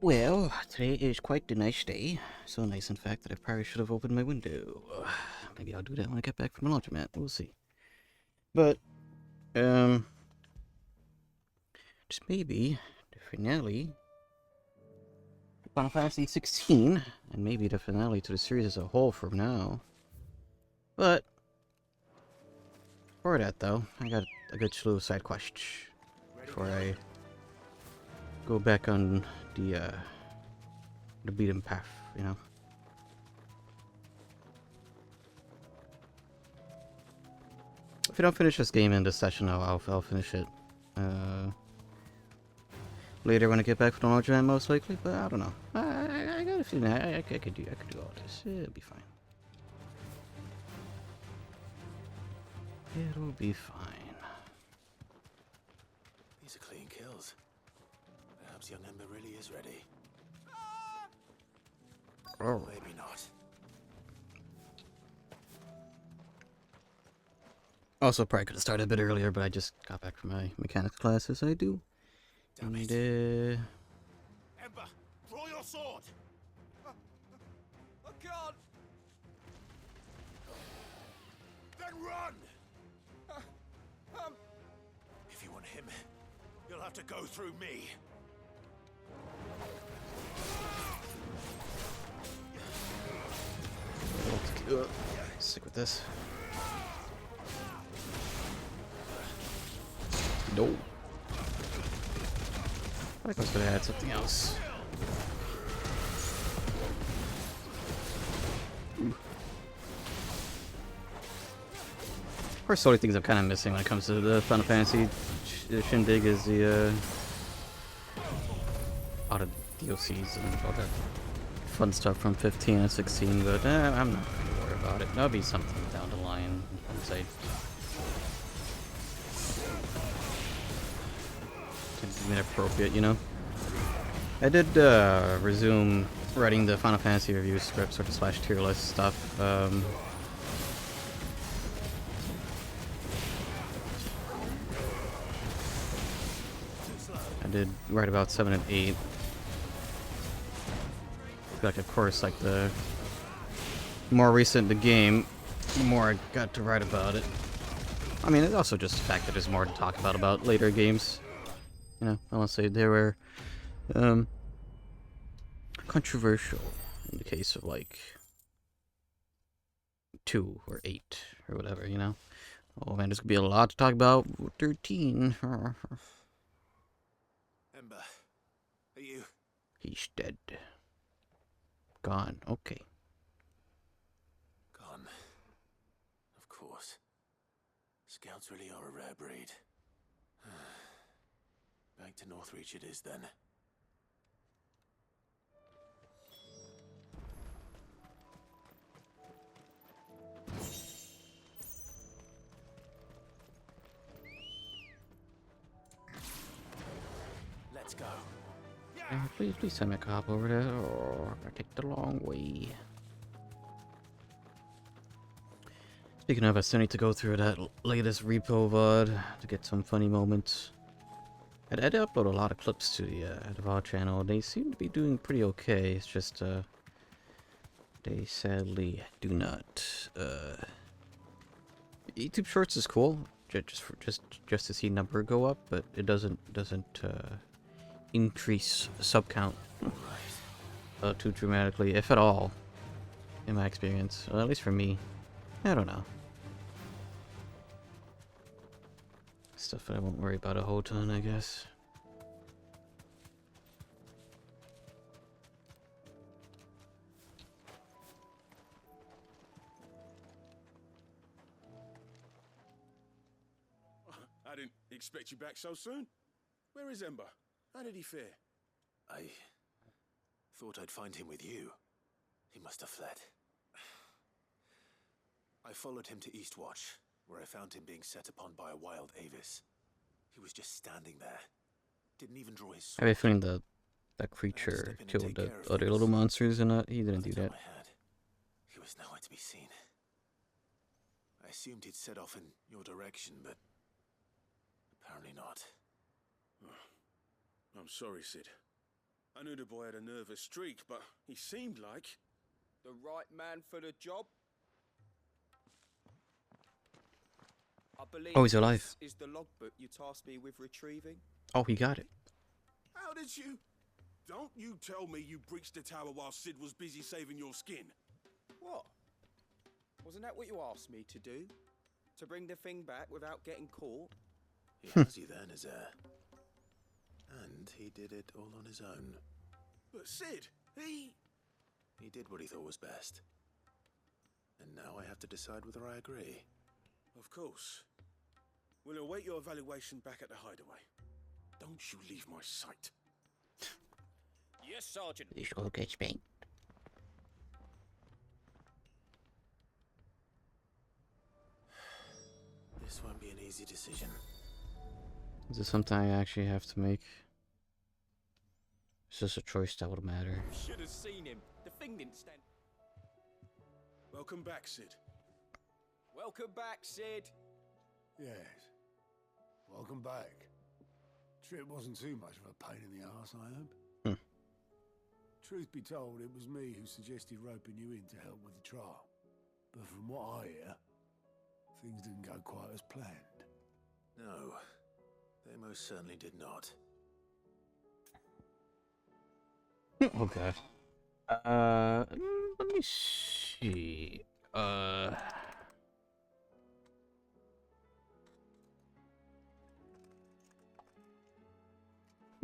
Well, today is quite the nice day. So nice, in fact, that I probably should have opened my window. Maybe I'll do that when I get back from the laundromat. We'll see. But, just maybe the finale, Final Fantasy XVI, and maybe the finale to the series as a whole from now. But, for that though, I got a good slew of side quests before I go back on the beaten path, you know. If I don't finish this game in this session, I'll finish it later when I get back from the laundromat, most likely. But I don't know. I got a feeling I could do all this. It'll be fine. It'll be fine. These are clean kills. Perhaps young Ember really is ready. Oh. Maybe not. Also, probably could have started a bit earlier, but I just got back from my mechanics classes. I do. Damn And, it. Ember, draw your sword! I can't! Then run! If you want him, you'll have to go through me. Stick with this. No. I think I was gonna add something else. Ooh. Of course, the only things I'm kind of missing when it comes to the Final Fantasy shindig is the all the DLCs and all that fun stuff from 15 and 16, but I'm not gonna worry about it. That'll be something down the line once I inappropriate, you know. I did resume writing the Final Fantasy review script, sort of / tier list stuff. I did write about 7 and 8. Like, of course, like the more recent the game, the more I got to write about it. I mean, it's also just the fact that there's more to talk about later games. You know, I want to say they were controversial in the case of like 2 or 8 or whatever, you know. Oh man, there's gonna be a lot to talk about. 13. Ember, are you? He's dead. Gone. Okay. Gone. Of course. Scouts really are a rare breed. Back to Northreach it is then. Let's go. Please send me a cop over there, or I take the long way. Speaking of, I still need to go through that latest repo VOD to get some funny moments. I did upload a lot of clips to the VOD channel. They seem to be doing pretty okay. It's just they sadly do not. YouTube Shorts is cool, just to see number go up, but it doesn't increase sub count too dramatically, if at all, in my experience. Well, at least for me. I don't know. Stuff that I won't worry about a whole ton, I guess. I didn't expect you back so soon. Where is Ember? How did he fare? I thought I'd find him with you. He must have fled. I followed him to Eastwatch, where I found him being set upon by a wild Avis. He was just standing there. Didn't even draw his sword. I have a feeling that creature killed the other little monsters and he didn't do that. He was nowhere to be seen. I assumed he'd set off in your direction, but apparently not. I'm sorry, Sid. I knew the boy had a nervous streak, but he seemed like The right man for the job? I believe Oh, he's alive. this is the logbook you tasked me with retrieving. Oh, he got it. How did you? Don't you tell me you breached the tower while Sid was busy saving your skin. What? Wasn't that what you asked me to do? To bring the thing back without getting caught? He has you there, Nazaire. And he did it all on his own. But Sid, he did what he thought was best. And now I have to decide whether I agree. Of course. We'll await your evaluation back at the hideaway. Don't you leave my sight. Yes, Sergeant. You should get spanked. This won't be an easy decision. Is this something I actually have to make? Is this a choice that would matter? Should have seen him. The thing didn't stand. Welcome back, Sid. Welcome back, Sid. Yes. Welcome back. Trip wasn't too much of a pain in the arse, I hope. Truth be told, it was me who suggested roping you in to help with the trial. But from what I hear, things didn't go quite as planned. No, they most certainly did not. Oh god. Let me see.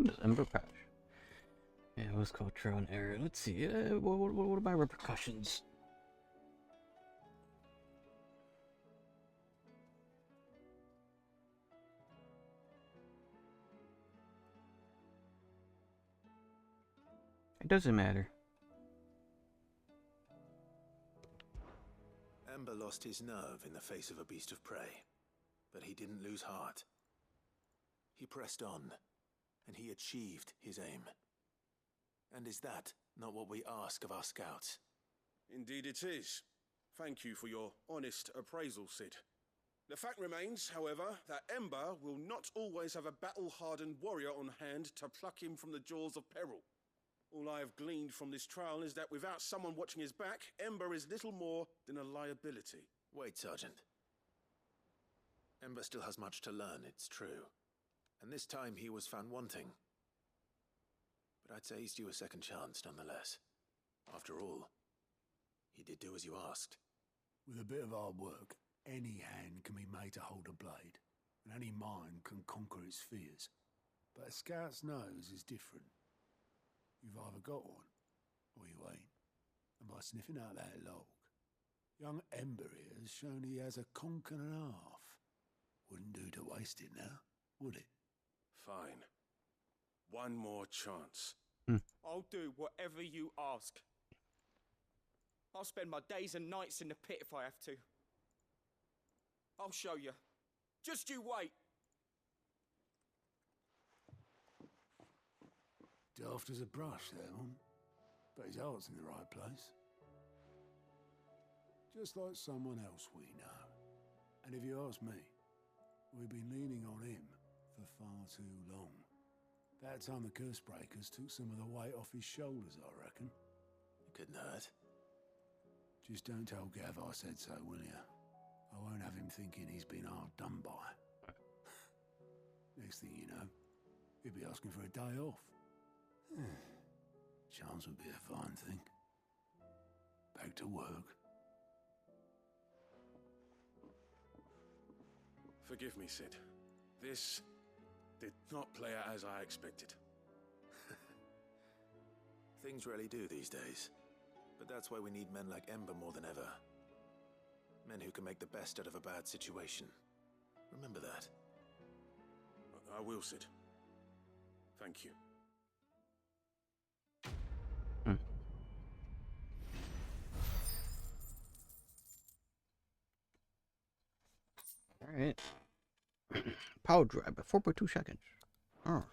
Does Ember patch? Yeah, it was called trial and error. Let's see. What are my repercussions? It doesn't matter. Ember lost his nerve in the face of a beast of prey, but he didn't lose heart. He pressed on, and he achieved his aim. And is that not what we ask of our scouts? Indeed it is. Thank you for your honest appraisal, Sid. The fact remains, however, that Ember will not always have a battle-hardened warrior on hand to pluck him from the jaws of peril. All I have gleaned from this trial is that without someone watching his back, Ember is little more than a liability. Wait, Sergeant. Ember still has much to learn, it's true. And this time he was found wanting. But I'd say he's due a second chance, nonetheless. After all, he did do as you asked. With a bit of hard work, any hand can be made to hold a blade, and any mind can conquer its fears. But a scout's nose is different. You've either got one, or you ain't. And by sniffing out that log, young Ember here has shown he has a conk and a half. Wouldn't do to waste it now, would it? Fine. One more chance. I'll do whatever you ask. I'll spend my days and nights in the pit if I have to. I'll show you. Just you wait. Daft as a brush, that one. But his heart's in the right place. Just like someone else we know. And if you ask me, we've been leaning on him for far too long. That time the curse breakers took some of the weight off his shoulders, I reckon. It couldn't hurt. Just don't tell Gav I said so, will you? I won't have him thinking he's been hard done by. Next thing you know, he'll be asking for a day off. Chance would be a fine thing. Back to work. Forgive me, Sid. This did not play out as I expected. Things really do these days. But that's why we need men like Ember more than ever. Men who can make the best out of a bad situation. Remember that. I will, Sid. Thank you. Alright. Power drive at 4.2 seconds. Oh.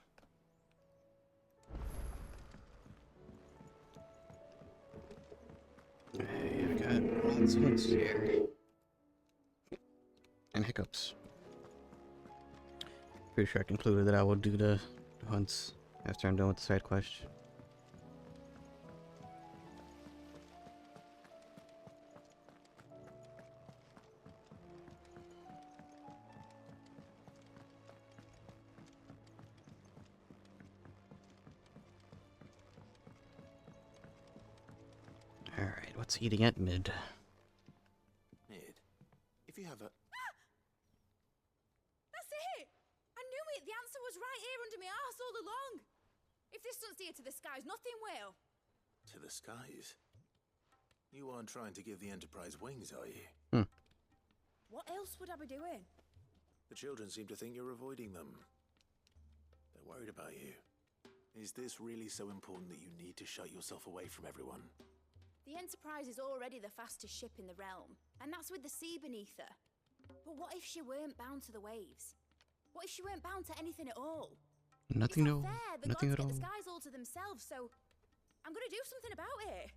I've got lots of hints here. And hiccups. Pretty sure I concluded that I will do the hunts after I'm done with the side quest. Alright, what's eating at mid? Mid, if you have a... That's it! I knew it! The answer was right here under my arse all along! If this doesn't steer to the skies, nothing will! To the skies? You aren't trying to give the Enterprise wings, are you? What else would I be doing? The children seem to think you're avoiding them. They're worried about you. Is this really so important that you need to shut yourself away from everyone? The Enterprise is already the fastest ship in the realm, and that's with the sea beneath her. But what if she weren't bound to the waves? What if she weren't bound to anything at all? Nothing It's at all. not fair. The Nothing gods at get all. the skies all to themselves, so I'm gonna do something about it.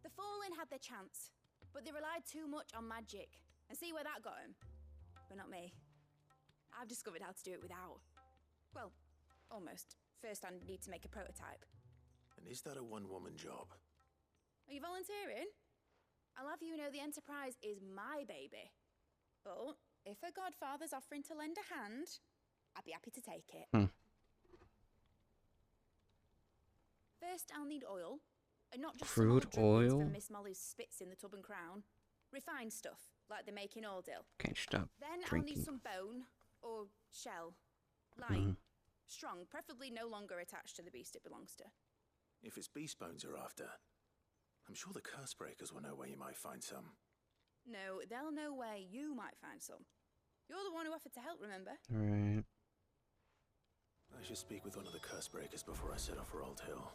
The Fallen had their chance, but they relied too much on magic. And see where that got them? But not me. I've discovered how to do it without. Well, almost. First I need to make a prototype. And is that a one-woman job? Are you volunteering? I'll have you know the Enterprise is my baby. But if her godfather's offering to lend a hand, I'd be happy to take it. First, I'll need oil. And not just Crude some old drippings oil? from Miss Molly's spits in the tub and crown. Refined stuff, like they make in Ordil. Can't stop Then I'll drinking. need some bone, or shell. Light, strong, preferably no longer attached to the beast it belongs to. If it's beast bones you're after, I'm sure the curse breakers will know where you might find some. No, they'll know where you might find some. You're the one who offered to help, remember? Alright. I should speak with one of the curse breakers before I set off for Old Hill.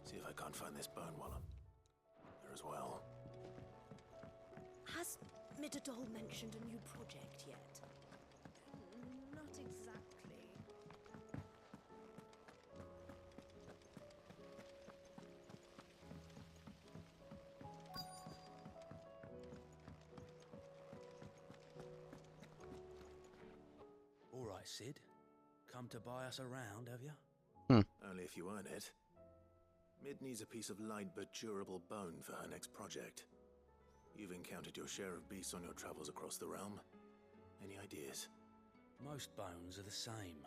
See if I can't find this bone while I'm there as well. Has Midadol mentioned a new project yet? Not exactly. All right, Sid. Come to buy us around, have you? Only if you earn it. Mid needs a piece of light but durable bone for her next project. You've encountered your share of beasts on your travels across the realm. Any ideas? Most bones are the same.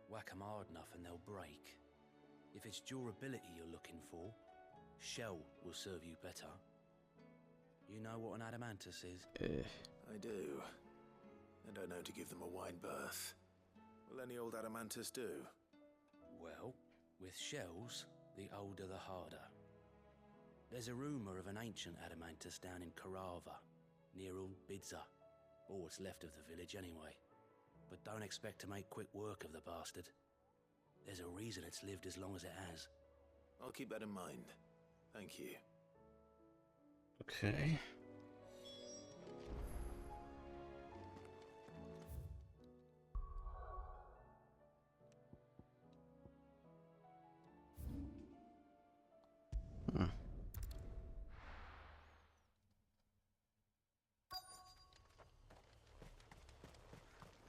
Whack 'em hard enough and they'll break. If it's durability you're looking for, shell will serve you better. You know what an adamantus is? I do. I don't know to give them a wide berth. Will any old adamantus do? Well, with shells, the older the harder. There's a rumour of an ancient adamantus down in Karava, near Old Bidza, or what's left of the village anyway. But don't expect to make quick work of the bastard. There's a reason it's lived as long as it has. I'll keep that in mind. Thank you. Okay.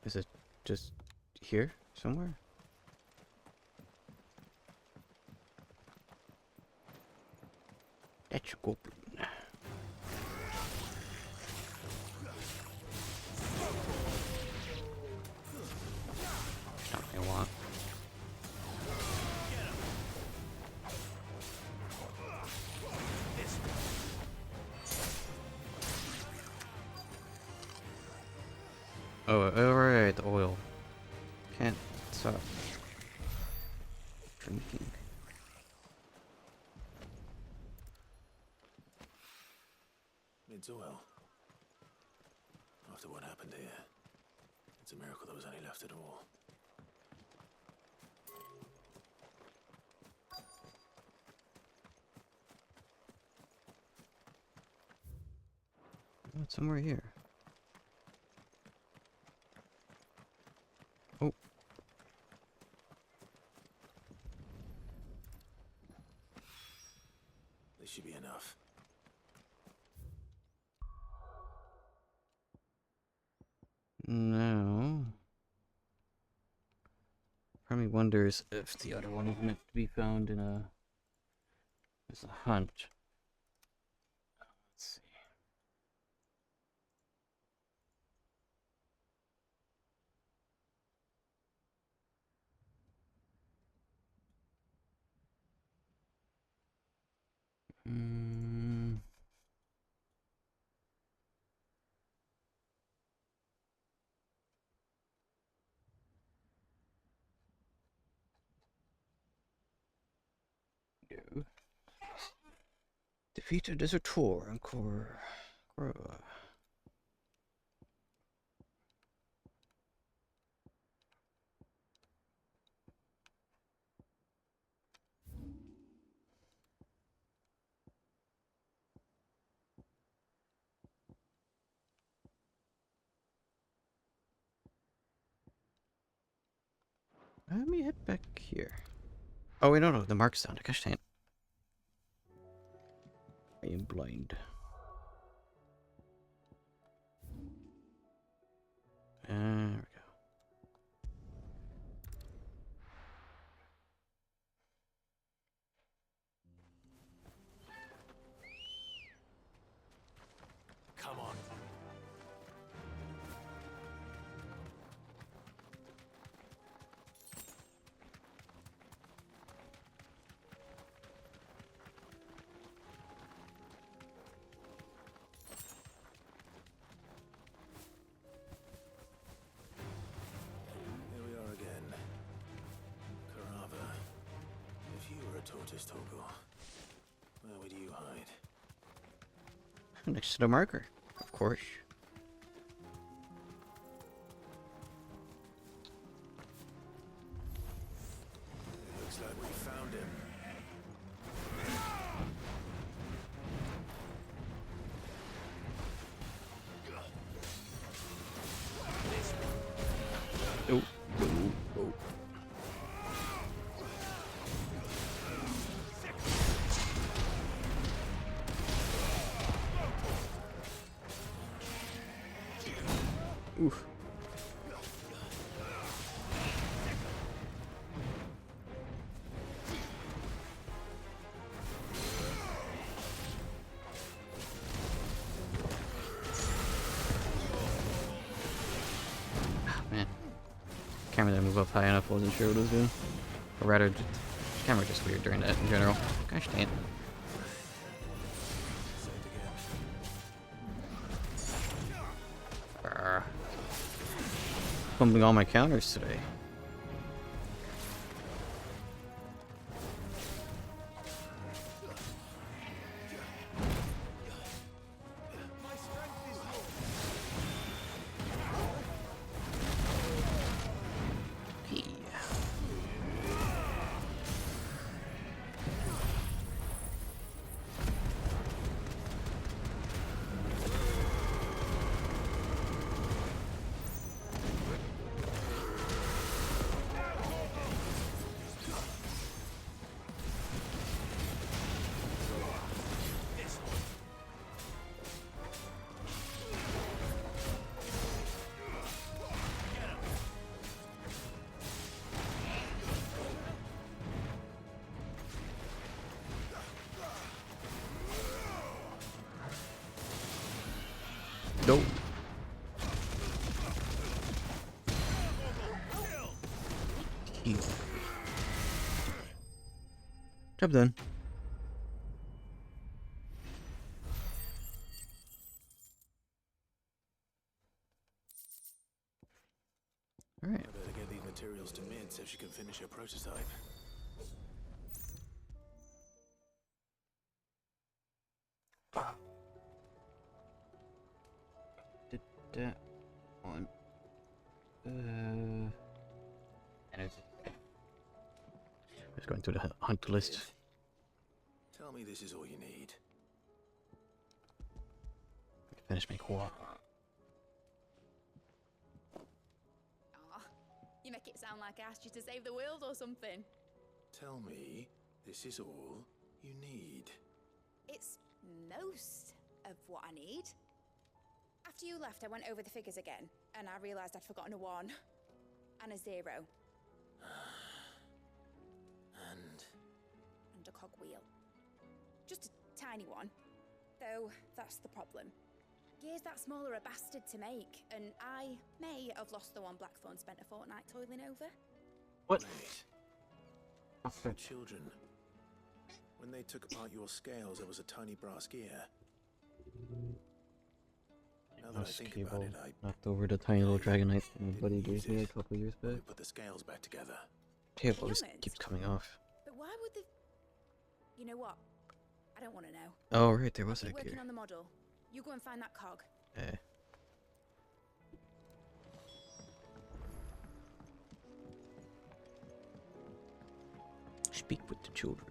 Is it just here somewhere? That's a goblin. Not what I want. Oh, alright, the oil. Can't stop drinking. Mid's oil. After what happened here, it's a miracle there was any left at all. Oh, it's somewhere here. Oh. This should be enough. No. Probably wonders if the other one is meant to be found in a as a hunt. Let's see. Hmm. go. Defeat a desertor and core. Let me head back here. Oh wait, no, the mark's down. Gosh dang it. I am blind. There we go. Come on. Here we are again. Carava. If you were a tortoise, Toggle, where would you hide? Next to the marker, of course. It looks like we found him. Oh, oh, oh. Oof. Man, camera didn't move up high enough. Wasn't sure what it was doing, or rather, the camera just weird during that in general. Gosh dang it. Fumbling all my counters today. Nope. Job done. All right. I better get these materials to Mid so she can finish her prototype. Did that one. And it's just going through the hunt list. Tell me this is all you need. Finish my core. Aw, you make it sound like I asked you to save the world or something. Tell me this is all you need. It's most of what I need. After you left, I went over the figures again, and I realised I'd forgotten a 1 and a 0 and a cogwheel. Just a tiny one, though that's the problem. Gears that small are a bastard to make, and I may have lost the one Blackthorn spent a fortnight toiling over. What? Wait. For children. When they took apart your scales, there was a tiny brass gear. Now that I think about it, I knocked over the tiny little Dragonite my buddy gave me a couple years back. put the scales back together. Table just keeps coming off. But why would the... You know what? I don't want to know. Oh, right, there I'll was keep that working gear. on the model. You go and find that cog. Eh. Speak with the children.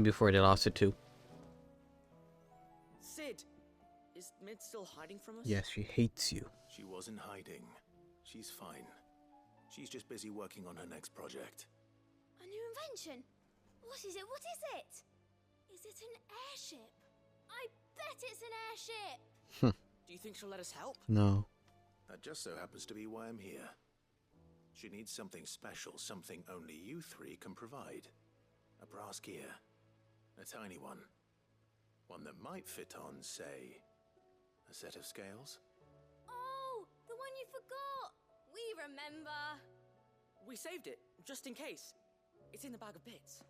Before they lost it too. Sid, is Mid still hiding from us? Yes, she hates you. She wasn't hiding. She's fine. She's just busy working on her next project. A new invention? What is it? What is it? Is it an airship? I bet it's an airship! Do you think she'll let us help? No. That just so happens to be why I'm here. She needs something special, something only you three can provide. A brass gear. A tiny one. One that might fit on, say, a set of scales? Oh, the one you forgot! We remember! We saved it, just in case. It's in the bag of bits.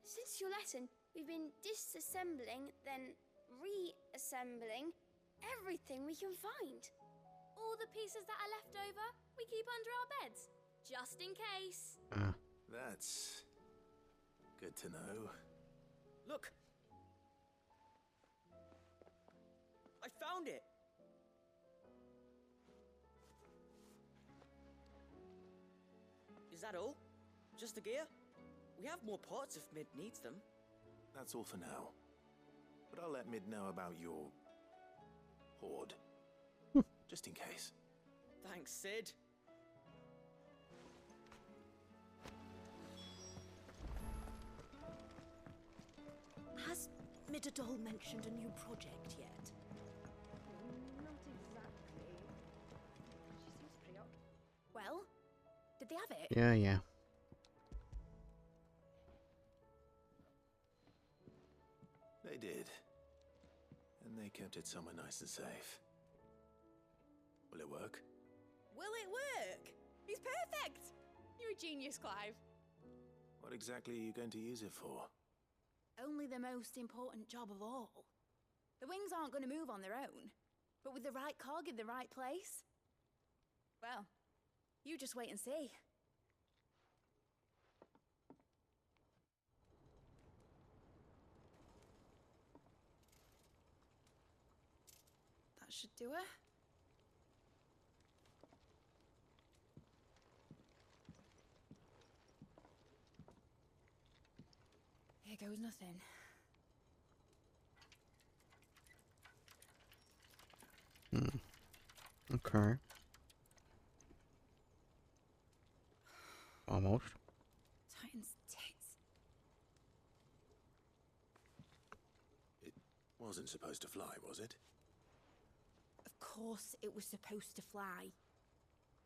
Since your lesson, we've been disassembling, then reassembling everything we can find. All the pieces that are left over, we keep under our beds. Just in case. That's good to know. Look! I found it! Is that all? Just the gear? We have more parts if Mid needs them. That's all for now. But I'll let Mid know about your hoard. Just in case. Thanks, Sid. Has Midadol mentioned a new project yet? Not exactly. She seems preoccupied. Well, did they have it? Yeah. They did. And they kept it somewhere nice and safe. Will it work? Will it work? He's perfect! You're a genius, Clive. What exactly are you going to use it for? Only the most important job of all. The wings aren't going to move on their own. But with the right cog in the right place... Well, you just wait and see. That should do it. Here goes nothing. Okay. Almost. Titan's tits. It wasn't supposed to fly, was it? Of course it was supposed to fly.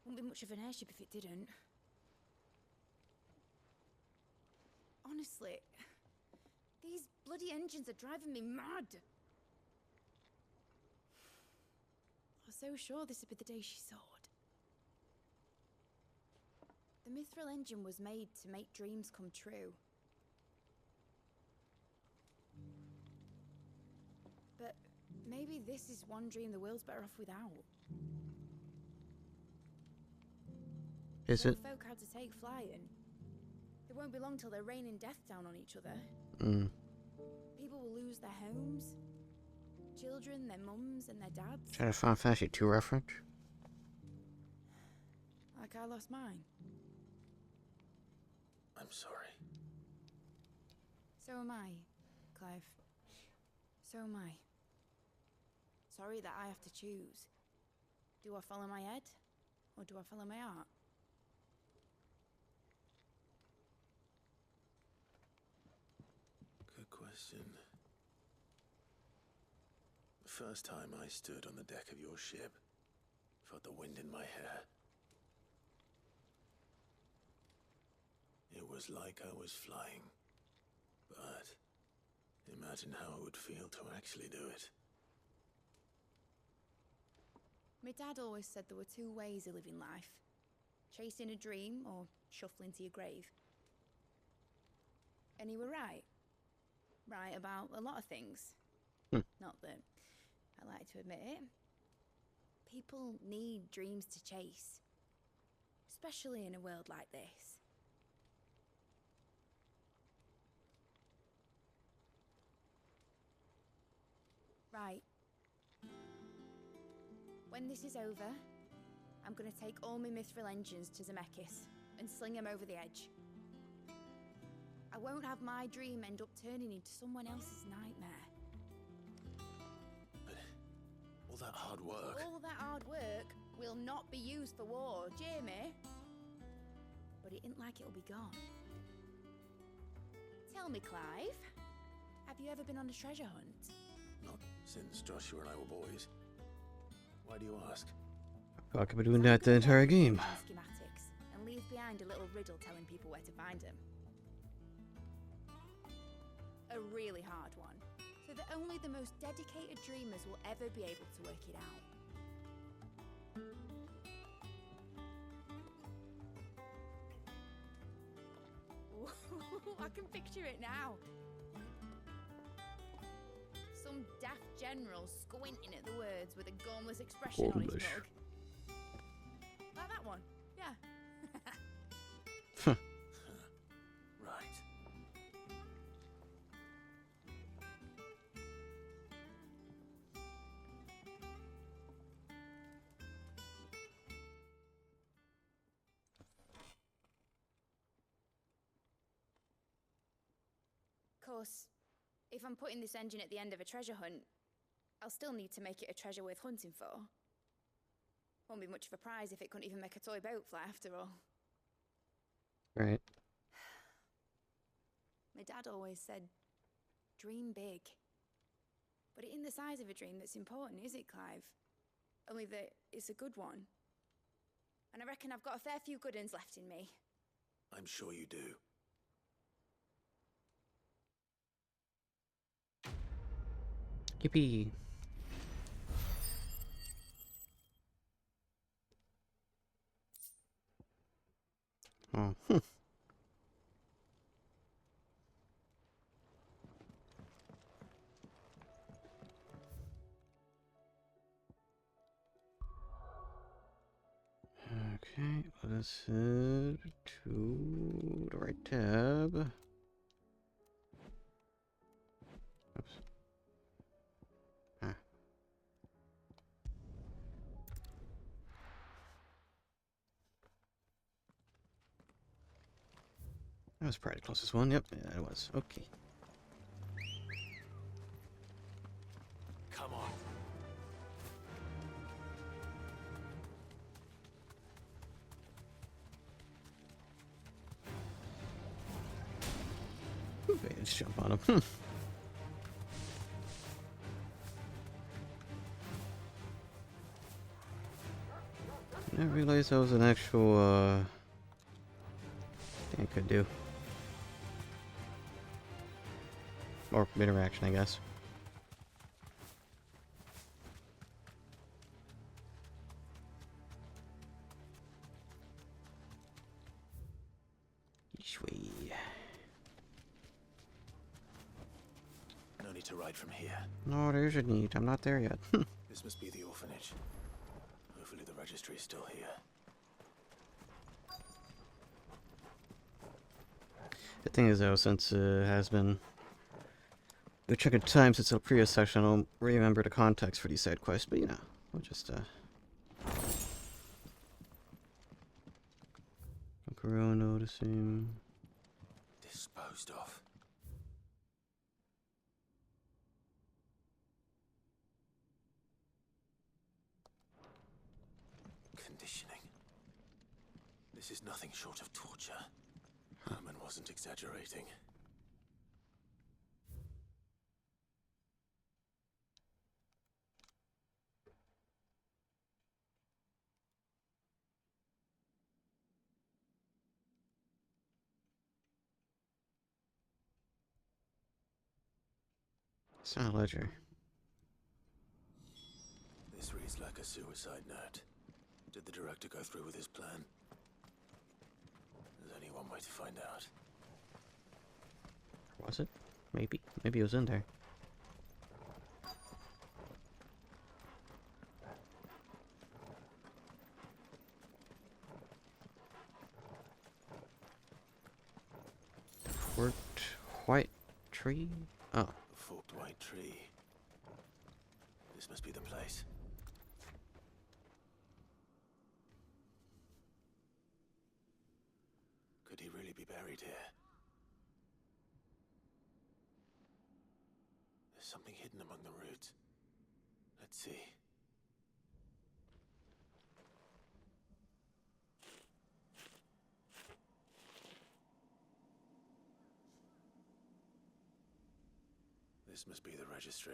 Wouldn't be much of an airship if it didn't. Honestly, these bloody engines are driving me mad. I was so sure this would be the day she soared. The mithril engine was made to make dreams come true. But maybe this is one dream the world's better off without. Is Some it? folk had to take flying. It won't be long till they're raining death down on each other. People will lose their homes. Children, their mums and their dads. Is that a Final Fantasy II reference? Like I lost mine. I'm sorry. So am I, Clive. So am I. Sorry that I have to choose. Do I follow my head? Or do I follow my heart? Good question. The first time I stood on the deck of your ship, felt the wind in my hair. It was like I was flying. But imagine how it would feel to actually do it. My dad always said there were two ways of living life. Chasing a dream or shuffling to your grave. And he were right. Right about a lot of things. Not that I like to admit it. People need dreams to chase. especially in a world like this. Right. When this is over, I'm gonna take all my mithril engines to Zemeckis and sling them over the edge. I won't have my dream end up turning into someone else's nightmare. But all that hard work... All that hard work will not be used for war, Jamie. But it ain't like it'll be gone. Tell me, Clive, have you ever been on a treasure hunt? Not since Joshua and I were boys. Why do you ask? I could be doing that the entire game. Schematics and leave behind a little riddle telling people where to find them. A really hard one, so that only the most dedicated dreamers will ever be able to work it out. Ooh, I can picture it now. Some daft general squinting at the words with a gormless expression on his Gormless. mug. Like that one, yeah. Right. Of course, if I'm putting this engine at the end of a treasure hunt, I'll still need to make it a treasure worth hunting for. Won't be much of a prize if it couldn't even make a toy boat fly after all. Right. My dad always said, dream big. But it isn't the size of a dream that's important, is it, Clive? Only that it's a good one. And I reckon I've got a fair few good uns left in me. I'm sure you do. Yippee. Oh, Okay, let us head to the right tab. Oops. Ah. That was probably the closest one. Yep, yeah, it was. Okay. Come on. Okay, let's jump on him. I didn't realize that was an actual thing I could do. Or interaction, I guess. Sweet. No need to ride from here. No, there's a need. I'm not there yet. This must be the orphanage. Hopefully the registry is still here. The thing is, though, since it has been a chunk of time since the previous section, I don't remember the context for these side quests, but you know, we'll just look around, noticing. Disposed of. Conditioning. This is nothing short of torture. Herman wasn't exaggerating. It's not a ledger. This reads like a suicide note. Did the director go through with his plan? There's only one way to find out. Was it? Maybe. Maybe it was in there. Forked white tree? Oh. A forked white tree. This must be the place. Could he really be buried here? There's something hidden among the roots. Let's see. This must be the registry.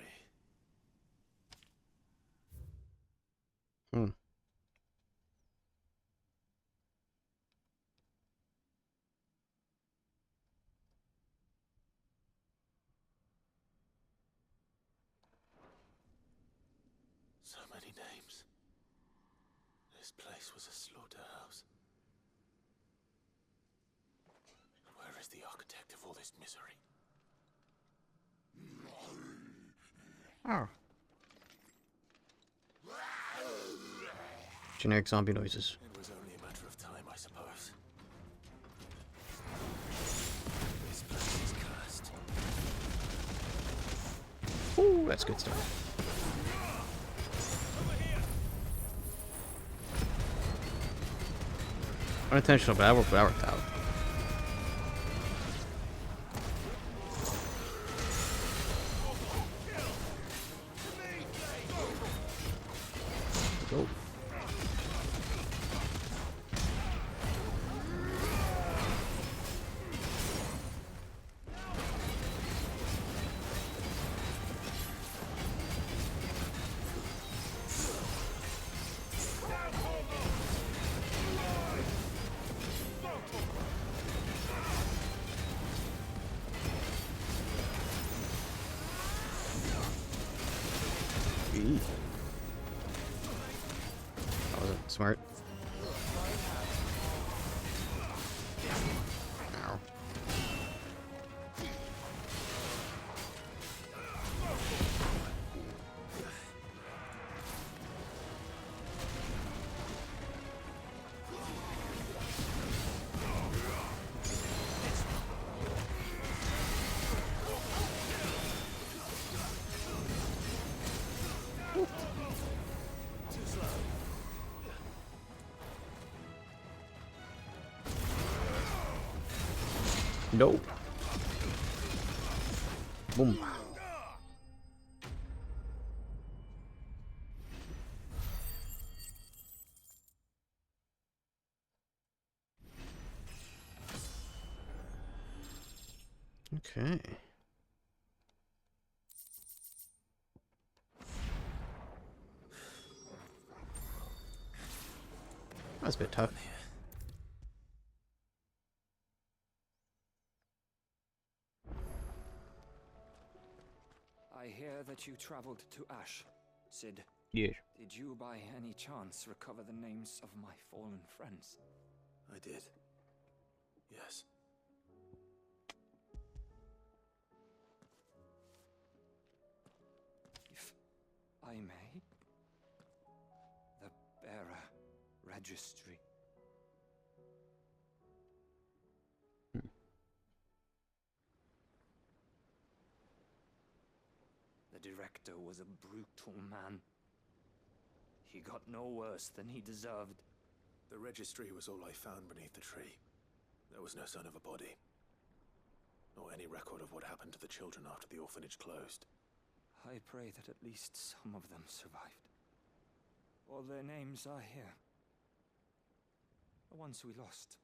Hmm. So many names. This place was a slaughterhouse. And where is the architect of all this misery? Oh. Generic zombie noises. It was only a matter of time, I suppose. This place is cursed. Ooh, that's good stuff. Unintentional, but that worked out. Go. That wasn't smart. Ow. Nope. Boom. Okay. That's a bit tough. I hear that you traveled to Ash, Sid. Yeah. Did you by any chance recover the names of my fallen friends? I did. Yes. If I may. The bearer registry. The director was a brutal man. He got no worse than he deserved. The registry was all I found beneath the tree. There was no sign of a body. Nor any record of what happened to the children after the orphanage closed. I pray that at least some of them survived. All their names are here. The ones we lost.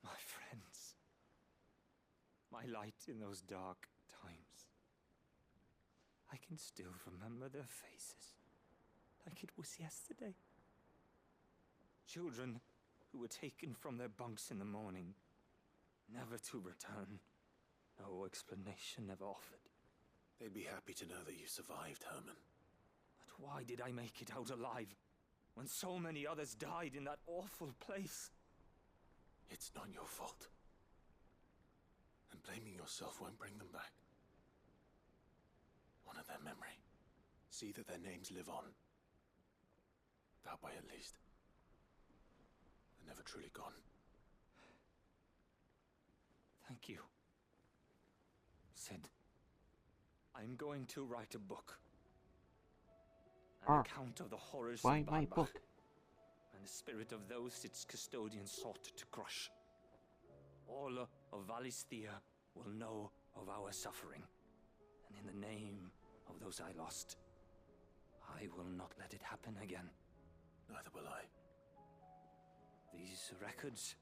My friends. My light in those dark times. I can still remember their faces, like it was yesterday. Children who were taken from their bunks in the morning, never to return. No explanation ever offered. They'd be happy to know that you survived, Herman. But why did I make it out alive, when so many others died in that awful place? It's not your fault. And blaming yourself won't bring them back. Honor their memory. See that their names live on. That way at least. They're never truly gone. Thank you. Sid. I'm going to write a book. An Ah. account of the horrors Why of my Barbach, book? and the spirit of those its custodian sought to crush. All of Valisthea will know of our suffering, and in the name of those I lost, I will not let it happen again. Neither will I. These records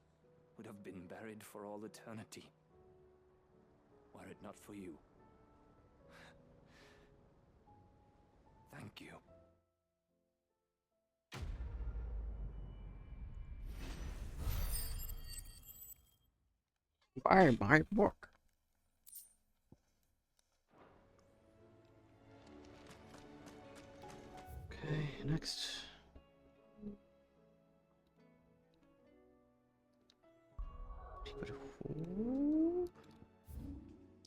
would have been buried for all eternity, were it not for you. Thank you. Buy my book. Okay, next.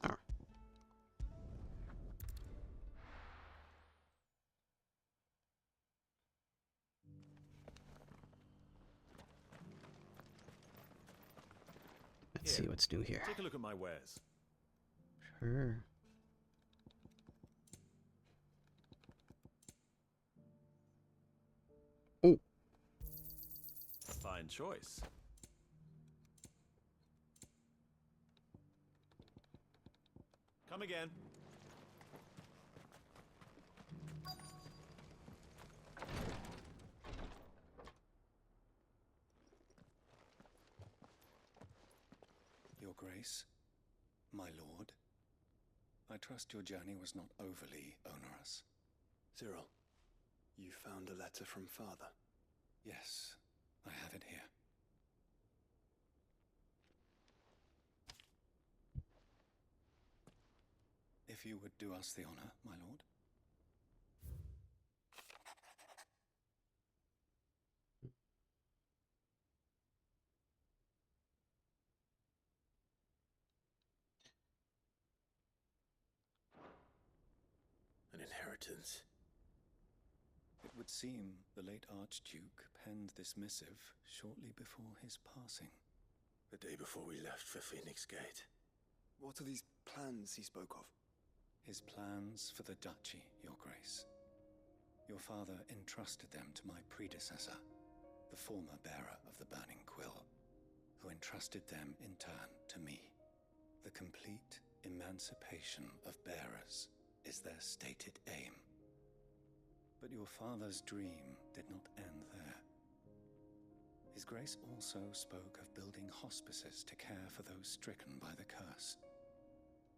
Ah. Let's see what's new here. Take a look at my wares. Sure. Oh, Fine choice. Come again. Your Grace, my lord, I trust your journey was not overly onerous. Cyril, you found a letter from Father. Yes, I have it here. If you would do us the honor, my lord. An inheritance. It would seem the late Archduke penned this missive shortly before his passing. The day before we left for Phoenix Gate. What are these plans he spoke of? His plans for the duchy, your grace. Your father entrusted them to my predecessor, the former bearer of the Burning Quill, who entrusted them in turn to me. The complete emancipation of bearers is their stated aim. But your father's dream did not end there. His Grace also spoke of building hospices to care for those stricken by the curse,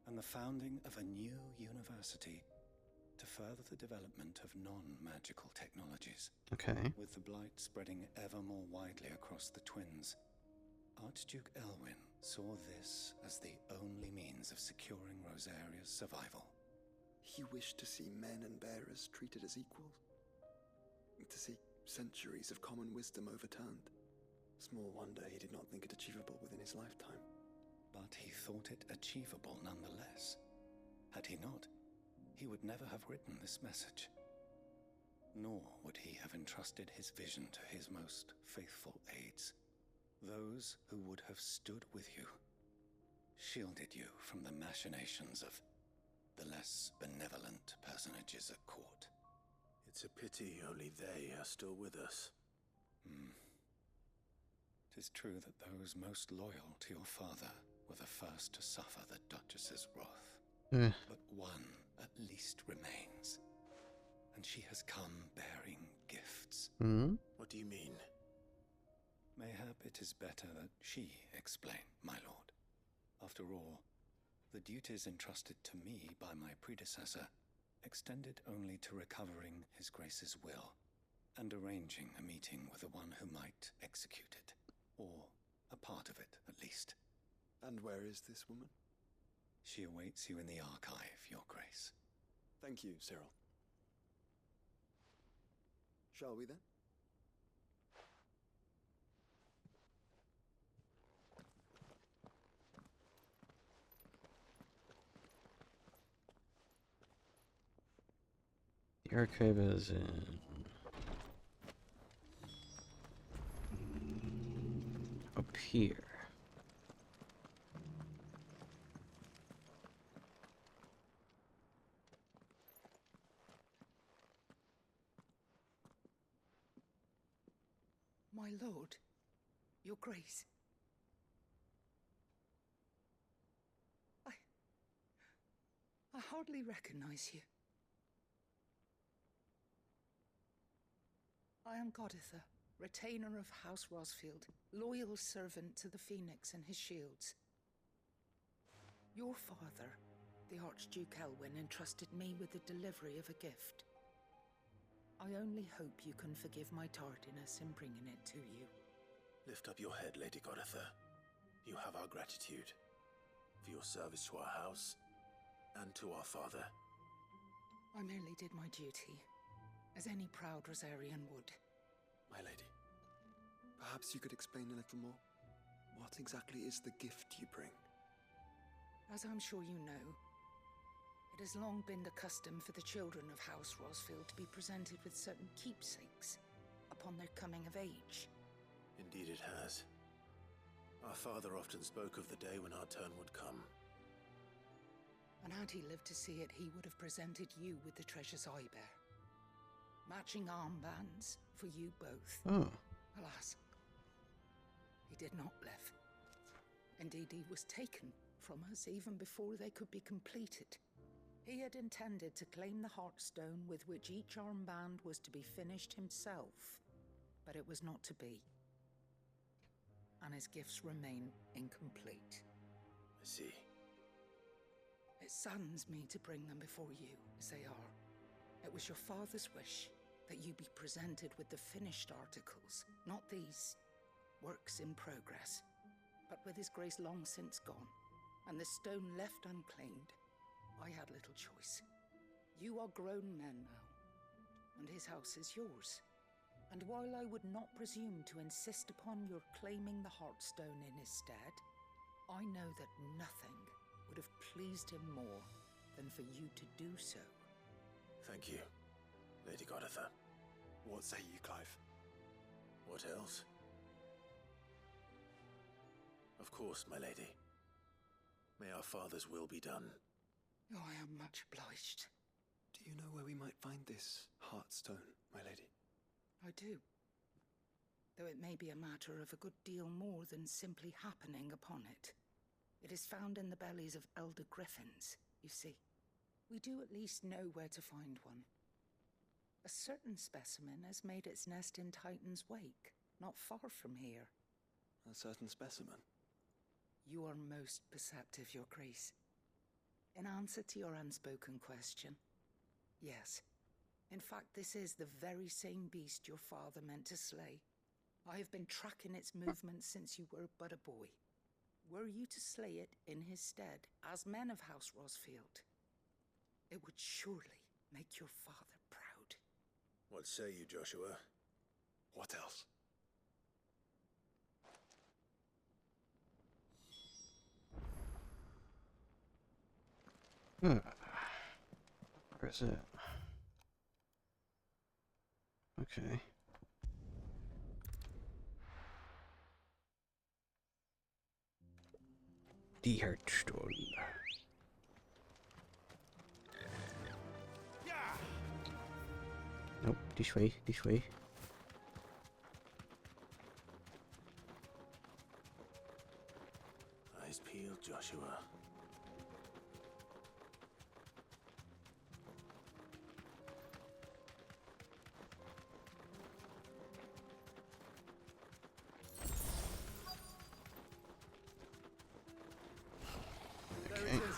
and the founding of a new university to further the development of non-magical technologies. okay. With the blight spreading ever more widely across the twins, Archduke Elwyn saw this as the only means of securing Rosaria's survival. He wished to see men and bearers treated as equals. To see centuries of common wisdom overturned. Small wonder he did not think it achievable within his lifetime. But he thought it achievable nonetheless. Had he not, he would never have written this message. Nor would he have entrusted his vision to his most faithful aides, those who would have stood with you, shielded you from the machinations of the less benevolent personages at court. It's a pity only they are still with us. It is true that those most loyal to your father were the first to suffer the Duchess's wrath. But one at least remains, and she has come bearing gifts. What do you mean? Mayhap it is better that she explain, my lord. After all, the duties entrusted to me by my predecessor extended only to recovering His Grace's will and arranging a meeting with the one who might execute it, or a part of it at least. And where is this woman? She awaits you in the archive, your grace. Thank you, Cyril. Shall we then? The archive is in up here. Your Grace. I hardly recognize you. I am Goditha, retainer of House Rosfield, loyal servant to the Phoenix and his shields. Your father, the Archduke Elwyn, entrusted me with the delivery of a gift. I only hope you can forgive my tardiness in bringing it to you. Lift up your head, Lady Goditha. You have our gratitude for your service to our house and to our father. I merely did my duty, as any proud Rosarian would. My lady, perhaps you could explain a little more? What exactly is the gift you bring? As I'm sure you know, it has long been the custom for the children of House Rosfield to be presented with certain keepsakes upon their coming of age. Indeed it has. Our father often spoke of the day when our turn would come. And had he lived to see it, he would have presented you with the treasures I bear. Matching armbands for you both. Oh. Alas, he did not live. Indeed, he was taken from us even before they could be completed. He had intended to claim the Heartstone with which each armband was to be finished himself, but it was not to be. And his gifts remain incomplete. I see. It saddens me to bring them before you, as they are. It was your father's wish that you be presented with the finished articles, not these works in progress. But with his grace long since gone, and the stone left unclaimed, I had little choice. You are grown men now, and his house is yours. And while I would not presume to insist upon your claiming the Heartstone in his stead, I know that nothing would have pleased him more than for you to do so. Thank you, Lady Goditha. What say you, Clive? What else? Of course, my lady. May our father's will be done. Oh, I am much obliged. Do you know where we might find this Heartstone, my lady? I do. Though it may be a matter of a good deal more than simply happening upon it. It is found in the bellies of elder griffins, you see. We do at least know where to find one. A certain specimen has made its nest in Titan's Wake, not far from here. A certain specimen? You are most perceptive, Your Grace. In answer to your unspoken question, yes. In fact, this is the very same beast your father meant to slay. I have been tracking its movements since you were but a boy. Were you to slay it in his stead, as men of House Rosfield, it would surely make your father proud. What say you, Joshua? What else? Where is it? Okay. Die Heartstone. Nope, this way, this way. Eyes peeled, Joshua. There it is.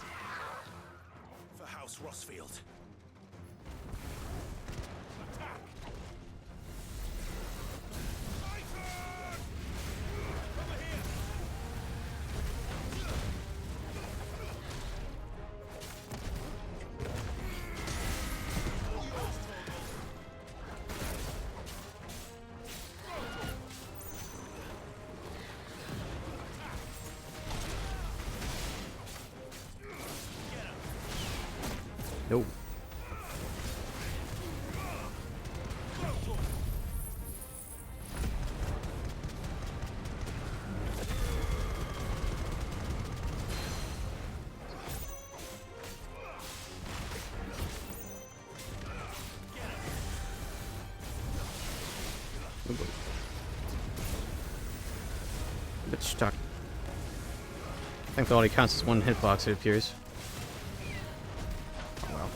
For House Rosfield. Attack! Titan! Over here! No. bit stuck. I think all he counts is one hitbox, it appears. Oh well.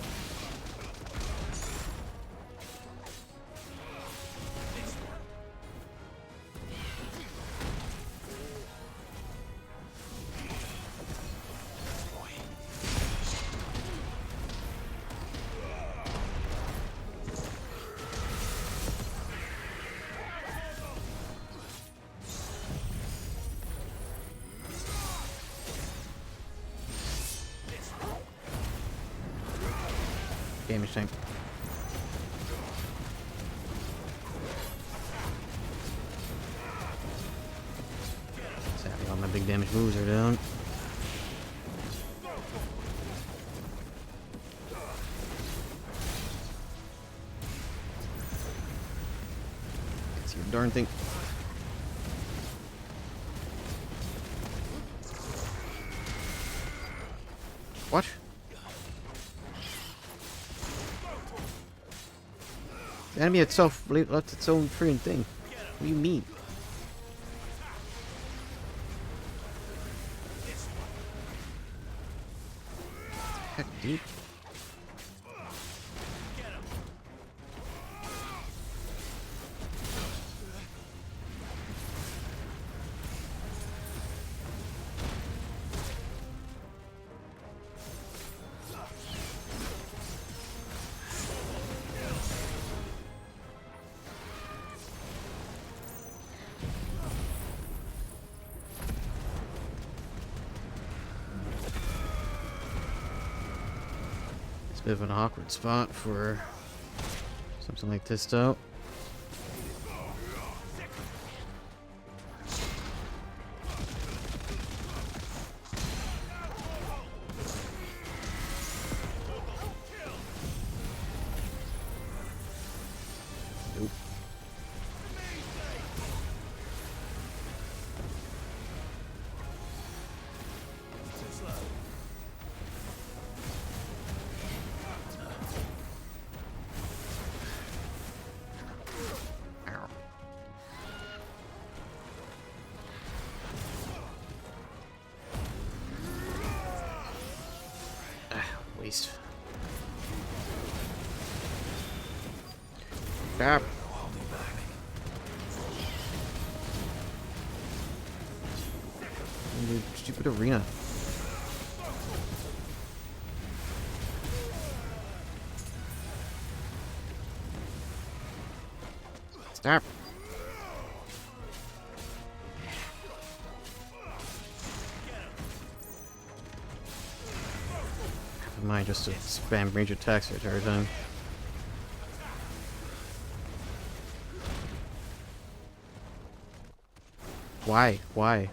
Damage tank. Sadly, all my big damage moves are down. Can't see a darn thing. What? The enemy itself left its own freaking thing. What do you mean? Heck, dude. Bit of an awkward spot for something like this, though. Nope. Waste. Crap. Stupid arena. Stop. Mine just to spam range attacks the entire time. Why? Why?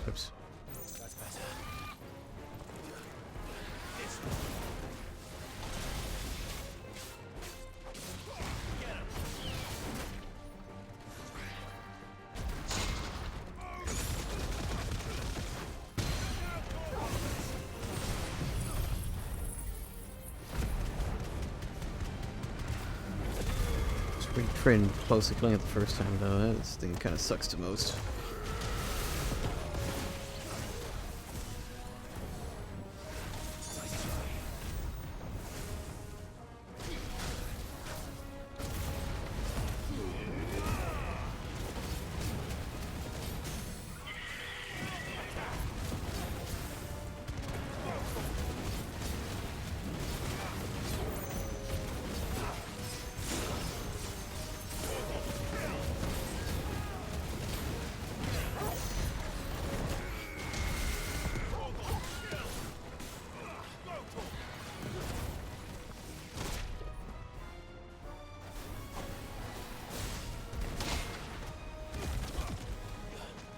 Oops. That's better. Just pretty trained closely playing it the first time, though. This thing kind of sucks the most.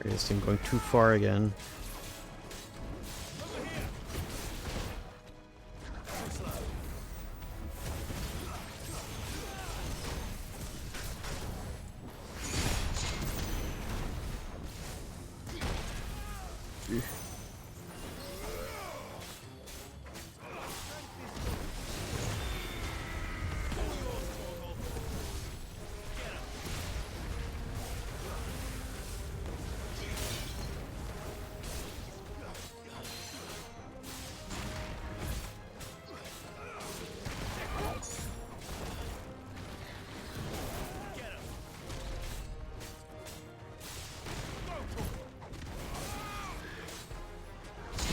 This thing going too far again.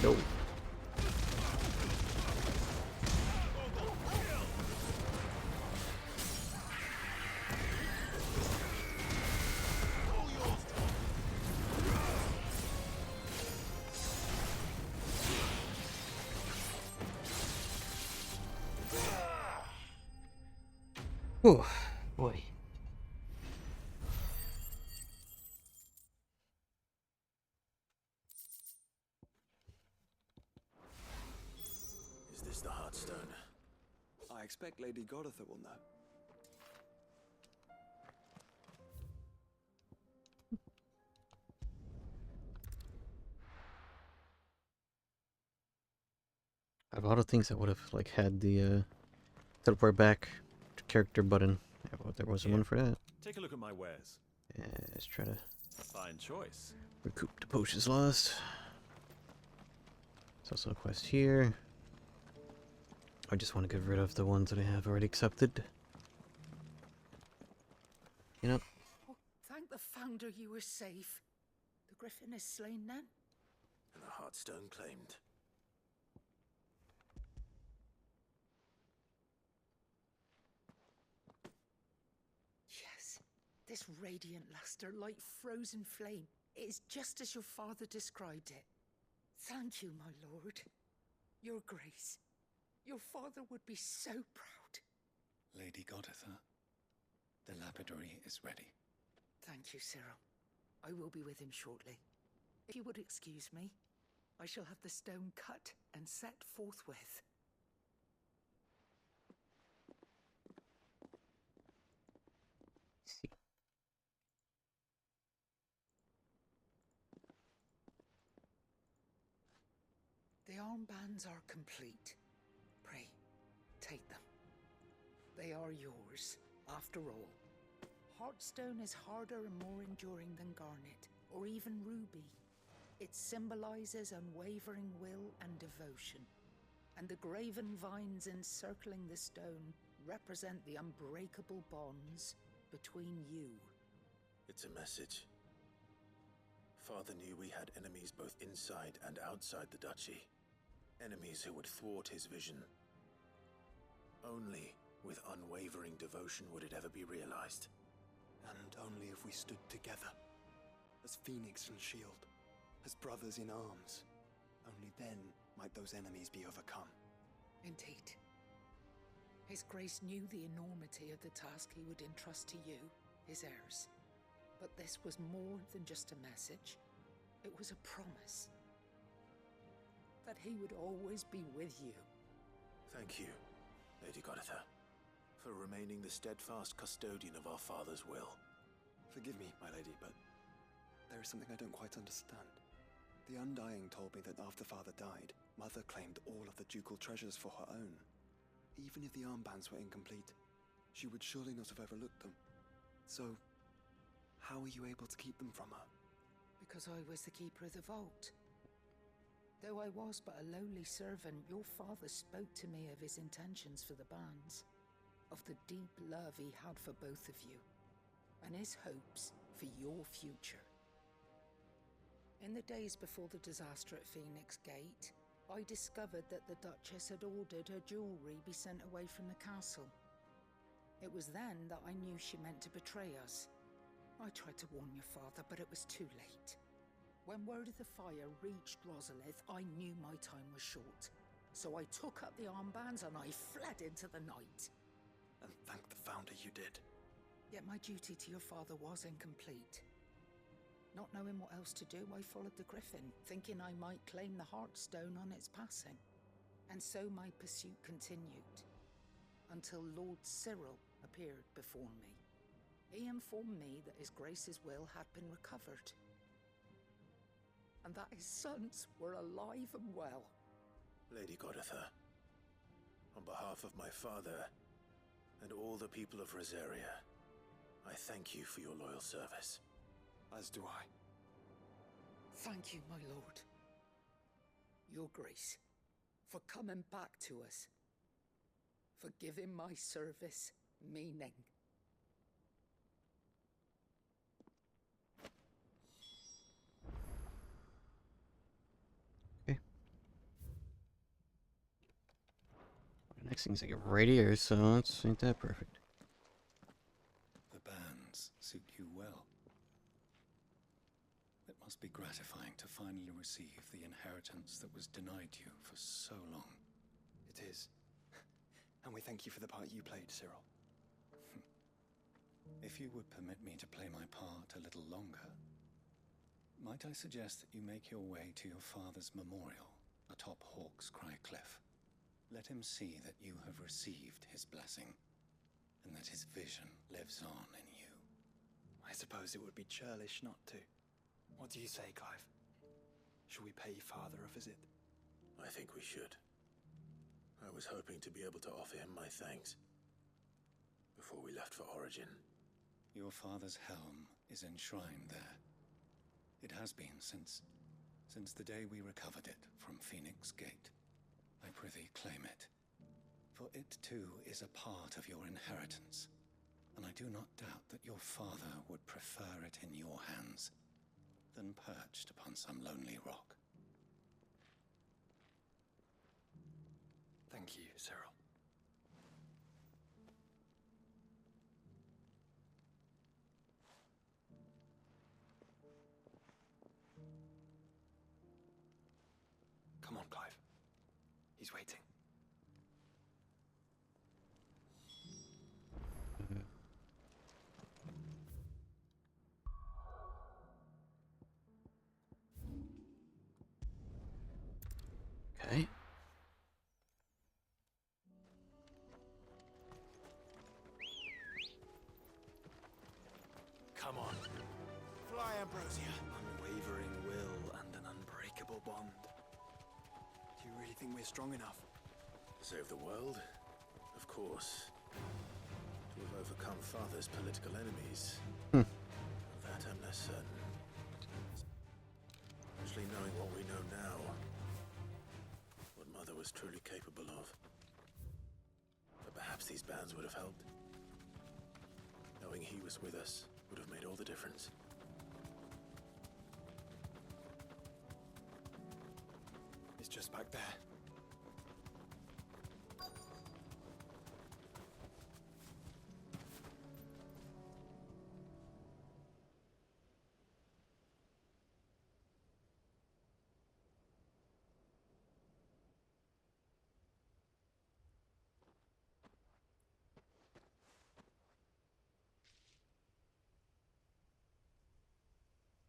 No. Oh boy. Is this the Heartstone? I expect Lady Goditha will know. Out of a lot of things, I would have like had the teleport back to character button. Yeah, well, there wasn't one for that. Take a look at my wares. Yeah, let's try to Fine choice. recoup the potions lost. There's also a quest here. I just want to get rid of the ones that I have already accepted. You know. Oh, thank the Founder you were safe. The Griffin is slain then? And the Heartstone claimed. Yes. This radiant luster like frozen flame. It is just as your father described it. Thank you, my lord. Your grace. Your father would be so proud. Lady Goditha, the lapidary is ready. Thank you, Cyril. I will be with him shortly. If you would excuse me, I shall have the stone cut and set forthwith. See. The armbands are complete. Pray, take them. They are yours, after all. Heartstone is harder and more enduring than garnet, or even ruby. It symbolizes unwavering will and devotion. And the graven vines encircling the stone represent the unbreakable bonds between you. It's a message. Father knew we had enemies both inside and outside the duchy. Enemies who would thwart his vision. Only with unwavering devotion would it ever be realized. And only if we stood together, as Phoenix and Shield, as brothers in arms, only then might those enemies be overcome. Indeed. His Grace knew the enormity of the task he would entrust to you, his heirs. But this was more than just a message. It was a promise. That he would always be with you. Thank you, Lady Goditha, for remaining the steadfast custodian of our father's will. Forgive me, my lady, but there is something I don't quite understand. The Undying told me that after father died, mother claimed all of the ducal treasures for her own. Even if the armbands were incomplete, she would surely not have overlooked them. So, how were you able to keep them from her? Because I was the keeper of the vault. Though I was but a lowly servant, your father spoke to me of his intentions for the bands, of the deep love he had for both of you, and his hopes for your future. In the days before the disaster at Phoenix Gate, I discovered that the Duchess had ordered her jewelry be sent away from the castle. It was then that I knew she meant to betray us. I tried to warn your father, but it was too late. When word of the fire reached Rosalith, I knew my time was short. So I took up the armbands and I fled into the night. And thank the Founder you did. Yet my duty to your father was incomplete. Not knowing what else to do, I followed the Griffin, thinking I might claim the Heartstone on its passing. And so my pursuit continued, until Lord Cyril appeared before me. He informed me that his Grace's will had been recovered, and that his sons were alive and well. Lady Goditha, on behalf of my father and all the people of Rosaria, I thank you for your loyal service. As do I. Thank you, my lord. Your Grace, for coming back to us, for giving my service meaning. Seems like a radio, so it's ain't that perfect. The bands suit you well. It must be gratifying to finally receive the inheritance that was denied you for so long. It is. And we thank you for the part you played, Cyril. If you would permit me to play my part a little longer, might I suggest that you make your way to your father's memorial atop Hawk's Cry Cliff? Let him see that you have received his blessing, and that his vision lives on in you. I suppose it would be churlish not to. What do you say, Clive? Shall we pay Father a visit? I think we should. I was hoping to be able to offer him my thanks before we left for Origin. Your father's helm is enshrined there. It has been since the day we recovered it from Phoenix Gate. I prithee claim it, for it too is a part of your inheritance, and I do not doubt that your father would prefer it in your hands than perched upon some lonely rock. Thank you, Cyril. Come on, Clive. He's waiting. Okay. Come on. Fly, Ambrosia. Unwavering will and an unbreakable bond. Do you really think we're strong enough? Save the world? Of course. To have overcome Father's political enemies. Of that I'm less certain. Especially knowing what we know now. What Mother was truly capable of. But perhaps these bands would have helped. Knowing he was with us would have made all the difference. It's just back there.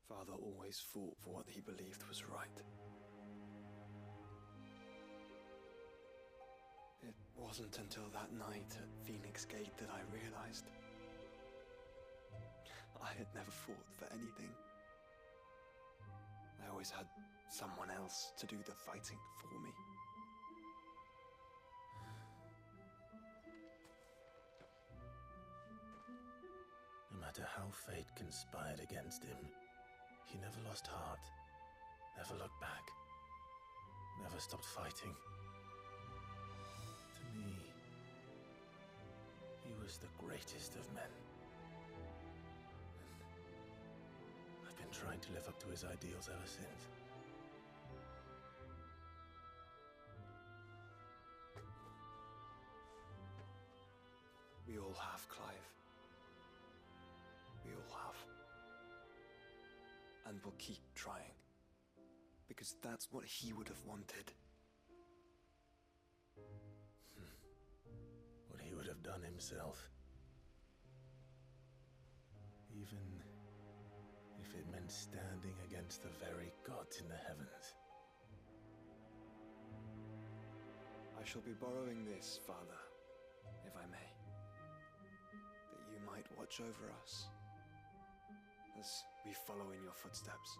Father always fought for what he believed was right. It wasn't until that night at Phoenix Gate that I realized I had never fought for anything. I always had someone else to do the fighting for me. No matter how fate conspired against him, he never lost heart, never looked back, never stopped fighting. To me, he was the greatest of men. And I've been trying to live up to his ideals ever since. We all have, Clive. We all have. And we'll keep trying. Because that's what he would have wanted. What he would have done himself. Even if it meant standing against the very gods in the heavens. I shall be borrowing this, Father, if I may. That you might watch over us as we follow in your footsteps.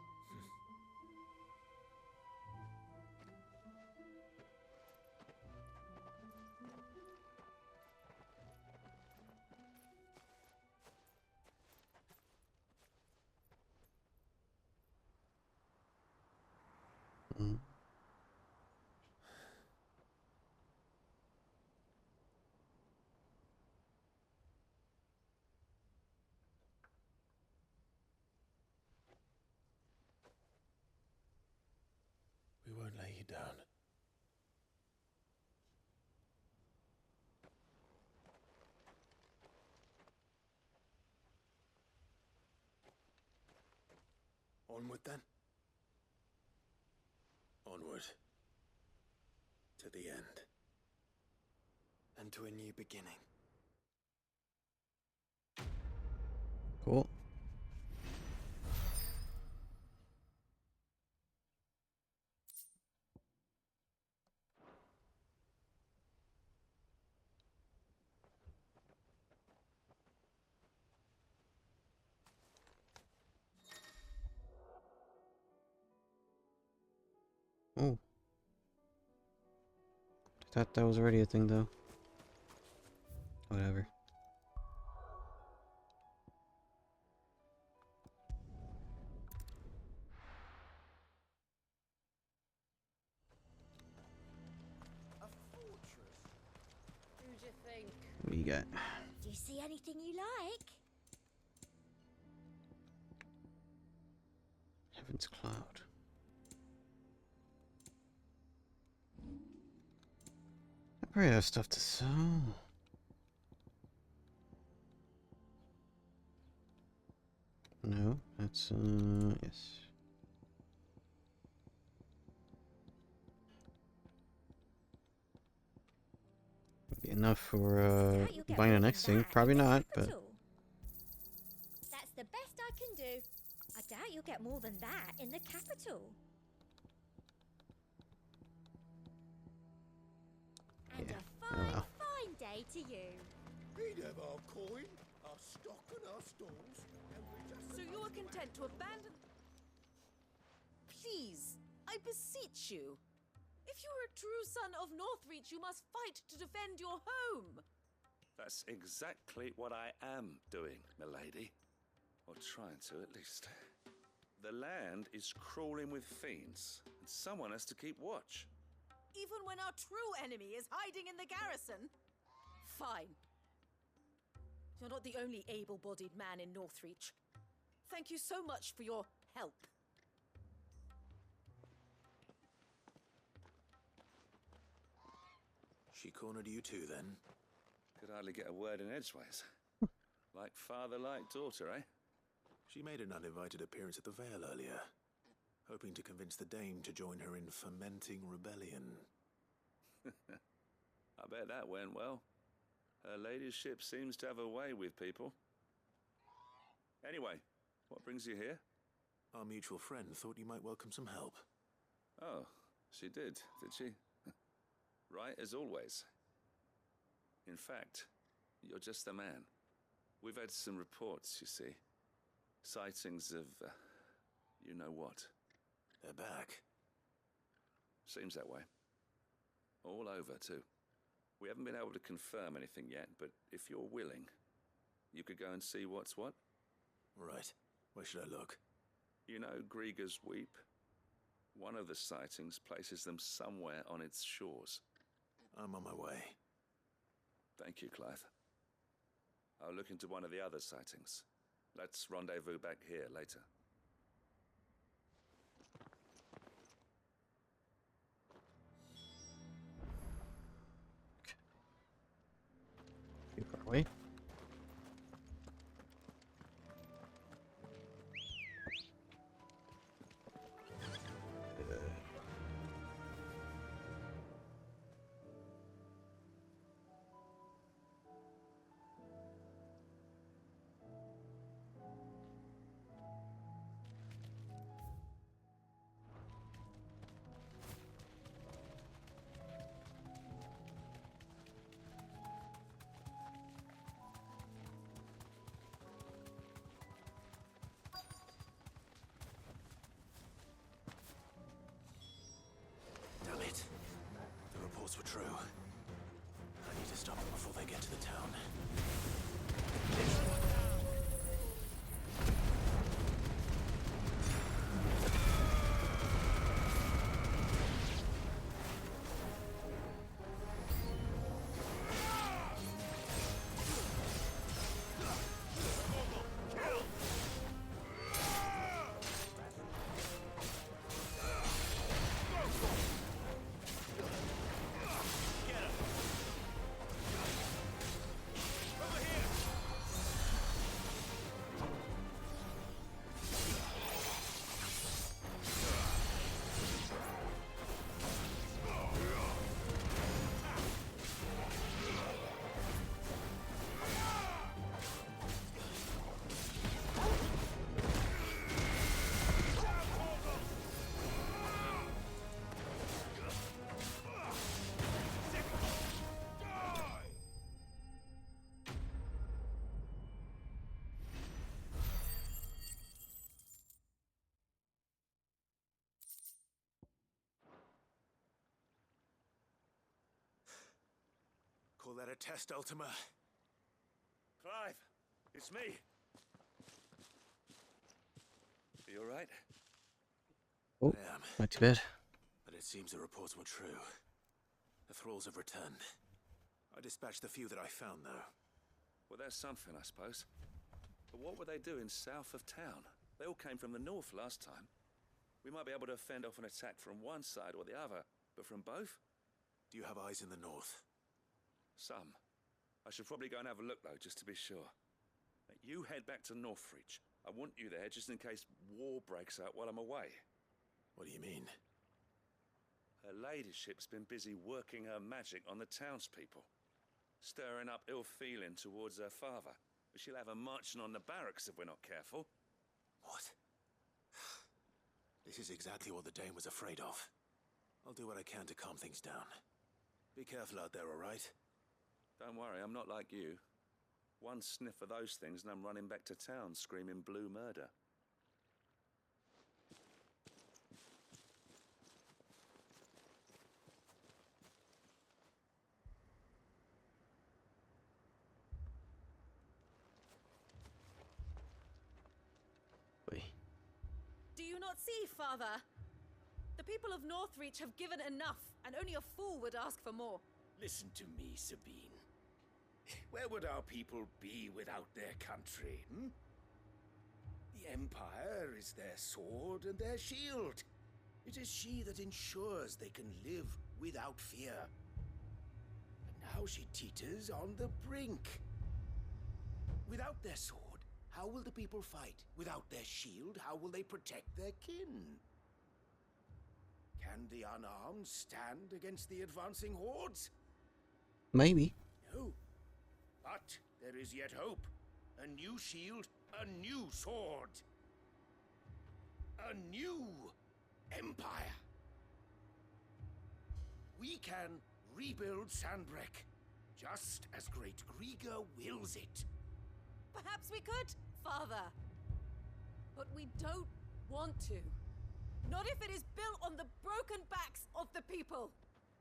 We won't lay you down. Onward then? Onward. To the end. And to a new beginning. Cool. Oh. I thought that was already a thing, though. Whatever. A fortress? Who'd you think? What do you got? Do you see anything you like? Heaven's Cloud. I probably have stuff to sell. No, that's, yes. Be enough for, buying the next thing. Probably not, but... That's the best I can do. I doubt you'll get more than that in the capital. And a fine, fine day to you. We'd have our coin, our stock and our stalls, and we just... So you're content to abandon... Please, I beseech you. If you are a true son of Northreach, you must fight to defend your home. That's exactly what I am doing, milady. Or trying to, at least. The land is crawling with fiends, and someone has to keep watch. Even when our true enemy is hiding in the garrison? Fine. You're not the only able-bodied man in Northreach. Thank you so much for your help. She cornered you too, then? Could hardly get a word in edgeways. Like father, like daughter, eh? She made an uninvited appearance at the Vale earlier, hoping to convince the Dame to join her in fomenting rebellion. I bet that went well. Her ladyship seems to have a way with people. Anyway, what brings you here? Our mutual friend thought you might welcome some help. Oh, she did she? Right as always. In fact, you're just the man. We've had some reports, you see. Sightings of, you know what. They're back. Seems that way. All over, too. We haven't been able to confirm anything yet, but if you're willing, you could go and see what's what. Right. Where should I look? You know Grieger's Weep? One of the sightings places them somewhere on its shores. I'm on my way. Thank you, Clive. I'll look into one of the other sightings. Let's rendezvous back here later. Too far away. Damn it. The reports were true. I need to stop them before they get to the town. Over here! that a test, Ultima? Clive, it's me. Are you alright? Oh, I am. not too bad. But it seems the reports were true. The thralls have returned. I dispatched the few that I found, though. Well, that's something, I suppose. But what were they doing south of town? They all came from the north last time. We might be able to fend off an attack from one side or the other, but from both? Do you have eyes in the north? Some. I should probably go and have a look, though, just to be sure. You head back to Northreach. I want you there just in case war breaks out while I'm away. What do you mean? Her ladyship's been busy working her magic on the townspeople, stirring up ill feeling towards her father. She'll have her marching on the barracks if we're not careful. What? This is exactly what the Dame was afraid of. I'll do what I can to calm things down. Be careful out there, all right? Don't worry, I'm not like you. One sniff of those things and I'm running back to town screaming blue murder. Do you not see, Father? The people of Northreach have given enough, and only a fool would ask for more. Listen to me, Sabine. Where would our people be without their country, hmm? The Empire is their sword and their shield. It is she that ensures they can live without fear. And now she teeters on the brink. Without their sword, how will the people fight? Without their shield, how will they protect their kin? Can the unarmed stand against the advancing hordes? Maybe. No. But there is yet hope. A new shield, a new sword. A new empire. We can rebuild Sandbreck, just as Great Grieger wills it. Perhaps we could, Father. But we don't want to. Not if it is built on the broken backs of the people.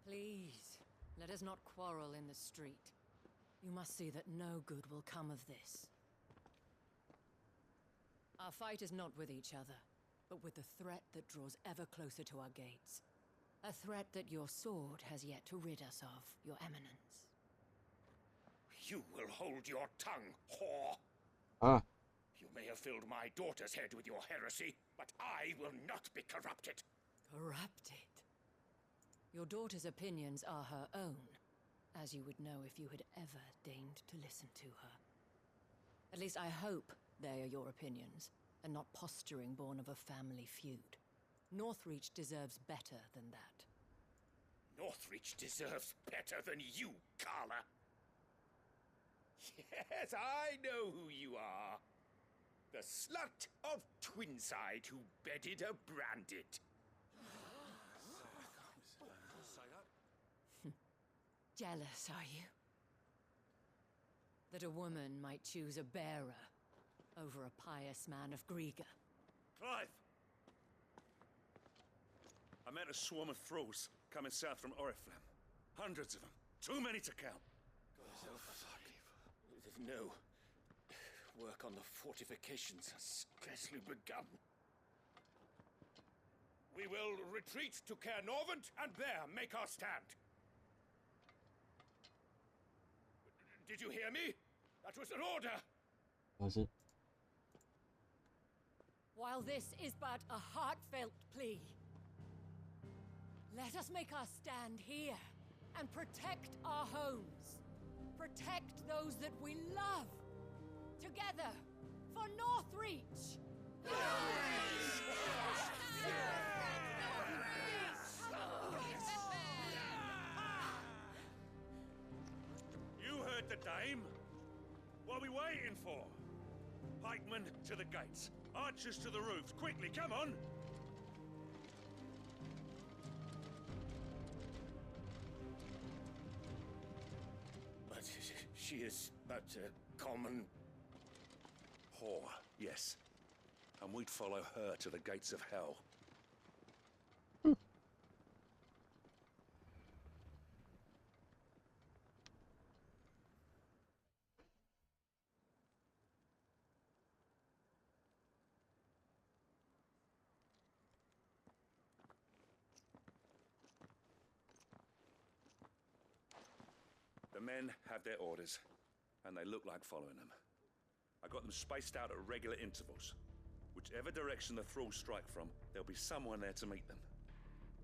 Please, let us not quarrel in the street. You must see that no good will come of this. Our fight is not with each other, but with the threat that draws ever closer to our gates. A threat that your sword has yet to rid us of, Your Eminence. You will hold your tongue, whore. Ah. You may have filled my daughter's head with your heresy, but I will not be corrupted. Corrupted? Your daughter's opinions are her own, as you would know if you had ever deigned to listen to her. At least I hope they are your opinions, and not posturing born of a family feud. Northreach deserves better than that. Northreach deserves better than you, Carla. Yes, I know who you are. The slut of Twinside who bedded a Branded. Jealous, are you? That a woman might choose a bearer over a pious man of Grieger. Clive! I met a swarm of thralls coming south from Oriflamme. Hundreds of them. Too many to count. No. Work on the fortifications has scarcely begun. We will retreat to Caernarvon and there make our stand. Did you hear me? That was an order. Was it? While this is but a heartfelt plea, let us make our stand here and protect our homes. Protect those that we love. Together for Northreach. You heard the Dame. What are we waiting for? Pikemen to the gates. Archers to the roofs. Quickly, come on! But she is but a common... whore, yes. And we'd follow her to the gates of hell. The men have their orders, and they look like following them. I got them spaced out at regular intervals. Whichever direction the thralls strike from, there'll be someone there to meet them.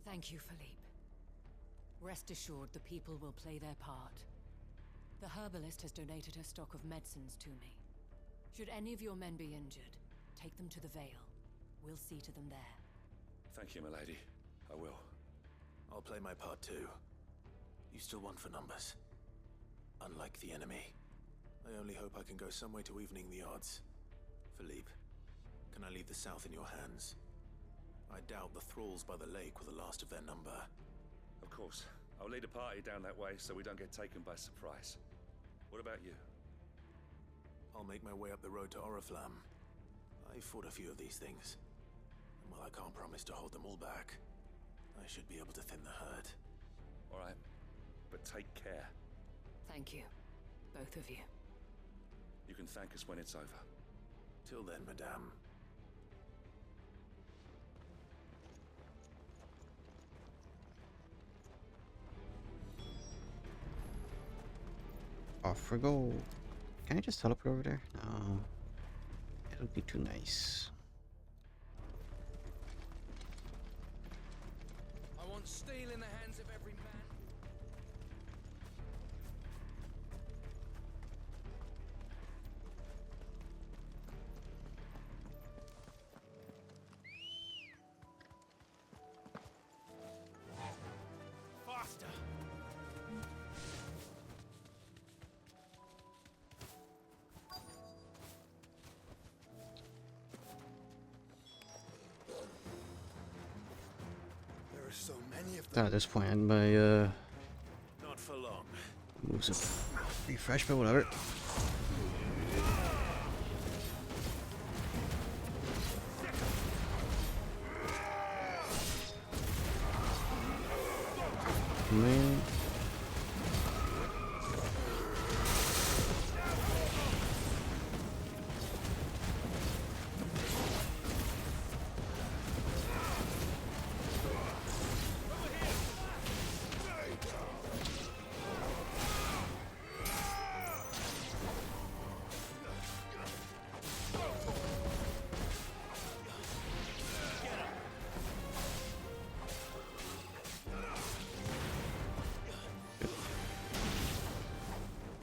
Thank you, Philippe. Rest assured, the people will play their part. The herbalist has donated her stock of medicines to me. Should any of your men be injured, take them to the Vale. We'll see to them there. Thank you, milady. I will. I'll play my part too. You still won for numbers. Unlike the enemy. I only hope I can go some way to evening the odds. Philippe, can I leave the south in your hands? I doubt the thralls by the lake were the last of their number. Of course. I'll lead a party down that way so we don't get taken by surprise. What about you? I'll make my way up the road to Oriflamme. I fought a few of these things. And while I can't promise to hold them all back, I should be able to thin the herd. All right. But take care. Thank you. Both of you. You can thank us when it's over. Till then, madame. Off we go. Can I just teleport over there? No. It'll be too nice. I want steel in the hands of every man. Faster! There are so many of them. At this point, my Not for long. moves have refreshed, but whatever. Man.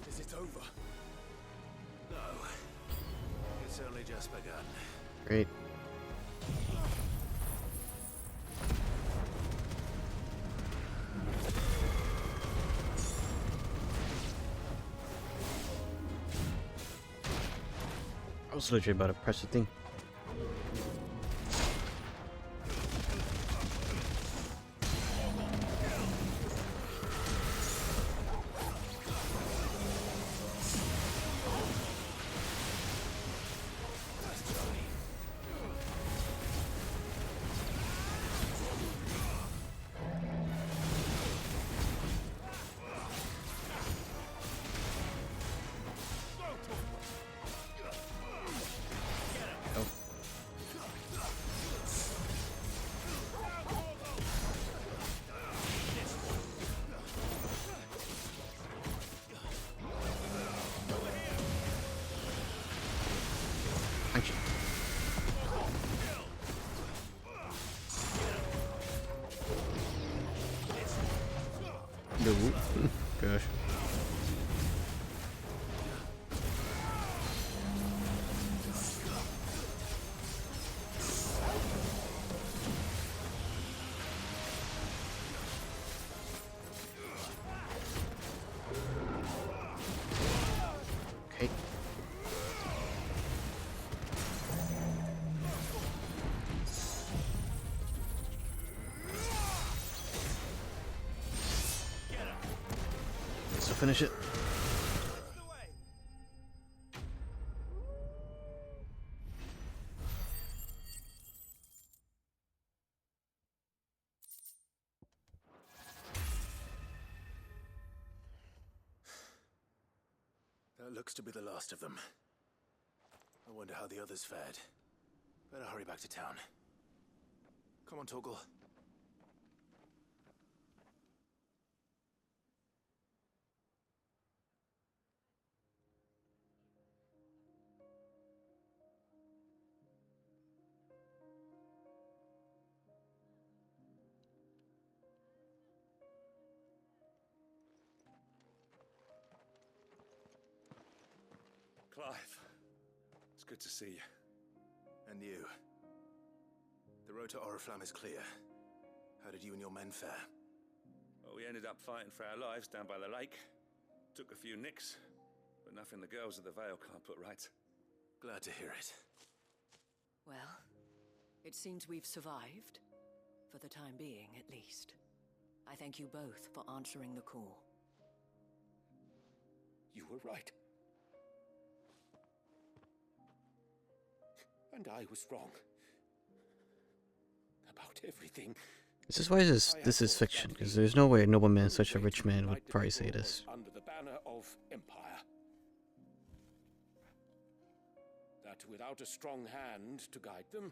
Is it over? No. It's only just begun. Great. I was literally about to press the thing. No. Gosh. Okay. So finish it. That looks to be the last of them. I wonder how the others fared. Better hurry back to town. Come on, Torgal. Good to see you. And you. The road to Oriflamme is clear. How did you and your men fare? Well, we ended up fighting for our lives down by the lake. Took a few nicks, but nothing the girls of the Vale can't put right. Glad to hear it. Well, it seems we've survived. For the time being, at least. I thank you both for answering the call. You were right. And I was wrong. About everything. This is why this is fiction, because there's no way a nobleman, such a rich man, would probably say this. Under the banner of Empire. That without a strong hand to guide them,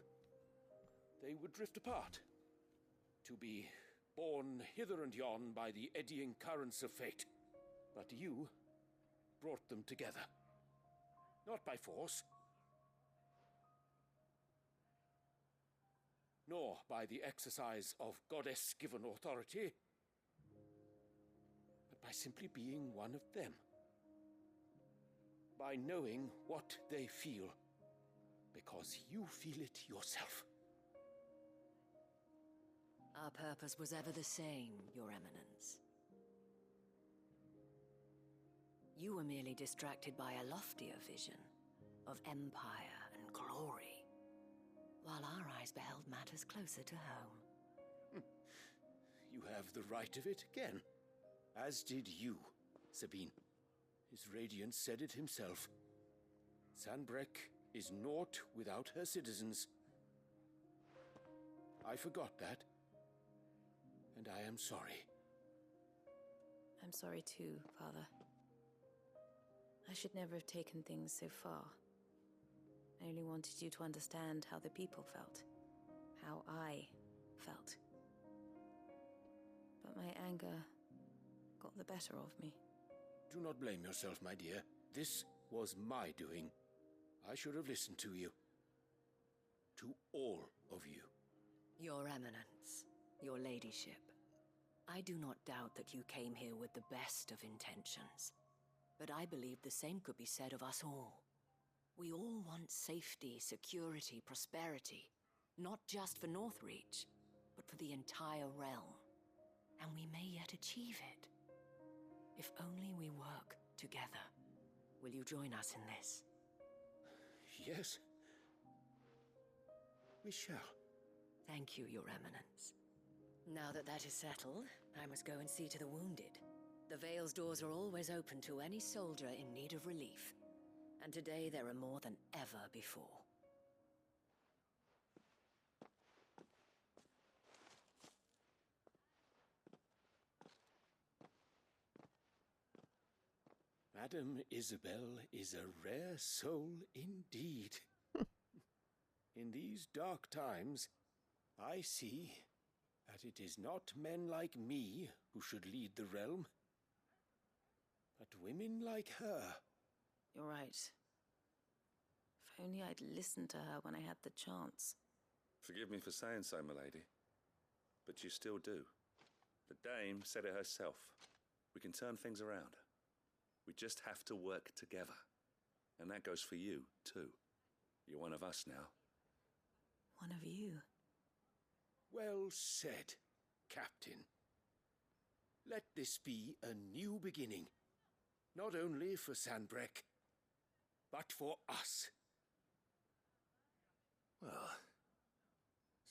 they would drift apart. To be borne hither and yon by the eddying currents of fate. But you brought them together. Not by force, nor by the exercise of goddess-given authority, but by simply being one of them. By knowing what they feel, because you feel it yourself. Our purpose was ever the same, Your Eminence. You were merely distracted by a loftier vision of empire and glory, while our eyes beheld matters closer to home. You have the right of it again, as did you, Sabine. His radiance said it himself. Sanbreque is naught without her citizens. I forgot that, and I am sorry. I'm sorry too, Father. I should never have taken things so far. I only wanted you to understand how the people felt. How I felt. But my anger got the better of me. Do not blame yourself, my dear. This was my doing. I should have listened to you. To all of you. Your Eminence, your Ladyship, I do not doubt that you came here with the best of intentions. But I believe the same could be said of us all. We all want safety, security, prosperity. Not just for Northreach, but for the entire realm. And we may yet achieve it. If only we work together. Will you join us in this? Yes. We shall. Thank you, Your Eminence. Now that that is settled, I must go and see to the wounded. The Vale's doors are always open to any soldier in need of relief. And today there are more than ever before. Madame Isabel is a rare soul indeed. In these dark times, I see that it is not men like me who should lead the realm, but women like her. You're right. If only I'd listened to her when I had the chance. Forgive me for saying so, my lady, but you still do. The dame said it herself. We can turn things around. We just have to work together. And that goes for you, too. You're one of us now. One of you? Well said, Captain. Let this be a new beginning. Not only for Sanbreque, but for us. Well,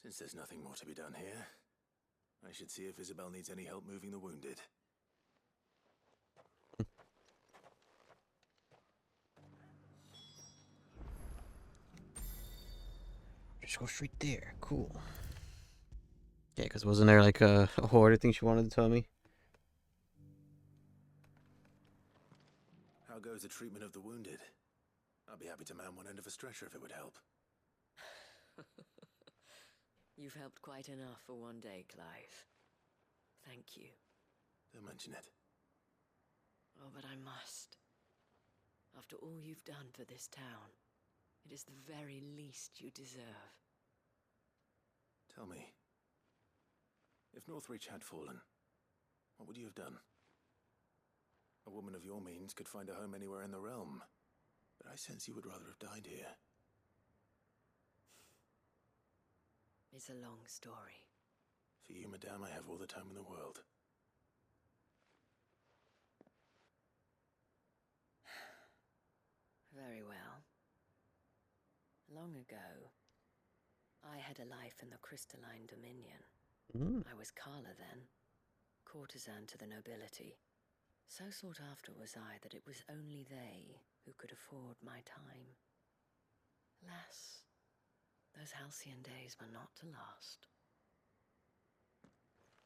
since there's nothing more to be done here, I should see if Isabel needs any help moving the wounded. Just go straight there. Cool. Yeah, because wasn't there like a horde thing she wanted to tell me? How goes the treatment of the wounded? I'd be happy to man one end of a stretcher if it would help. You've helped quite enough for one day, Clive. Thank you. Don't mention it. Oh, but I must. After all you've done for this town, it is the very least you deserve. Tell me, if Northreach had fallen, what would you have done? A woman of your means could find a home anywhere in the realm, but I sense you would rather have died here. is a long story. For you, madame, I have all the time in the world. Very well. Long ago, I had a life in the Crystalline Dominion. I was Carla then, courtesan to the nobility. So sought after was I that it was only they who could afford my time. Alas, those halcyon days were not to last.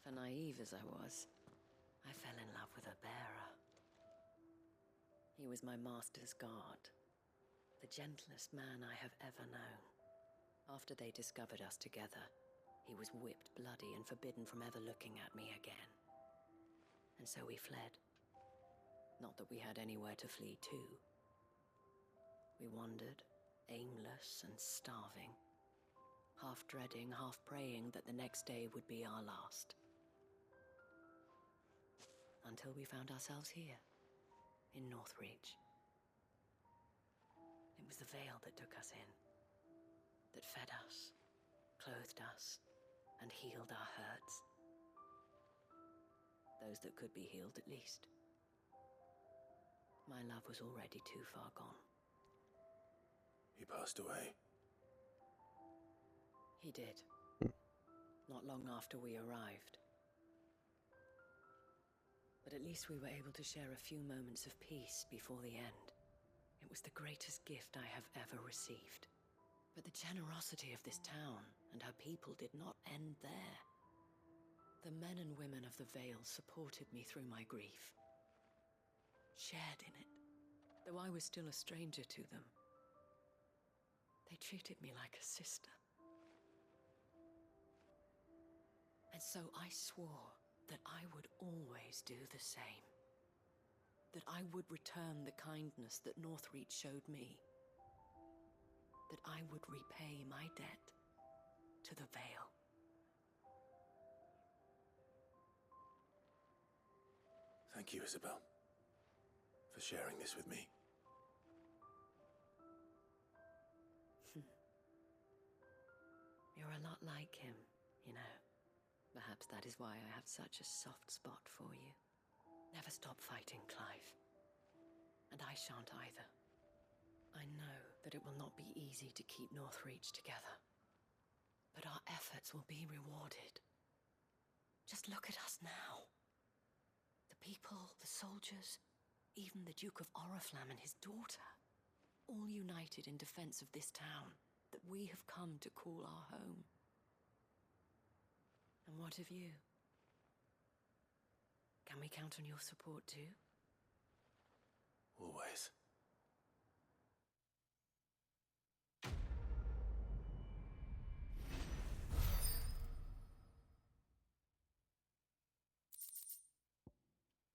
For naive as I was, I fell in love with a bearer. He was my master's guard, the gentlest man I have ever known. After they discovered us together, he was whipped bloody and forbidden from ever looking at me again. And so we fled. Not that we had anywhere to flee to. We wandered, aimless and starving, half dreading, half praying that the next day would be our last. Until we found ourselves here, in Northreach. It was the Veil that took us in, that fed us, clothed us, and healed our hurts. Those that could be healed, at least. My love was already too far gone. He passed away. He did. Not long after we arrived. But at least we were able to share a few moments of peace before the end. It was the greatest gift I have ever received. But the generosity of this town and her people did not end there. The men and women of the Vale supported me through my grief, shared in it, though I was still a stranger to them. They treated me like a sister. And so I swore that I would always do the same. That I would return the kindness that Northreach showed me. That I would repay my debt to the Vale. Thank you, Isabel, for sharing this with me. You're a lot like him, you know. Perhaps that is why I have such a soft spot for you. Never stop fighting, Clive. And I shan't either. I know that it will not be easy to keep Northreach together. But our efforts will be rewarded. Just look at us now. The people, the soldiers, even the Duke of Oriflamme and his daughter, all united in defense of this town that we have come to call our home. And what of you? Can we count on your support too? Always.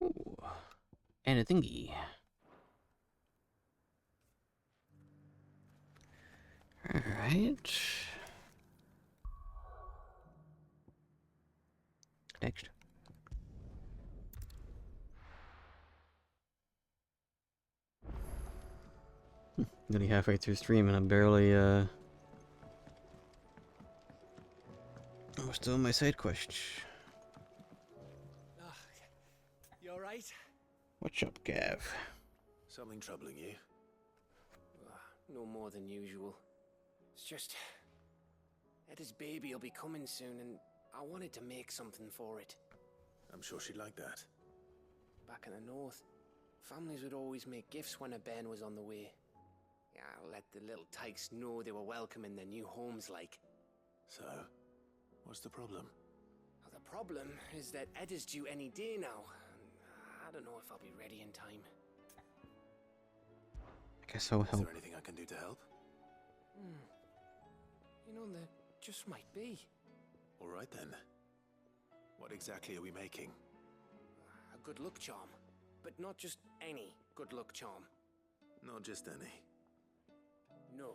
Ooh. And a thingy. Alright. Next. Nearly halfway through stream and I'm barely I'm still in my side quest. You alright? What's up, Gav? Something troubling you? No more than usual. It's just... Etta's baby will be coming soon and I wanted to make something for it. I'm sure she'd like that. Back in the north, families would always make gifts when a bairn was on the way. Yeah, let the little tykes know they were welcome in their new homes, like. So, what's the problem? Well, the problem is that Etta's due any day now. I don't know if I'll be ready in time. I guess I'll help. Is there anything I can do to help? You know, there just might be. All right then. What exactly are we making? A good luck charm. But not just any good luck charm. Not just any. No.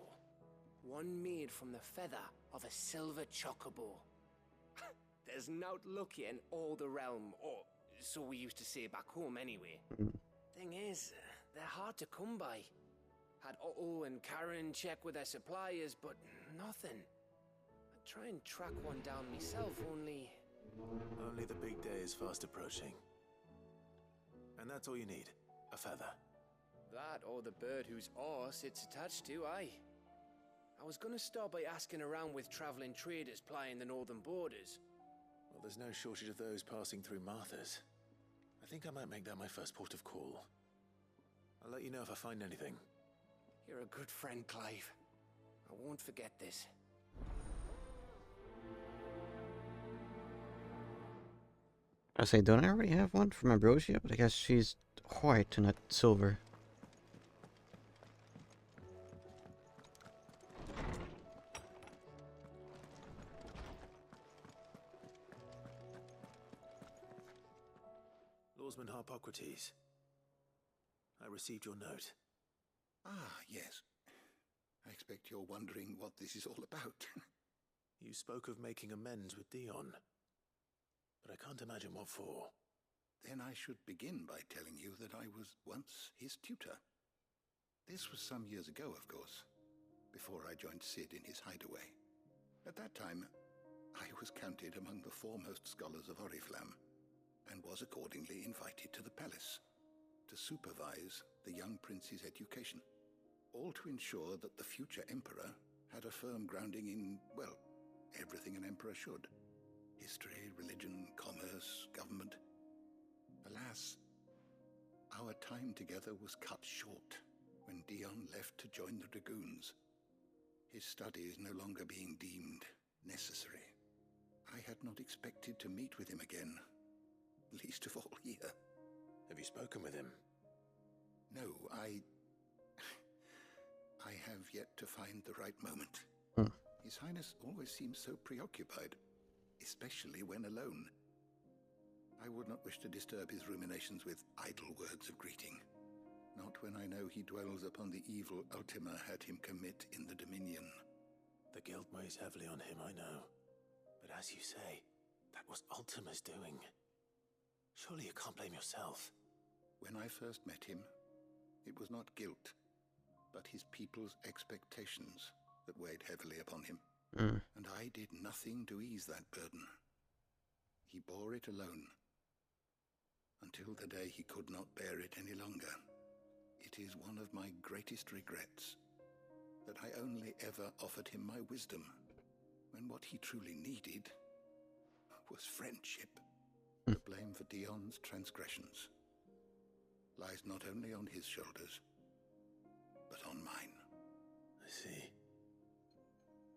One made from the feather of a silver chocobo. There's naught luckier in all the realm, or so we used to say back home anyway. Thing is, they're hard to come by. Had Otto and Karen check with their suppliers, but nothing. try and track one down myself, only... Only the big day is fast approaching. And that's all you need. A feather. That or the bird whose horse it's attached to, aye. I was gonna start by asking around with traveling traders plying the northern borders. Well, there's no shortage of those passing through Martha's. I think I might make that my first port of call. I'll let you know if I find anything. You're a good friend, Clive. I won't forget this. I say, don't I already have one from Ambrosia? But I guess she's white and not silver. Lawsman Harpocrates. I received your note. Ah, yes. I expect you're wondering what this is all about. You spoke of making amends with Dion. But I can't imagine what for. Then I should begin by telling you that I was once his tutor. This was some years ago, of course, before I joined Sid in his hideaway. At that time, I was counted among the foremost scholars of Oriflamme, and was accordingly invited to the palace to supervise the young prince's education, all to ensure that the future emperor had a firm grounding in, well, everything an emperor should. History, religion, commerce, government. Alas, our time together was cut short when Dion left to join the Dragoons, his studies no longer being deemed necessary. I had not expected to meet with him again, least of all here. Have you spoken with him? No, I have yet to find the right moment. His Highness always seems so preoccupied, especially when alone. I would not wish to disturb his ruminations with idle words of greeting, not when I know he dwells upon the evil Ultima had him commit in the Dominion. The guilt weighs heavily on him, I know. But as you say, that was Ultima's doing. Surely you can't blame yourself. When I first met him, it was not guilt, but his people's expectations that weighed heavily upon him. And I did nothing to ease that burden. He bore it alone, until the day he could not bear it any longer. It is one of my greatest regrets that I only ever offered him my wisdom, when what he truly needed was friendship. The blame for Dion's transgressions lies not only on his shoulders, but on mine. I see.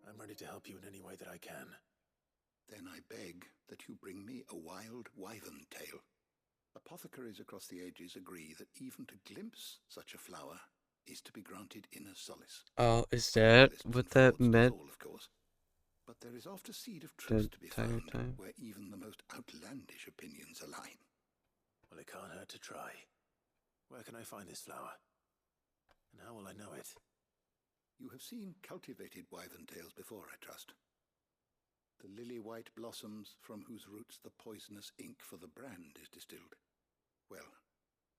I'm ready to help you in any way that I can. Then I beg that you bring me a wild wyvern tail. Apothecaries across the ages agree that even to glimpse such a flower is to be granted inner solace. Oh, is that what that meant? All, of course. But there is oft a seed of truth to be found where even the most outlandish opinions align. Well, it can't hurt to try. Where can I find this flower? And how will I know it? You have seen cultivated wyvern tails before, I trust. The lily-white blossoms from whose roots the poisonous ink for the brand is distilled. Well,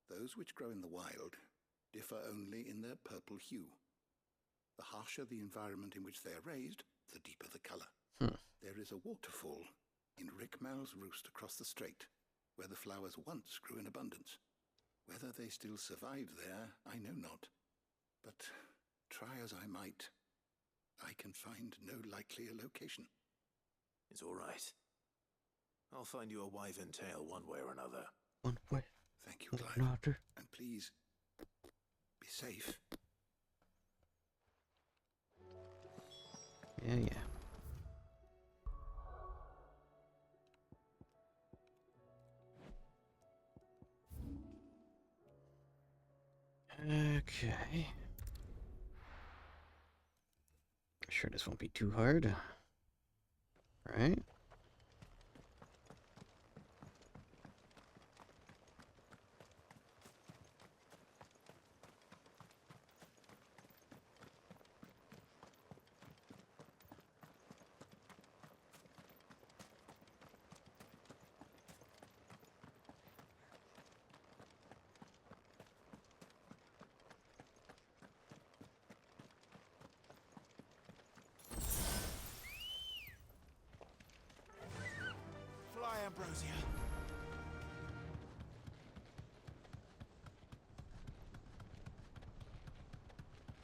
those which grow in the wild differ only in their purple hue. The harsher the environment in which they are raised, the deeper the colour. There is a waterfall in Rickmal's Roost across the strait, where the flowers once grew in abundance. Whether they still survive there, I know not. But try as I might, I can find no likelier location. It's all right. I'll find you a wyvern tail one way or another. One way. Thank you, Clive. Another. And please, be safe. Yeah. Okay. Sure this won't be too hard. Right? cozier.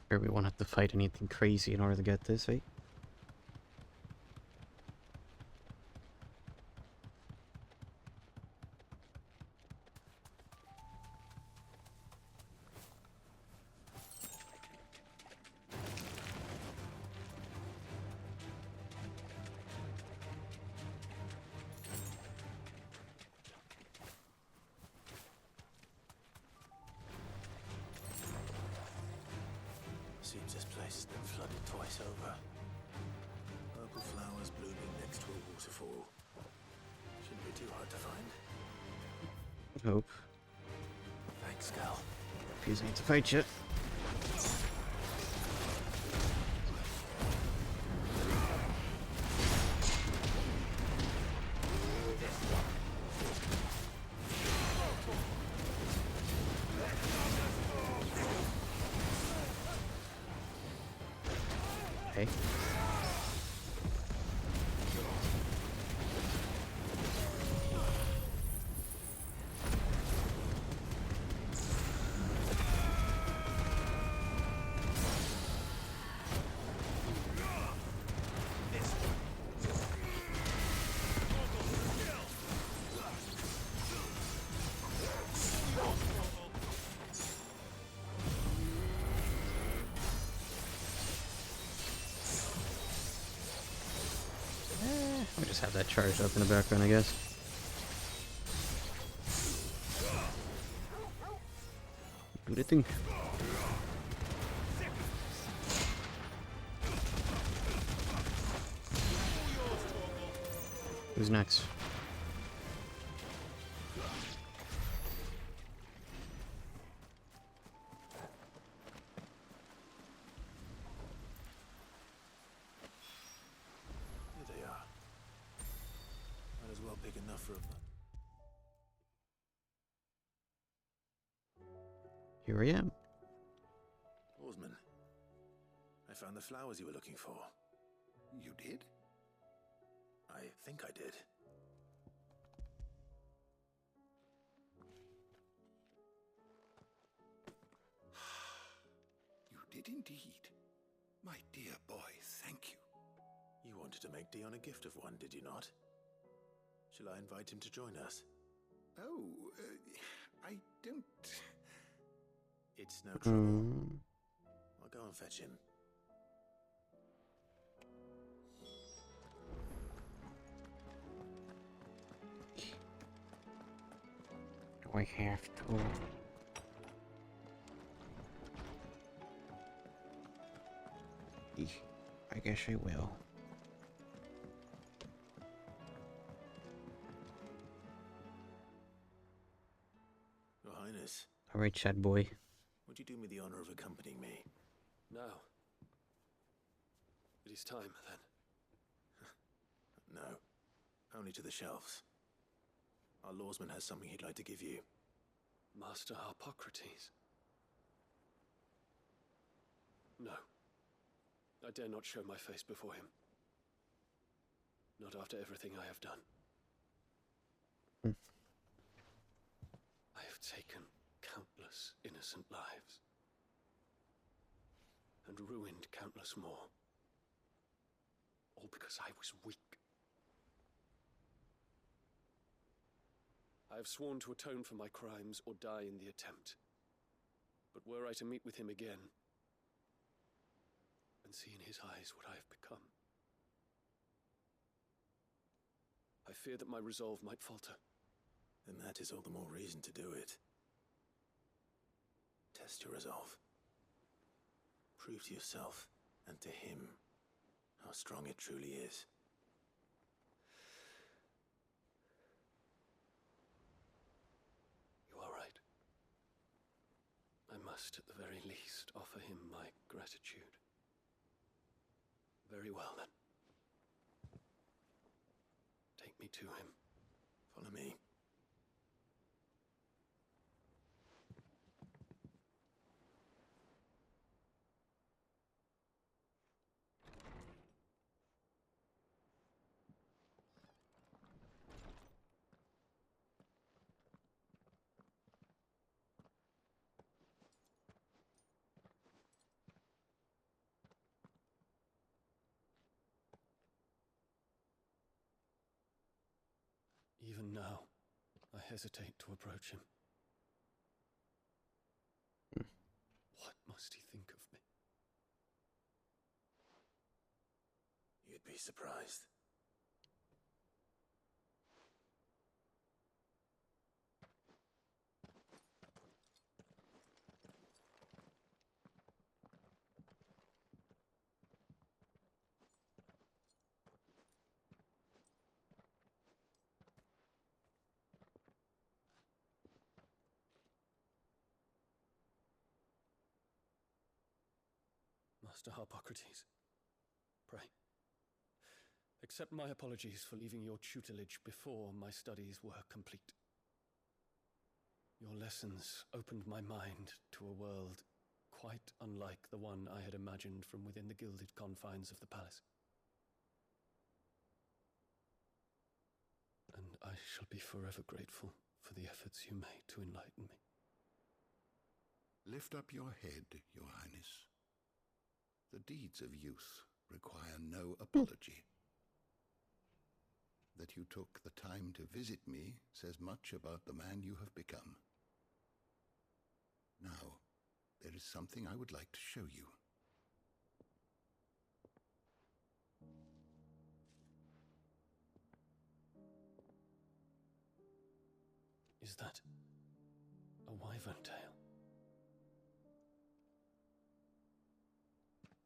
Sure, we won't have to fight anything crazy in order to get this, eh? Seems this place has been flooded twice over. Purple flowers blooming next to a waterfall. Shouldn't be too hard to find. I hope. Thanks, Gal. Please need to fight you. Okay. We just have that charged up in the background, I guess. Do the thing. Who's next? Here they are. Might as well pick enough for a month. Here I am. Oarsman, I found the flowers you were looking for. You did? I think I did. You did indeed. My dear boy, thank you. You wanted to make Dion a gift of one, did you not? Shall I invite him to join us? Oh, I don't... It's no trouble. I'll go and fetch him. Do I have to? I guess I will. Your Highness. Alright, Chad boy. Would you do me the honor of accompanying me? Now. It is time, then. No. Only to the shelves. Our lawsman has something he'd like to give you. Master Harpocrates. No. I dare not show my face before him. Not after everything I have done. I have taken countless innocent lives. And ruined countless more. All because I was weak. I have sworn to atone for my crimes or die in the attempt. But were I to meet with him again, and see in his eyes what I have become, I fear that my resolve might falter. Then that is all the more reason to do it. Test your resolve. Prove to yourself and to him how strong it truly is. You are right. I must, at the very least, offer him my gratitude. Very well, then. Take me to him. Follow me. Even now, I hesitate to approach him. What must he think of me? You'd be surprised. Master Harpocrates, pray, accept my apologies for leaving your tutelage before my studies were complete. Your lessons opened my mind to a world quite unlike the one I had imagined from within the gilded confines of the palace. And I shall be forever grateful for the efforts you made to enlighten me. Lift up your head, Your Highness. The deeds of youth require no apology. That you took the time to visit me says much about the man you have become. Now, there is something I would like to show you. Is that a wyvern tail?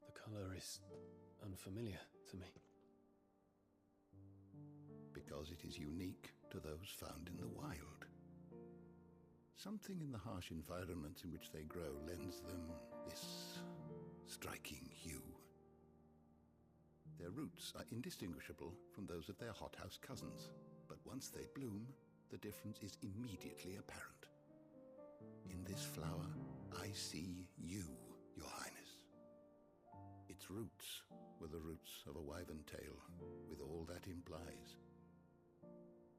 The color is unfamiliar to me. Because it is unique to those found in the wild. Something in the harsh environments in which they grow lends them this striking hue. Their roots are indistinguishable from those of their hothouse cousins, but once they bloom, the difference is immediately apparent. In this flower, I see you, Your Highness. Its roots were the roots of a wyvern tail, with all that implies.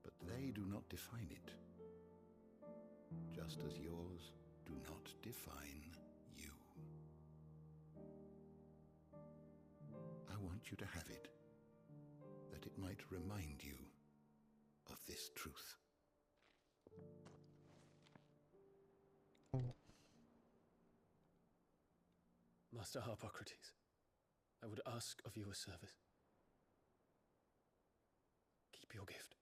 But they do not define it, just as yours do not define you. I want you to have it, that it might remind you of this truth. Master Harpocrates, I would ask of you a service. Keep your gift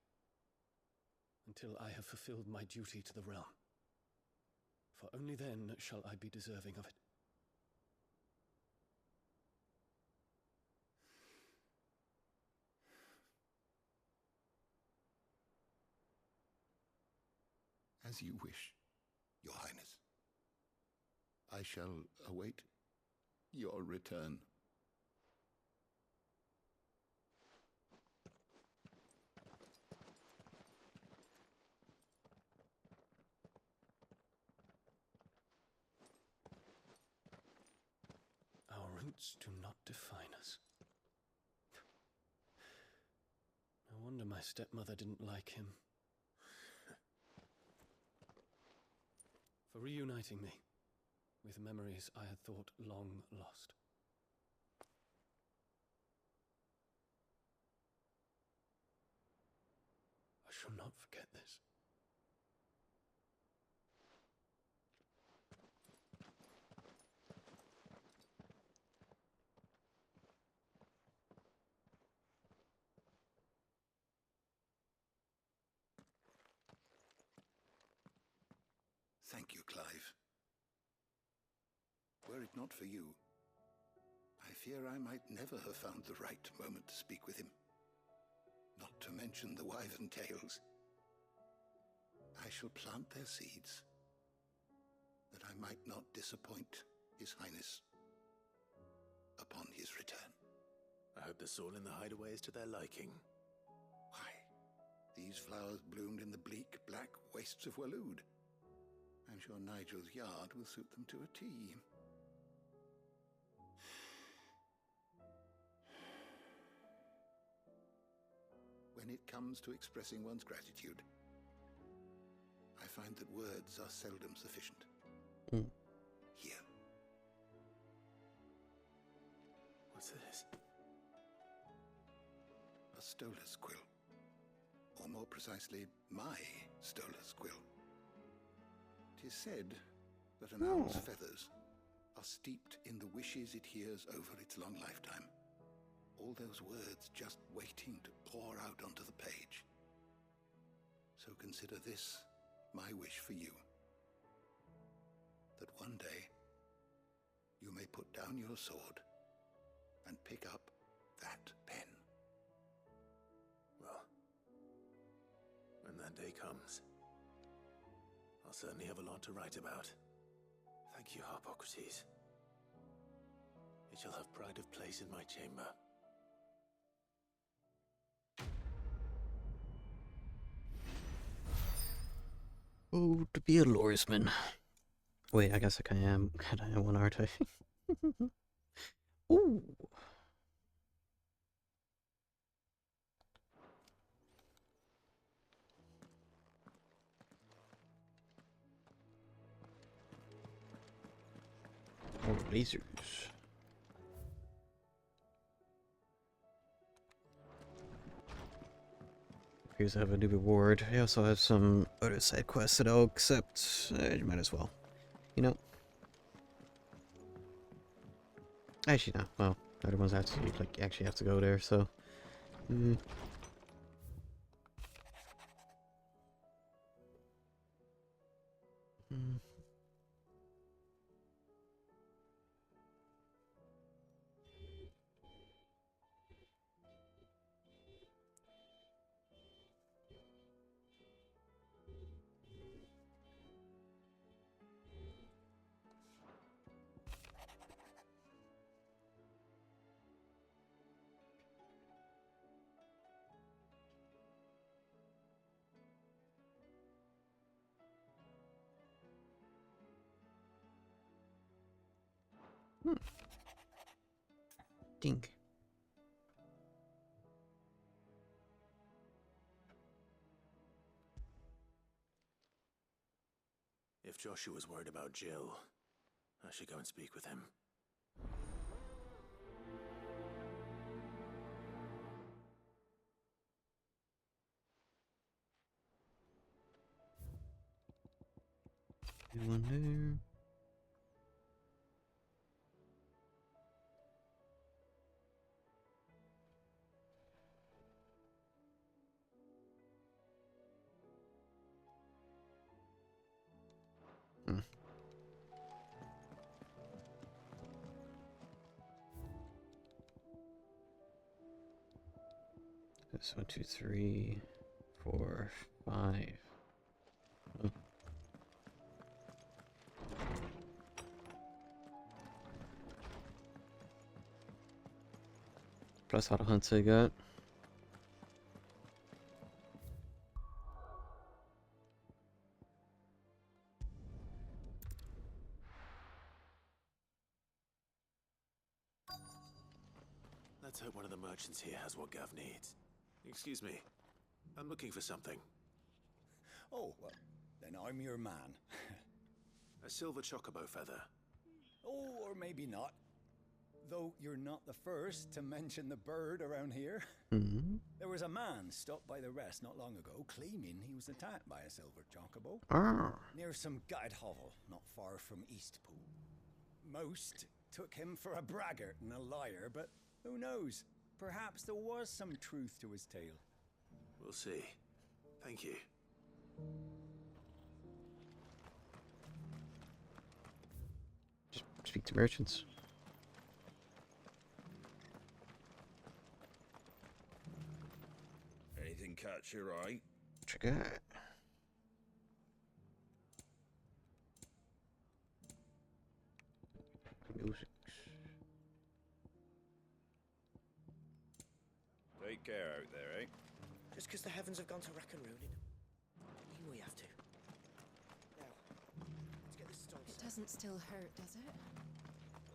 until I have fulfilled my duty to the realm, for only then shall I be deserving of it. As you wish, Your Highness. I shall await your return. Our roots do not define us. No wonder my stepmother didn't like him. For reuniting me with memories I had thought long lost. I shall not forget this. Thank you, Clive. Were it not for you, I fear I might never have found the right moment to speak with him. Not to mention the wyvern tales. I shall plant their seeds, that I might not disappoint His Highness upon his return. I hope the soil in the hideaway is to their liking. Why, these flowers bloomed in the bleak, black wastes of Waloed. I'm sure Nigel's yard will suit them to a T. When it comes to expressing one's gratitude, I find that words are seldom sufficient. Here. What's this? A stolas quill. Or more precisely my Stolas quill. 'Tis said that an owl's feathers are steeped in the wishes it hears over its long lifetime. All those words just waiting to pour out onto the page. So consider this my wish for you. That one day you may put down your sword and pick up that pen. Well, when that day comes, I'll certainly have a lot to write about. Thank you, Harpocrates. It shall have pride of place in my chamber. Oh, to be a lawsman. Wait, I guess I am one, aren't I? Ooh. More lasers. Appears I have a new reward. I also have some other side quests that I'll accept. You might as well. You know. Actually, no. Well, the other ones actually actually have to go there. So. Dink. If Joshua's worried about Jill, I should go and speak with him. One there. That's 1, 2, 3, 4, 5. Oh. Plus all the hunts I got. Let's hope one of the merchants here has what Gav needs. Excuse me. I'm looking for something. Oh, well, then I'm your man. A silver chocobo feather. Oh, or maybe not. Though you're not the first to mention the bird around here. Mm-hmm. There was a man stopped by the rest not long ago claiming he was attacked by a silver chocobo. Near some guide hovel not far from Eastpool. Most took him for a braggart and a liar, but who knows? Perhaps there was some truth to his tale. We'll see. Thank you. Just speak to merchants. Anything catch your eye? Check it out. Music. Take care out there, eh? Just because the heavens have gone to rack and ruining them, mean we have to. Now, let's get this stone. It doesn't still hurt, does it?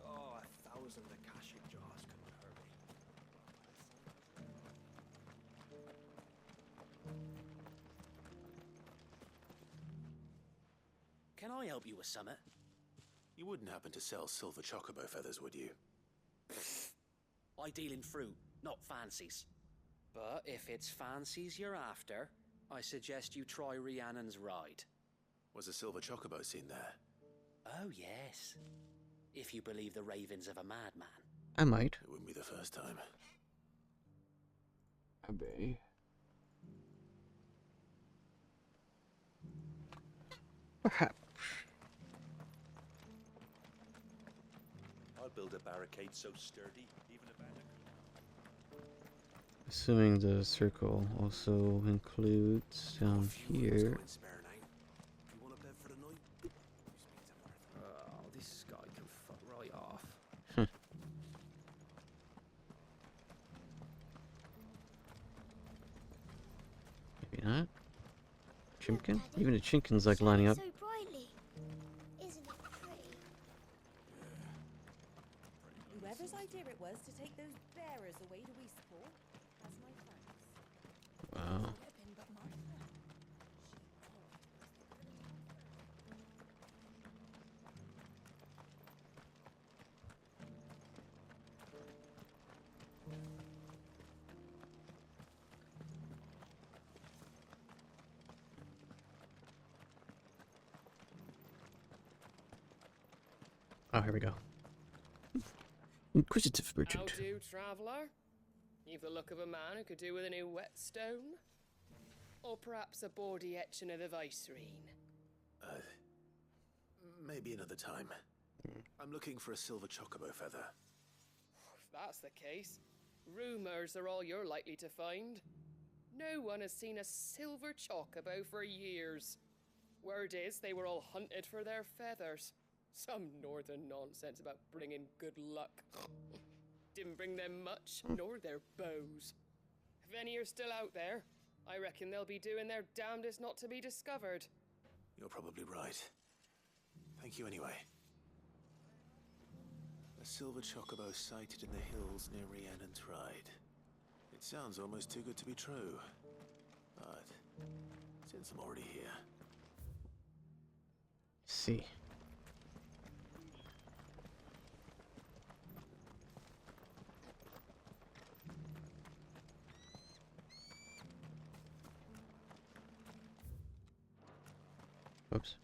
Oh, 1,000 Akashic jars couldn't hurt me. Can I help you with something? You wouldn't happen to sell silver chocobo feathers, would you? I deal in fruit, not fancies. But if it's fancies you're after, I suggest you try Rhiannon's ride. Was a silver chocobo seen there? Oh, yes. If you believe the ravings of a madman. I might. It wouldn't be the first time. Obey. Perhaps. I'll build a barricade so sturdy, even a bandit. Assuming the circle also includes down here. Oh, this guy can fuck right off. Maybe not. Chimkin? Even the Chimkin's like lining up. So brightly. Isn't it pretty? Whoever's idea it was to take those bearers away to Eastport has my thanks. Wow. Oh, here we go. Inquisitive How merchant. do, traveller? You've the look of a man who could do with a new whetstone? Or perhaps a bawdy etching of the Vicerine? Maybe another time. I'm looking for a silver chocobo feather. If that's the case, rumours are all you're likely to find. No one has seen a silver chocobo for years. Word is they were all hunted for their feathers. Some northern nonsense about bringing good luck. Didn't bring them much, nor their bows. If any are still out there, I reckon they'll be doing their damnedest not to be discovered. You're probably right. Thank you anyway. A silver chocobo sighted in the hills near Rhiannon's Ride. It sounds almost too good to be true. But since I'm already here... See. Oops.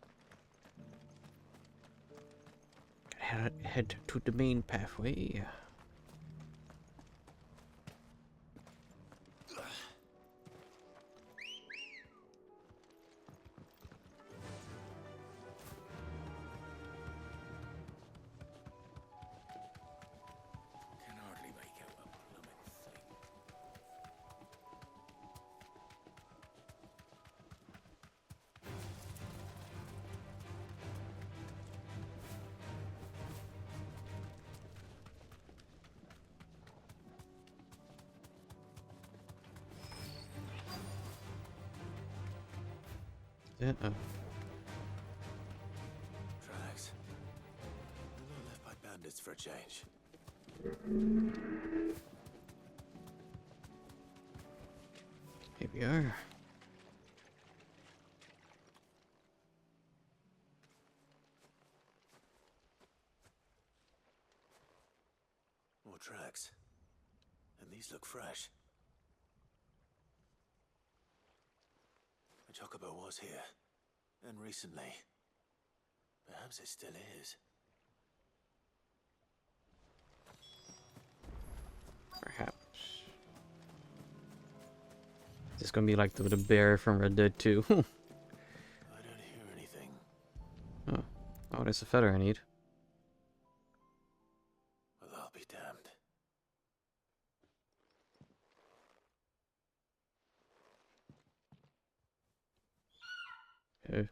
Gotta head to the main pathway. Can hardly make out a blooming thing. Yeah. Tracks. They're not left by bandits for a change. Here we are. More tracks. And these look fresh. A chocobo was here. And recently. Perhaps it still is. Perhaps. Is this gonna be like the bear from Red Dead 2? I don't hear anything. Oh. Oh, there's a feather I need. Well, I'll be damned. Okay.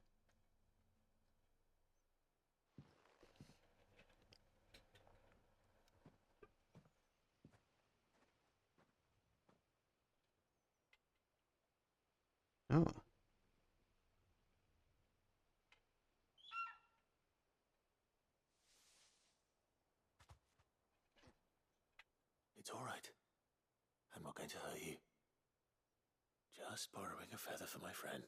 Oh. It's all right. I'm not going to hurt you. Just borrowing a feather for my friend.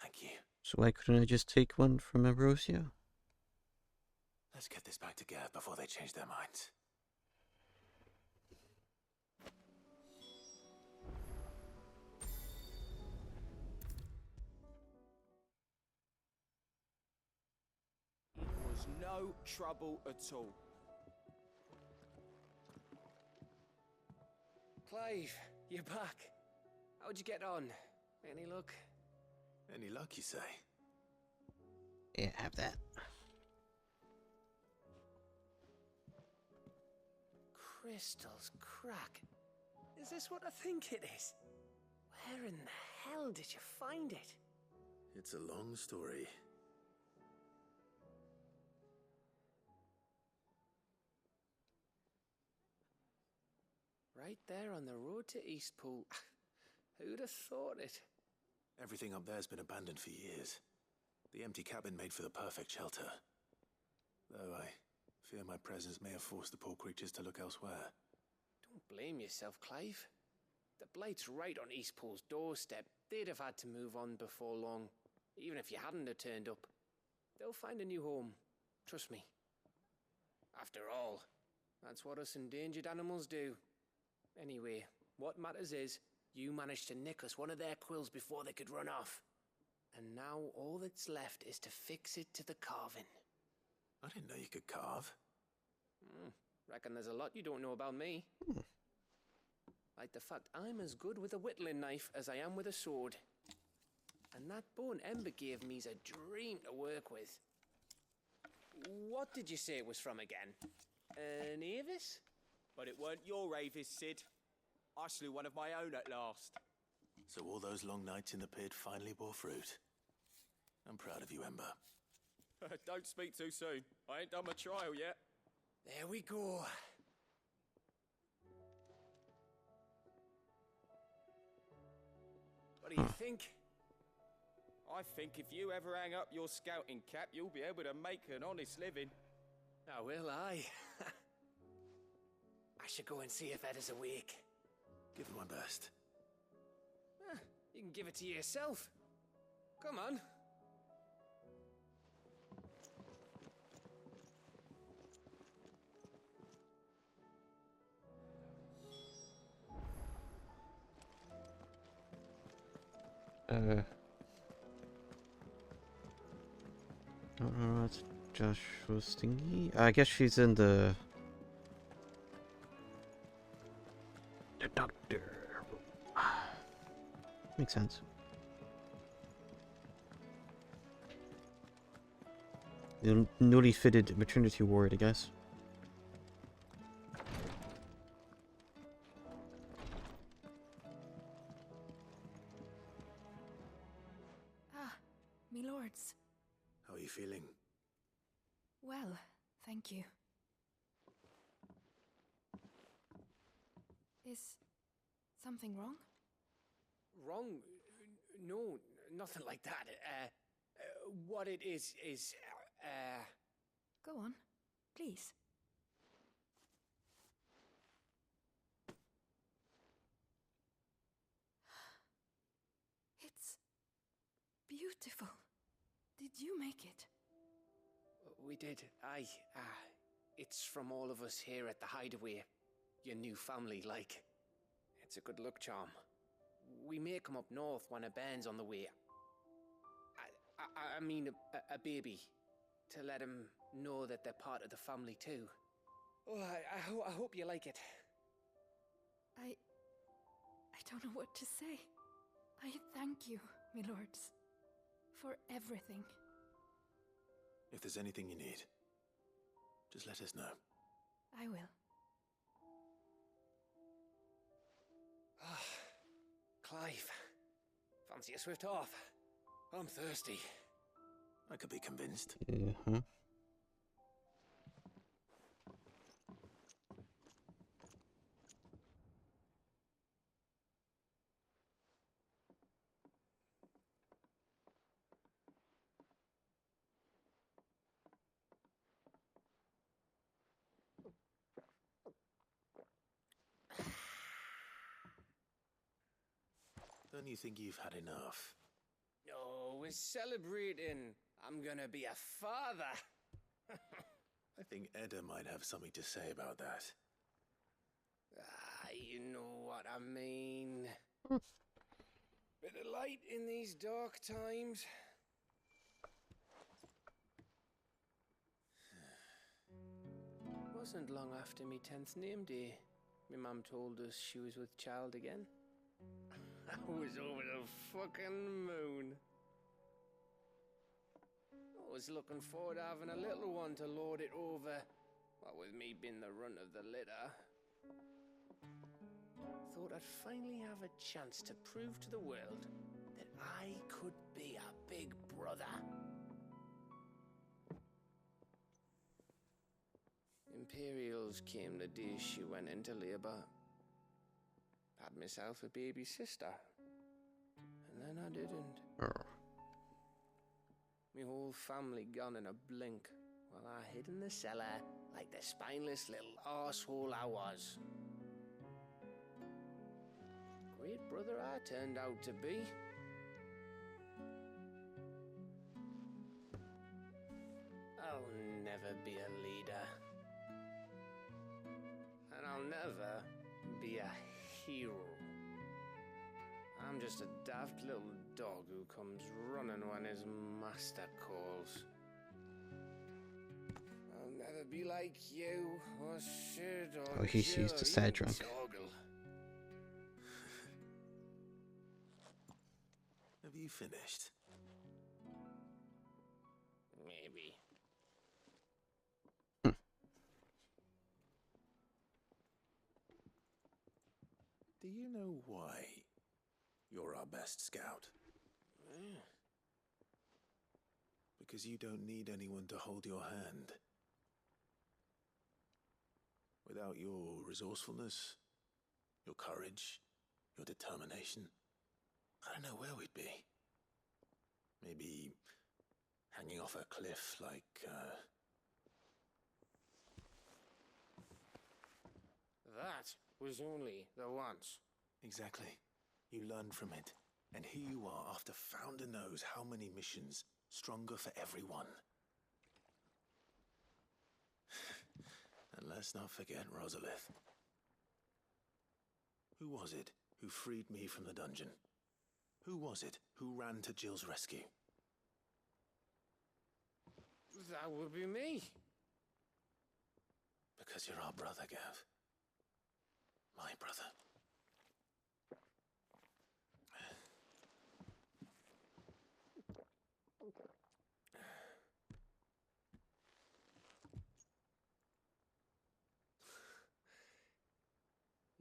Thank you. So why couldn't I just take one from Ambrosia? Let's get this back to Gav before they change their minds. It's no trouble at all. Clive, you're back. How'd you get on? Any luck? Any luck, you say? Yeah, have that. Crystal's crack. Is this what I think it is? Where in the hell did you find it? It's a long story. Right there on the road to Eastpool. Who'd have thought it? Everything up there's been abandoned for years. The empty cabin made for the perfect shelter. Though I fear my presence may have forced the poor creatures to look elsewhere. Don't blame yourself, Clive. The Blight's right on Eastpool's doorstep. They'd have had to move on before long, even if you hadn't have turned up. They'll find a new home. Trust me. After all, that's what us endangered animals do. Anyway, what matters is, you managed to nick us one of their quills before they could run off. And now all that's left is to fix it to the carving. I didn't know you could carve. Reckon there's a lot you don't know about me. Like the fact I'm as good with a whittling knife as I am with a sword. And that bone Ember gave me's a dream to work with. What did you say it was from again? An Avis? But it weren't your Avis, Sid. I slew one of my own at last. So all those long nights in the pit finally bore fruit. I'm proud of you, Ember. Don't speak too soon. I ain't done my trial yet. There we go. What do you think? I think if you ever hang up your scouting cap, you'll be able to make an honest living. Now will I? I should go and see if Ed is awake. Give it my best. You can give it to yourself. Come on. That's Joshua's thingy. I guess she's in the doctor. Makes sense. The newly fitted maternity ward, I guess. Me lords. How are you feeling? Well, thank you. Is something wrong? Wrong? No, nothing like that. What it is... Go on, please. It's beautiful. Did you make it? We did. Aye. It's from all of us here at the Hideaway. Your new family, like. It's a good luck charm. We may come up north when a band's on the way. I mean a baby. To let him know that they're part of the family too. Oh, I hope you like it. I don't know what to say. I thank you, my lords, for everything. If there's anything you need, just let us know. I will. Clive, fancy a swift off? I'm thirsty. I could be convinced. Don't you think you've had enough? No, we're celebrating. I'm gonna be a father. I think Edda might have something to say about that. You know what I mean. Bit of light in these dark times. wasn't long after me 10th name day. My mum told us she was with child again. I was over the fucking moon. I was looking forward to having a little one to lord it over. What with me being the runt of the litter. Thought I'd finally have a chance to prove to the world that I could be a big brother. Imperials came the day she went into labour. Had myself a baby sister. And then I didn't. My whole family gone in a blink, while I hid in the cellar like the spineless little arsehole I was. Great brother I turned out to be. I'll never be a leader. And I'll never be a hero. I'm just a daft little dog who comes running when his master calls. I'll never be like you, or Sid, or he's Jill, used to or sad even drunk. Torgal. Have you finished? Maybe. Do you know why you're our best scout? Because you don't need anyone to hold your hand. Without your resourcefulness, your courage, your determination, I don't know where we'd be. Maybe hanging off a cliff like, That was only the once. Exactly. You learn from it. And here you are after Founder knows how many missions, stronger for everyone. And let's not forget Rosalith. Who was it who freed me from the dungeon? Who was it who ran to Jill's rescue? That would be me. Because you're our brother, Gav. My brother.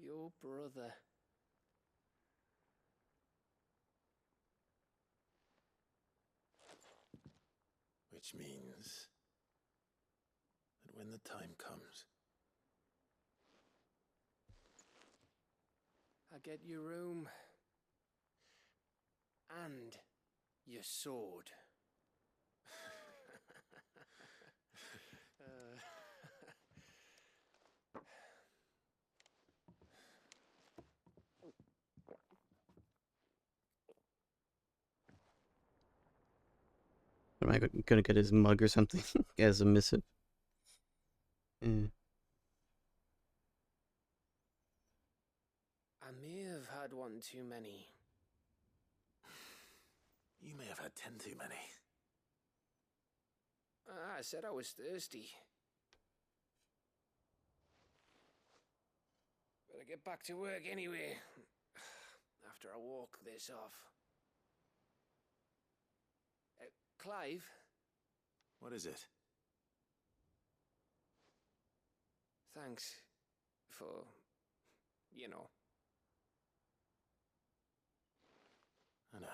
Your brother. Which means that when the time comes, I get your room. And your sword. Am I gonna get his mug or something as a missive? I may have had one too many. you may have had 10 too many. I said I was thirsty. Better get back to work anyway. After I walk this off. Clive? What is it? Thanks for, you know. I know.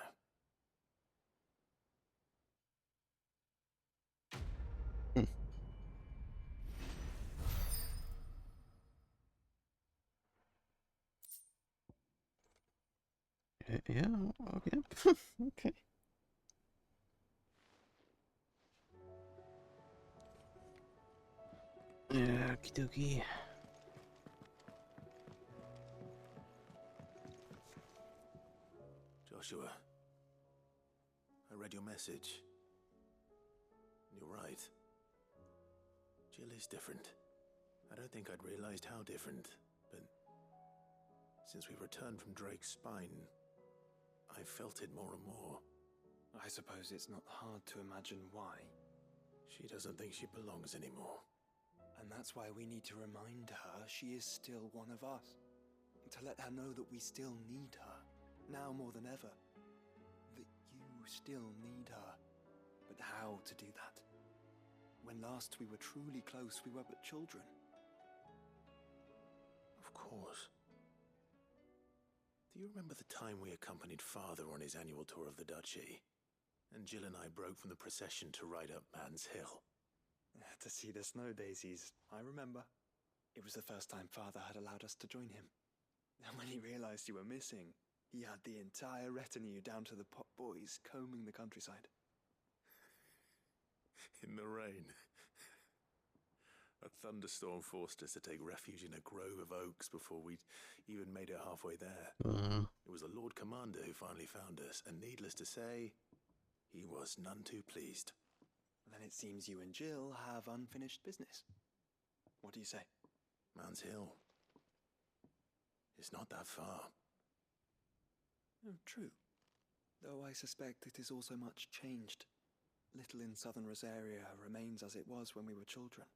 Yeah, okay. Okay. Yeah, okie dokie. Joshua, I read your message. You're right. Jill is different. I don't think I'd realized how different, but since we returned from Drake's spine, I felt it more and more. I suppose it's not hard to imagine why. She doesn't think she belongs anymore. And that's why we need to remind her she is still one of us. To let her know that we still need her, now more than ever. That you still need her. But how to do that? When last we were truly close, we were but children. Of course. Do you remember the time we accompanied Father on his annual tour of the duchy? And Jill and I broke from the procession to ride up Man's Hill. To see the snow daisies, I remember. It was the first time Father had allowed us to join him. And when he realized you were missing, he had the entire retinue down to the pot boys combing the countryside. In the rain. A thunderstorm forced us to take refuge in a grove of oaks before we'd even made it halfway there. It was the Lord Commander who finally found us, and needless to say, he was none too pleased. Then it seems you and Jill have unfinished business. What do you say? Man's Hill. It's not that far. Oh, true. Though I suspect it is also much changed. Little in southern Rosaria remains as it was when we were children.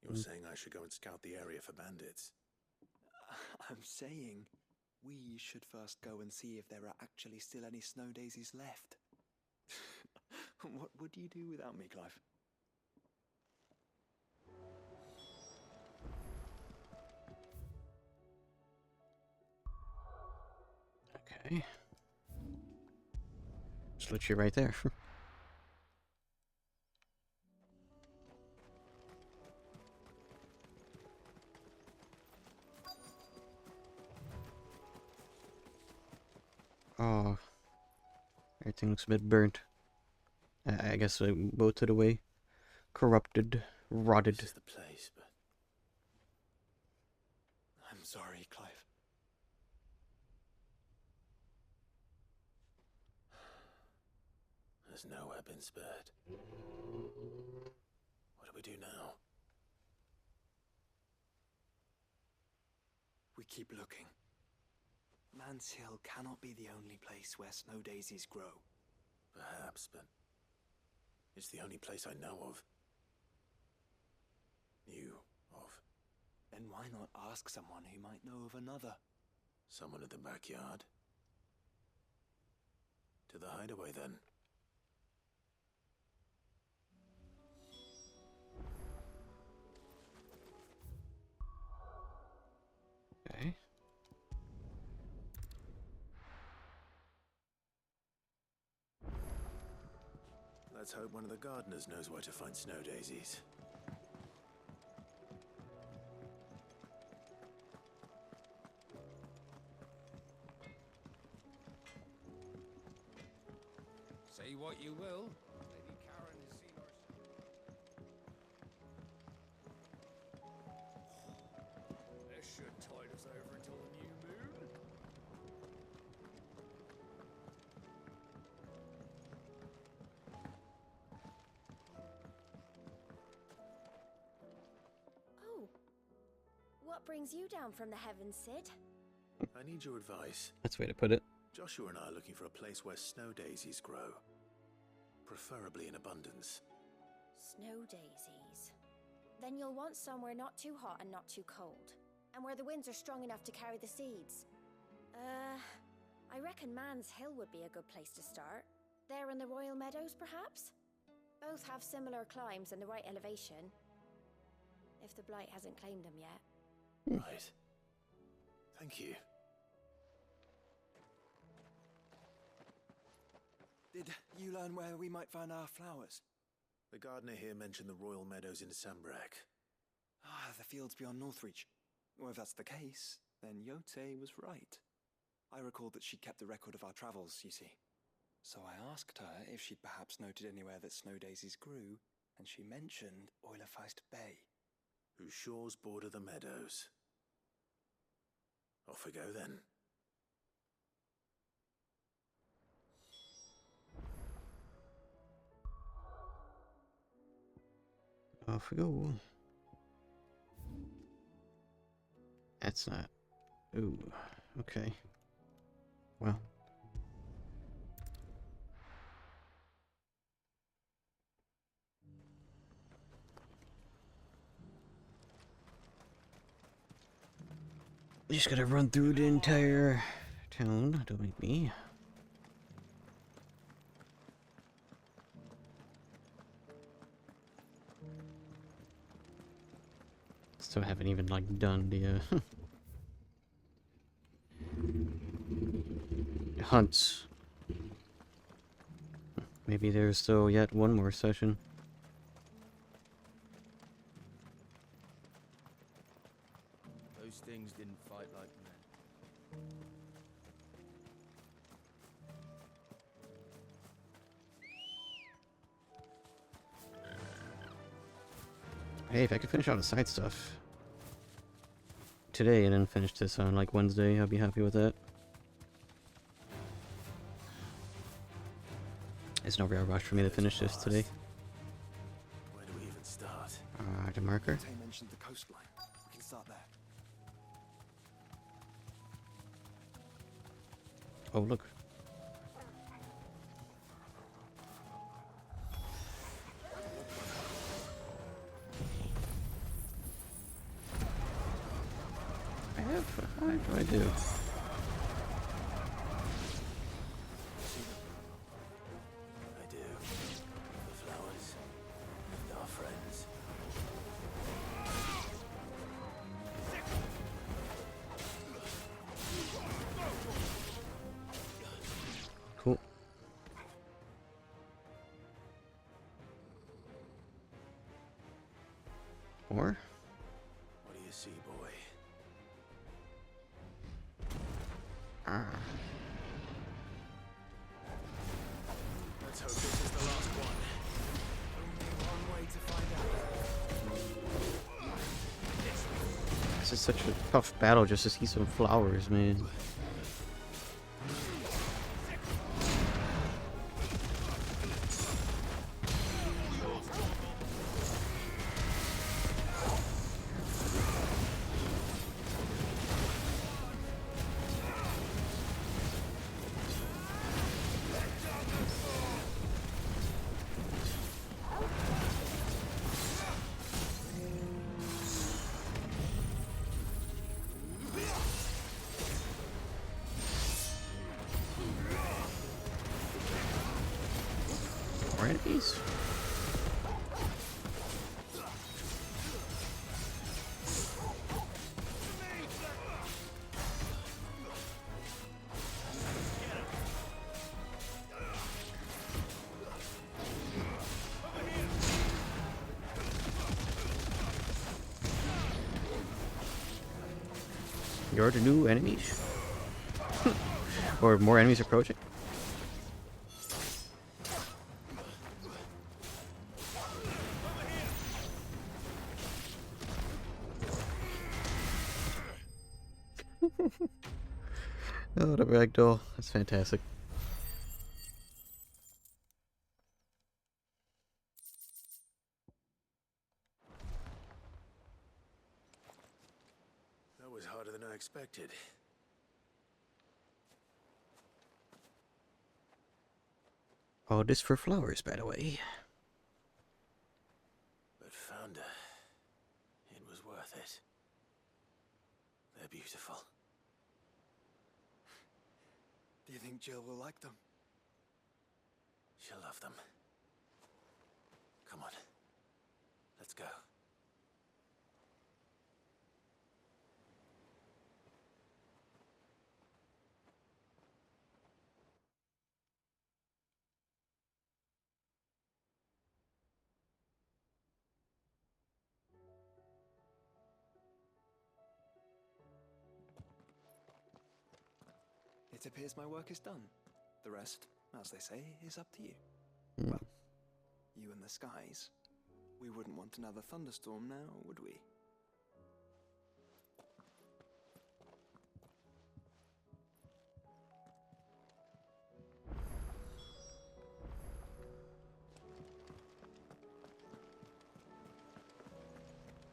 You're saying I should go and scout the area for bandits? I'm saying we should first go and see if there are actually still any snow daisies left. What would you do without me, Clive? Okay. Just let you right there. Oh, everything looks a bit burnt. I guess I both of the way. Corrupted, rotted. This is the place, but I'm sorry, Clive. There's nowhere been spared. What do we do now? We keep looking. Man's Hill cannot be the only place where snow daisies grow. Perhaps, but it's the only place I know of. Knew of. Then why not ask someone who might know of another? Someone in the backyard? To the hideaway, then. Okay. Let's hope one of the gardeners knows where to find snow daisies. Say what you will, Lady Karen has seen our... This should tide us over until the new moon. Oh. What brings you down from the heavens, Sid? I need your advice. That's the way to put it. Joshua and I are looking for a place where snow daisies grow. Preferably in abundance. Snow daisies. Then you'll want somewhere not too hot and not too cold. And where the winds are strong enough to carry the seeds. I reckon Man's Hill would be a good place to start. There in the Royal Meadows, perhaps? Both have similar climbs and the right elevation. If the Blight hasn't claimed them yet. Right. Thank you. Did you learn where we might find our flowers? The gardener here mentioned the Royal Meadows in Sambrack. Ah, the fields beyond Northreach. Well, if that's the case, then Yote was right. I recalled that she kept the record of our travels, you see. So I asked her if she'd perhaps noted anywhere that snow daisies grew, and she mentioned Oilerfeist Bay. Whose shores border the meadows. Off we go then. Off we go. That's not... Ooh, okay. Well. Just gotta run through the entire town. Don't make me. Still haven't even like done the hunts. Maybe there's still yet one more session. Those things didn't fight like men. Hey, if I could finish all the side stuff today and then finish this on like Wednesday, I'd be happy with that. It's no real rush for me to finish this today. Where do we even start? The marker. Tay mentioned the coastline. We can start there. Oh, look. What do I do? I do. The flowers and our friends. Cool. Or? What do you see, boy? Let's hope this is the last one. Only one way to find out. This is such a tough battle just to see some flowers, man. More enemies? You're the new enemies? Or more enemies approaching? Oh, the ragdoll. That's fantastic. That was harder than I expected. All this for flowers, by the way. But found her. It was worth it. They're beautiful. Do you think Jill will like them? She'll love them. Come on. Let's go. It appears my work is done. The rest, as they say, is up to you. Mm. Well, you and the skies. We wouldn't want another thunderstorm now, would we?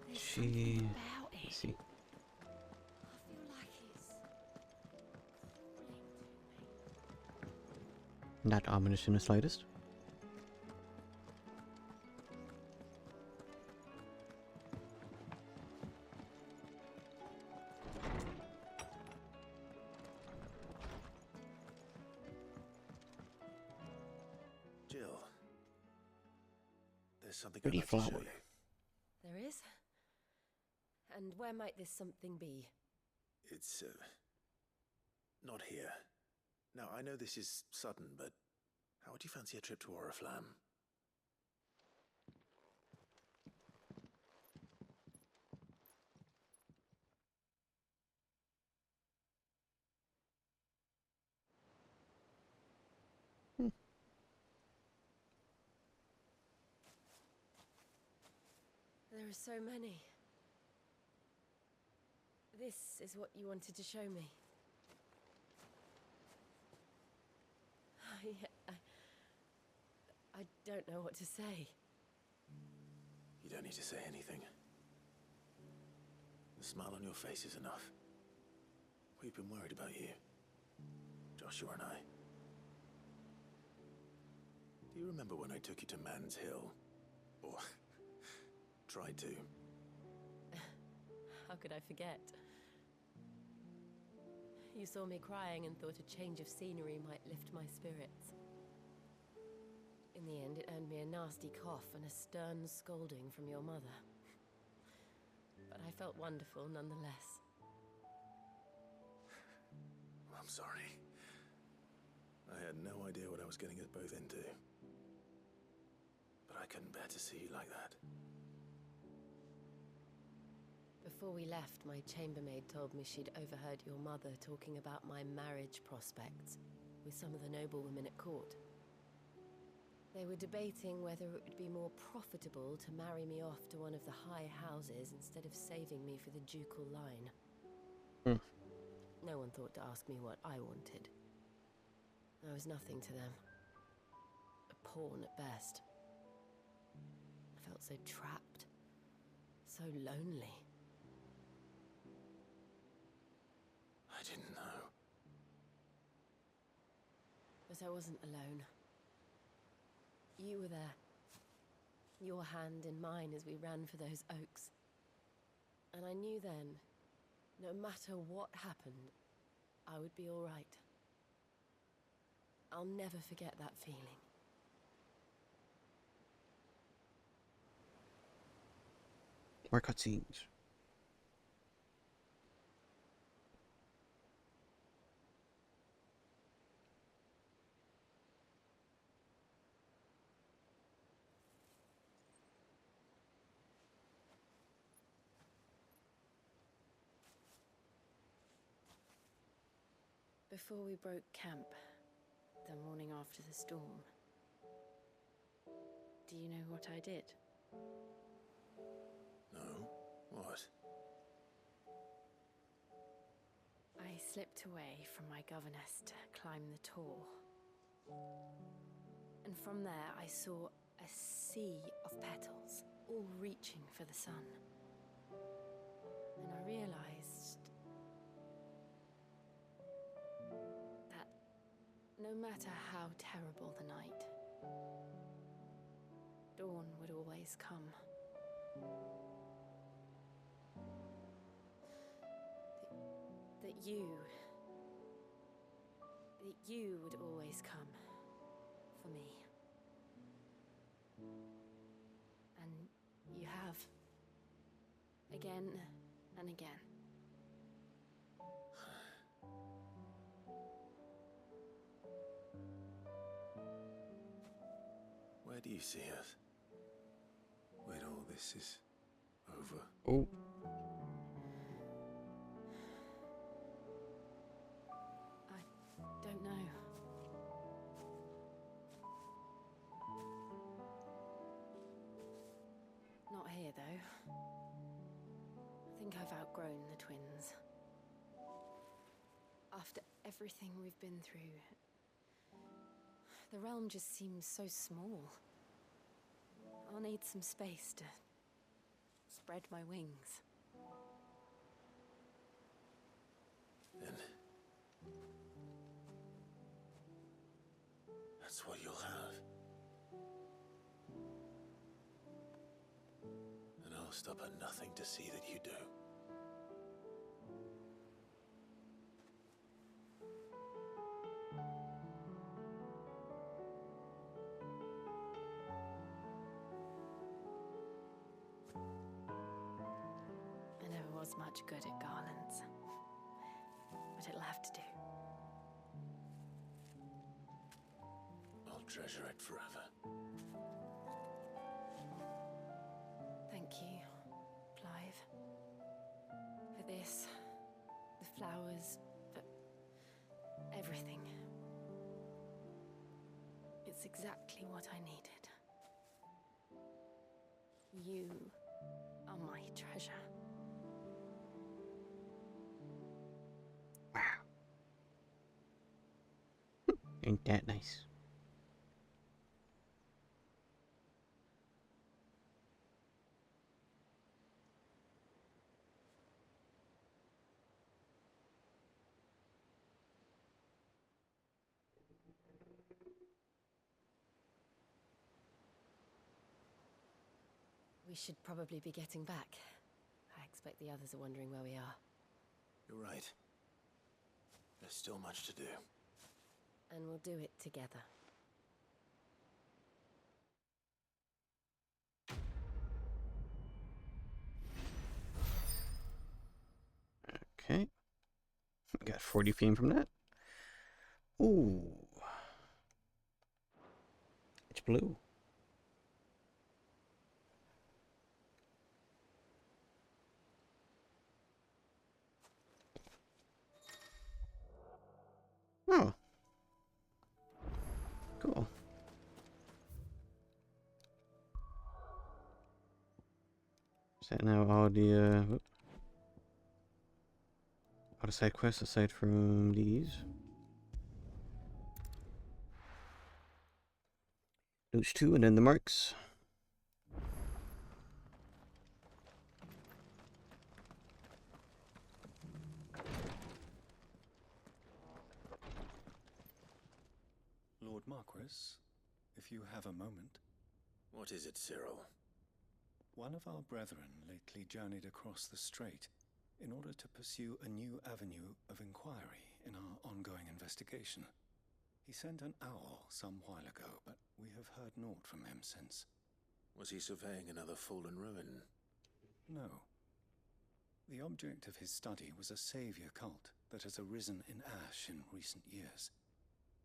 Let's see. Not ominous in the slightest. There's something Pretty I'd like to show flower. you. There is? And where might this something be? It's, not here. Now, I know this is sudden, but how would you fancy a trip to Oriflamme? There are so many. This is what you wanted to show me. I don't know what to say. You don't need to say anything. The smile on your face is enough. We've been worried about you, Joshua and I. Do you remember when I took you to Man's Hill? Or tried to? How could I forget? You saw me crying and thought a change of scenery might lift my spirits. In the end, it earned me a nasty cough and a stern scolding from your mother. But I felt wonderful nonetheless. I'm sorry. I had no idea what I was getting us both into. But I couldn't bear to see you like that. Before we left, my chambermaid told me she'd overheard your mother talking about my marriage prospects with some of the noblewomen at court. They were debating whether it would be more profitable to marry me off to one of the high houses instead of saving me for the ducal line. No one thought to ask me what I wanted. I was nothing to them. A pawn at best. I felt so trapped. So lonely. I didn't know. But I wasn't alone. You were there. Your hand in mine as we ran for those oaks. And I knew then, no matter what happened, I would be all right. I'll never forget that feeling. More cutscenes. Before we broke camp, the morning after the storm, do you know what I did? No? What? I slipped away from my governess to climb the tor. And from there I saw a sea of petals, all reaching for the sun. And I realized that no matter how terrible the night, dawn would always come. That you would always come for me. And you have. Again and again. Where do you see us? When all this is over? Oh. I don't know. Not here, though. I think I've outgrown the twins. After everything we've been through, the realm just seems so small. I'll need some space to spread my wings. Then that's what you'll have. And I'll stop at nothing to see that you do. does much good at garlands. But it'll have to do. I'll treasure it forever. Thank you, Clive. For this, the flowers, for everything. It's exactly what I needed. You are my treasure. Ain't that nice? We should probably be getting back. I expect the others are wondering where we are. You're right. There's still much to do. And we'll do it together. Okay. Got 40 fame from that. Ooh. It's blue. Oh. Cool. Is that now all the all the side quests aside from these? Those two and then the marks. Lord Marquis, if you have a moment. What is it, Cyril? One of our brethren lately journeyed across the strait in order to pursue a new avenue of inquiry in our ongoing investigation. He sent an owl some while ago, but we have heard naught from him since. Was he surveying another fallen ruin? No. The object of his study was a savior cult that has arisen in Ash in recent years.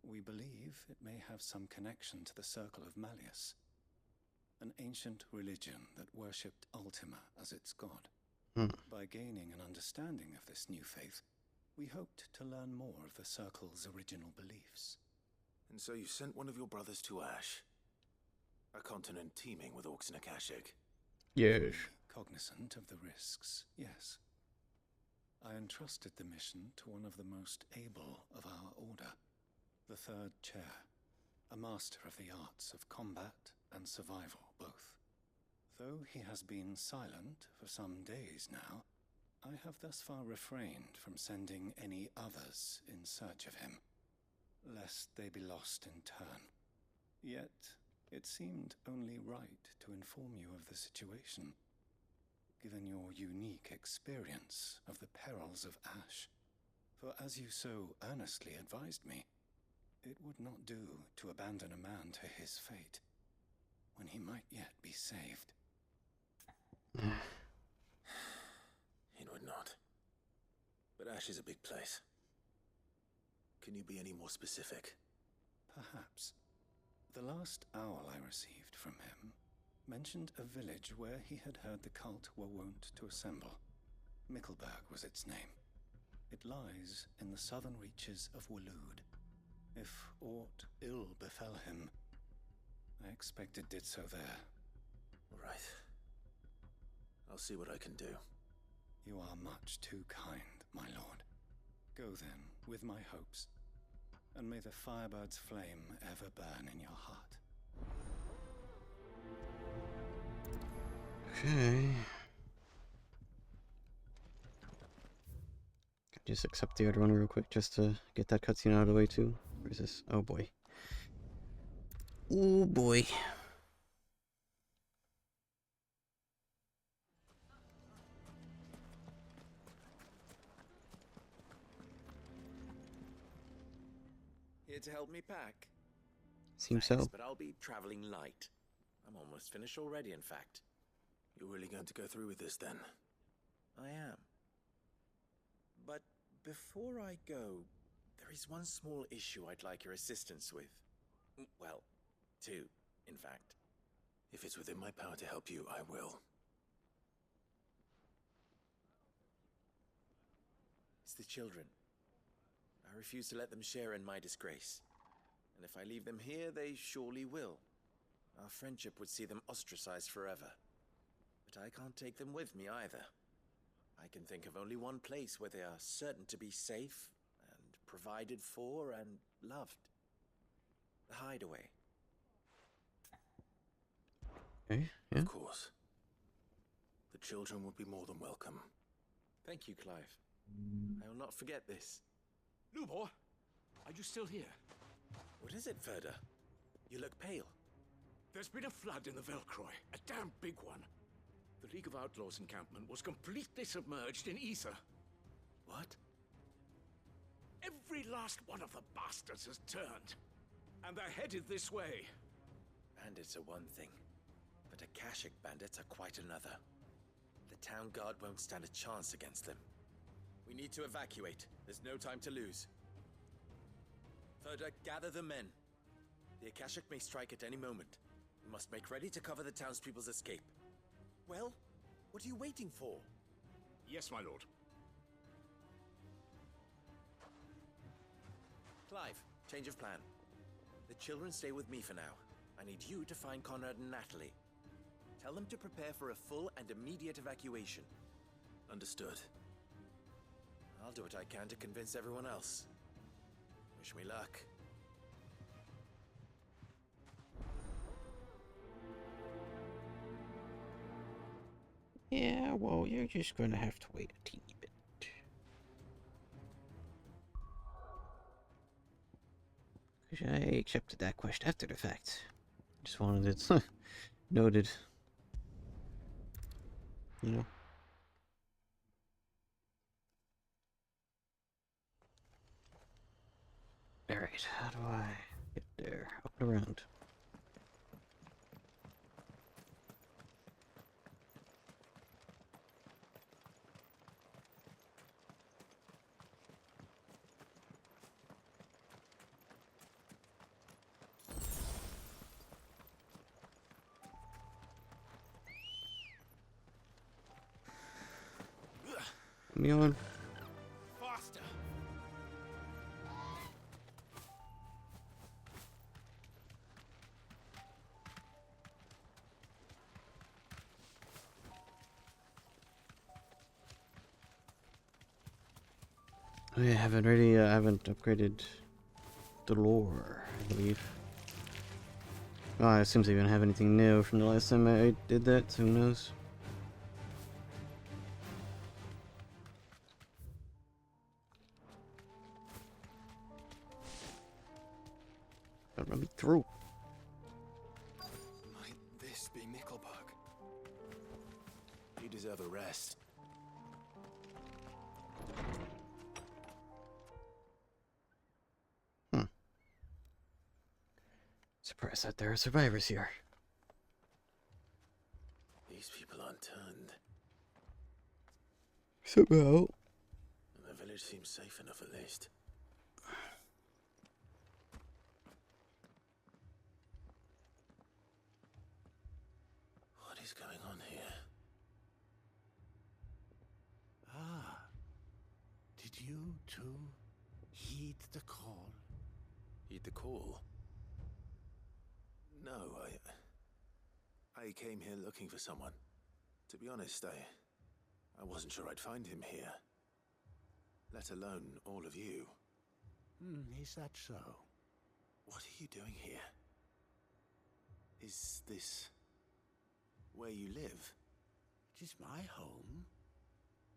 We believe it may have some connection to the Circle of Malleus, an ancient religion that worshipped Ultima as its god. By gaining an understanding of this new faith, we hoped to learn more of the Circle's original beliefs. And so you sent one of your brothers to Ash? A continent teeming with orcs and Akashic? Yes. Cognizant of the risks, yes. I entrusted the mission to one of the most able of our order, the Third Chair, a master of the arts of combat and survival both. Though he has been silent for some days now, I have thus far refrained from sending any others in search of him, lest they be lost in turn. Yet, it seemed only right to inform you of the situation, given your unique experience of the perils of Ash. For as you so earnestly advised me, it would not do to abandon a man to his fate, when he might yet be saved. It would not. But Ash is a big place. Can you be any more specific? Perhaps. The last owl I received from him mentioned a village where he had heard the cult were wont to assemble. Mickleburg was its name. It lies in the southern reaches of Waloed. If aught ill befell him, I expect it did so there. Right. I'll see what I can do. You are much too kind, my lord. Go then, with my hopes, and may the Firebird's flame ever burn in your heart. Okay. Just accept the other one real quick just to get that cutscene out of the way too. Where's this? Oh boy. Oh boy. Here to help me pack? Seems Thanks, so. But I'll be traveling light. I'm almost finished already, in fact. You're really going to go through with this then? I am. before I go, there is one small issue I'd like your assistance with. Well, two, in fact. If it's within my power to help you, I will. It's the children. I refuse to let them share in my disgrace. And if I leave them here, they surely will. Our friendship would see them ostracized forever. But I can't take them with me either. I can think of only one place where they are certain to be safe and provided for and loved. The Hideaway. Okay, yeah. Of course. The children would be more than welcome. Thank you, Clive. I will not forget this. Lubor, are you still here? What is it, Ferda? You look pale. There's been a flood in the Velcroy, a damn big one. The League of Outlaws encampment was completely submerged in ether. What? Every last one of the bastards has turned, and they're headed this way. Bandits are one thing, but Akashic bandits are quite another. The town guard won't stand a chance against them. We need to evacuate. There's no time to lose. Ferda, gather the men. The Akashic may strike at any moment. We must make ready to cover the townspeople's escape. Well, what are you waiting for? Yes, my lord. Clive, change of plan. The children stay with me for now. I need you to find Conrad and Natalie. Tell them to prepare for a full and immediate evacuation. Understood. I'll do what I can to convince everyone else. Wish me luck. Yeah, well, you're just gonna have to wait a teeny bit. I accepted that question after the fact. Just wanted it noted. You know. Alright, how do I get there? Up and around. Me on. Faster! I haven't really, I haven't upgraded the lore, I believe. Oh, it seems I even have anything new from the last time I did that, so who knows? Don't run me through. Might this be Nickelberg? You deserve a rest. Surprised that there are survivors here. These people aren't turned. Somehow. And the village seems safe enough at least. What is going on here? Ah, did you too heed the call? Heed the call? No, I came here looking for someone. To be honest, I wasn't sure I'd find him here. Let alone all of you. Is that so? What are you doing here? Is this where you live? It is my home.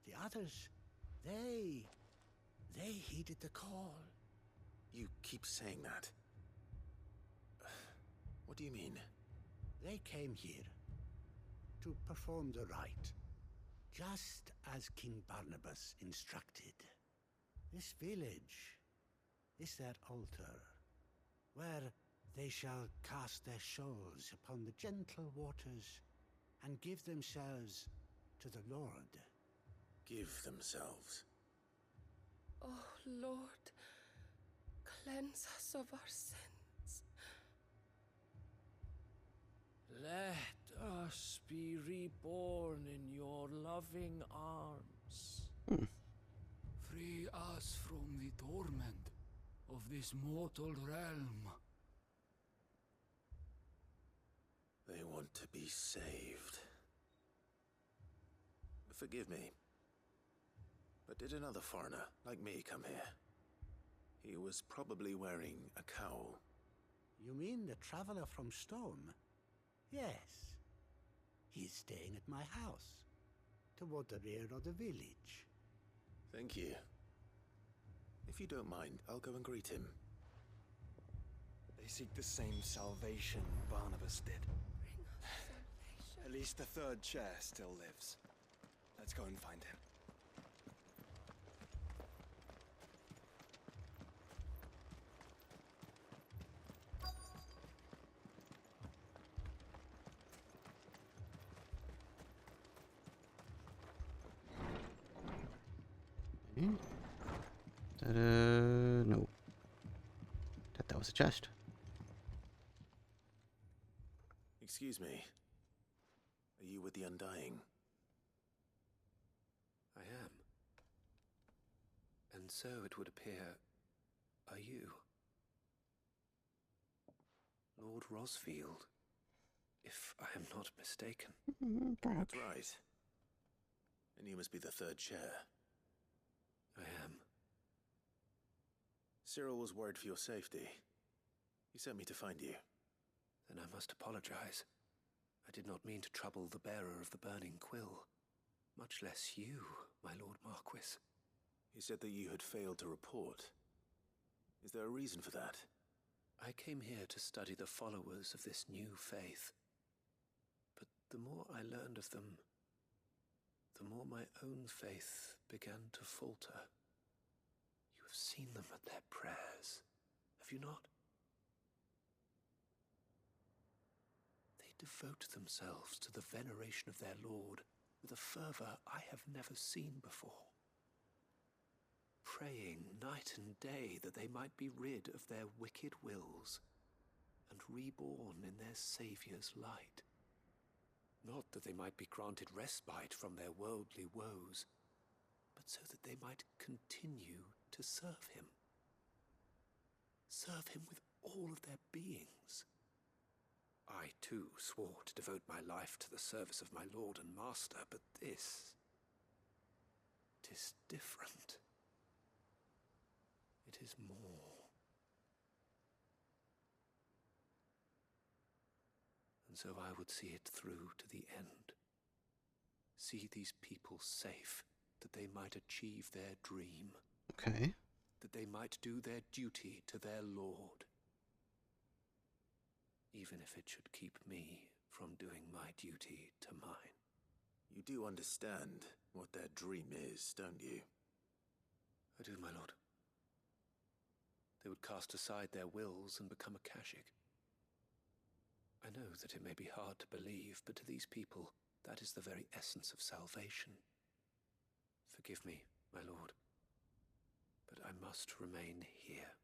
The others, they heeded the call. You keep saying that. What do you mean? They came here to perform the rite, just as King Barnabas instructed. This village is their altar, where they shall cast their shoals upon the gentle waters and give themselves to the Lord. Give themselves? Oh, Lord, cleanse us of our sins. Let us be reborn in your loving arms. Free us from the torment of this mortal realm. They want to be saved. Forgive me, but did another foreigner like me come here? He was probably wearing a cowl. You mean the traveler from Stone? Yes. He's staying at my house, toward the rear of the village. Thank you. If you don't mind, I'll go and greet him. They seek the same salvation Barnabas did. At least the third chair still lives. Let's go and find him. No. That was a chest. Excuse me. Are you with the Undying? I am. And so it would appear, are you? Lord Rosfield, if I am not mistaken. That's right. And you must be the third chair. I am. Cyril was worried for your safety. He sent me to find you. Then I must apologize. I did not mean to trouble the bearer of the burning quill, much less you, my Lord Marquis. He said that you had failed to report. Is there a reason for that? I came here to study the followers of this new faith. But the more I learned of them, the more my own faith began to falter. You have seen them at their prayers, have you not? They devote themselves to the veneration of their Lord with a fervor I have never seen before. Praying night and day that they might be rid of their wicked wills and reborn in their Saviour's light. Not that they might be granted respite from their worldly woes, but so that they might continue to serve him. Serve him with all of their beings. I too swore to devote my life to the service of my Lord and Master, but this... 'tis different. It is more. And so I would see it through to the end. See these people safe, that they might achieve their dream. Okay. That they might do their duty to their Lord. Even if it should keep me from doing my duty to mine. You do understand what their dream is, don't you? I do, my lord. They would cast aside their wills and become a Kashik. I know that it may be hard to believe, but to these people, that is the very essence of salvation. Forgive me, my lord, but I must remain here.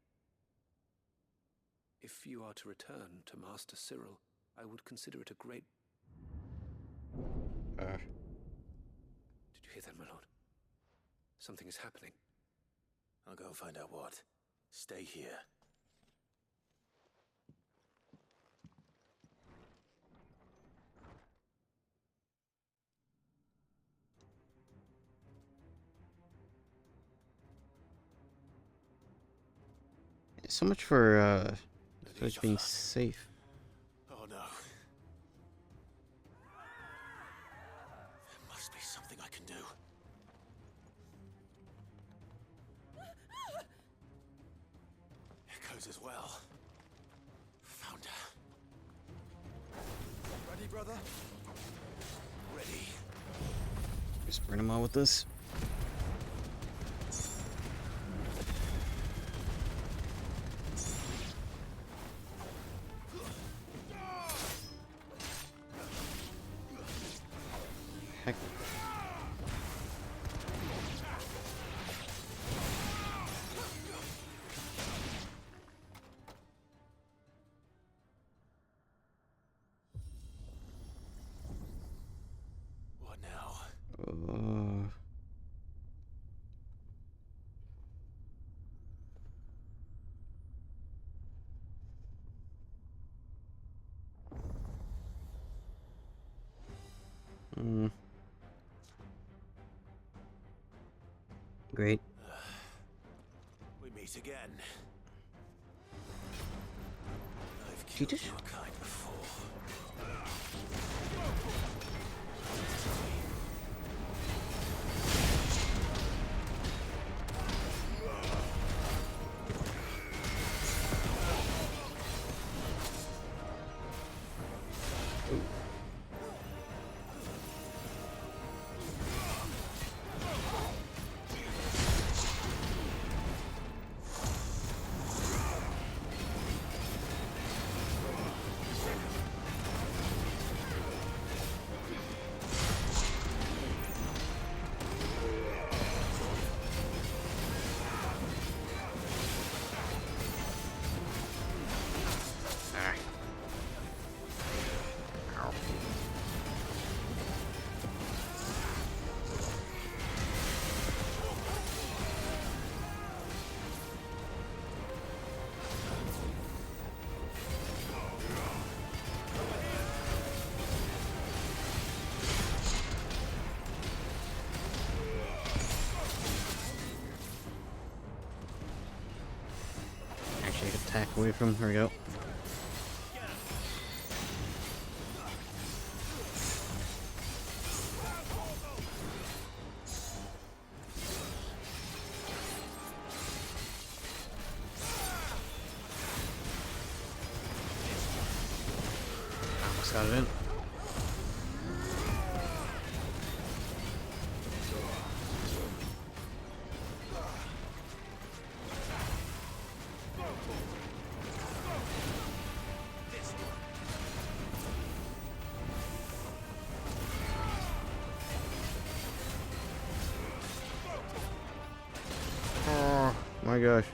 If you are to return to Master Cyril, I would consider it a great... Did you hear that, my lord? Something is happening. I'll go and find out what. Stay here. So much for village being safe. Oh no. There must be something I can do. Echoes as well. Found her. Ready, brother? Ready. Just burn them all with this. Heck. Great. We meet again. I've She killed just... your kind before. Attack away from. Here we go. Almost got it in. Oh my gosh.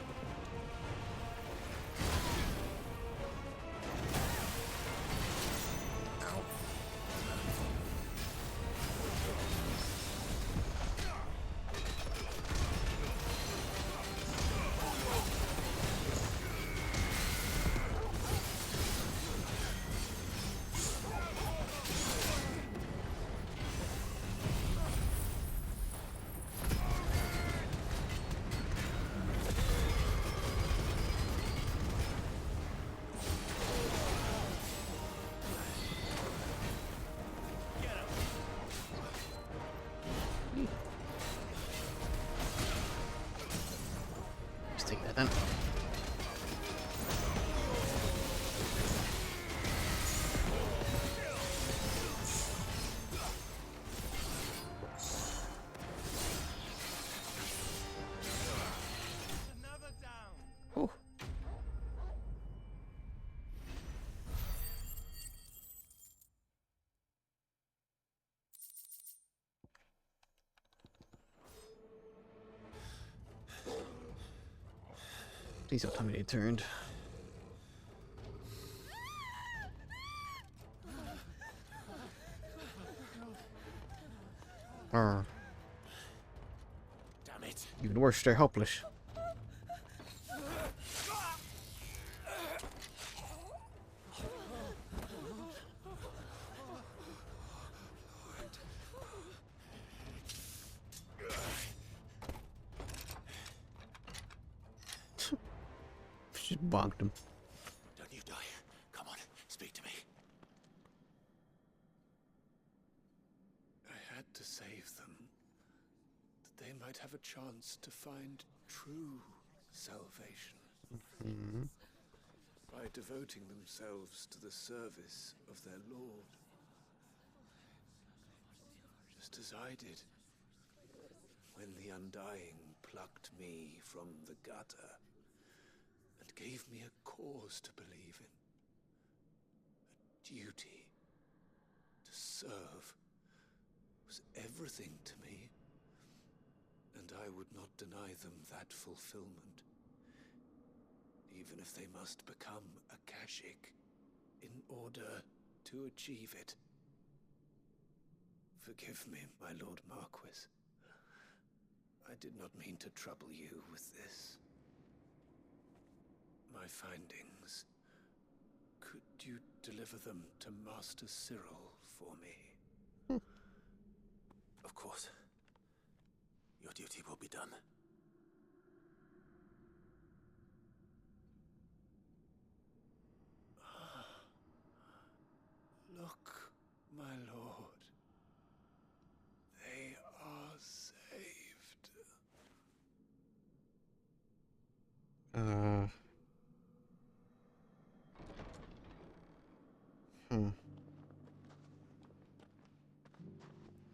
Let's take that then. Oh. Please don't tell me they turned. Damn it. Even worse, they're helpless. Just bonked him. Don't you die. Come on, speak to me. I had to save them, that they might have a chance to find true salvation. By devoting themselves to the service of their Lord. Just as I did, when the Undying plucked me from the gutter and gave me a cause to believe in. A duty to serve was everything to me, and I would not deny them that fulfillment, even if they must become a Kashik in order to achieve it. Forgive me, my Lord Marquis. I did not mean to trouble you with this. My findings. Could you deliver them to Master Cyril for me? course. Your duty will be done. Look, my lord. They are saved.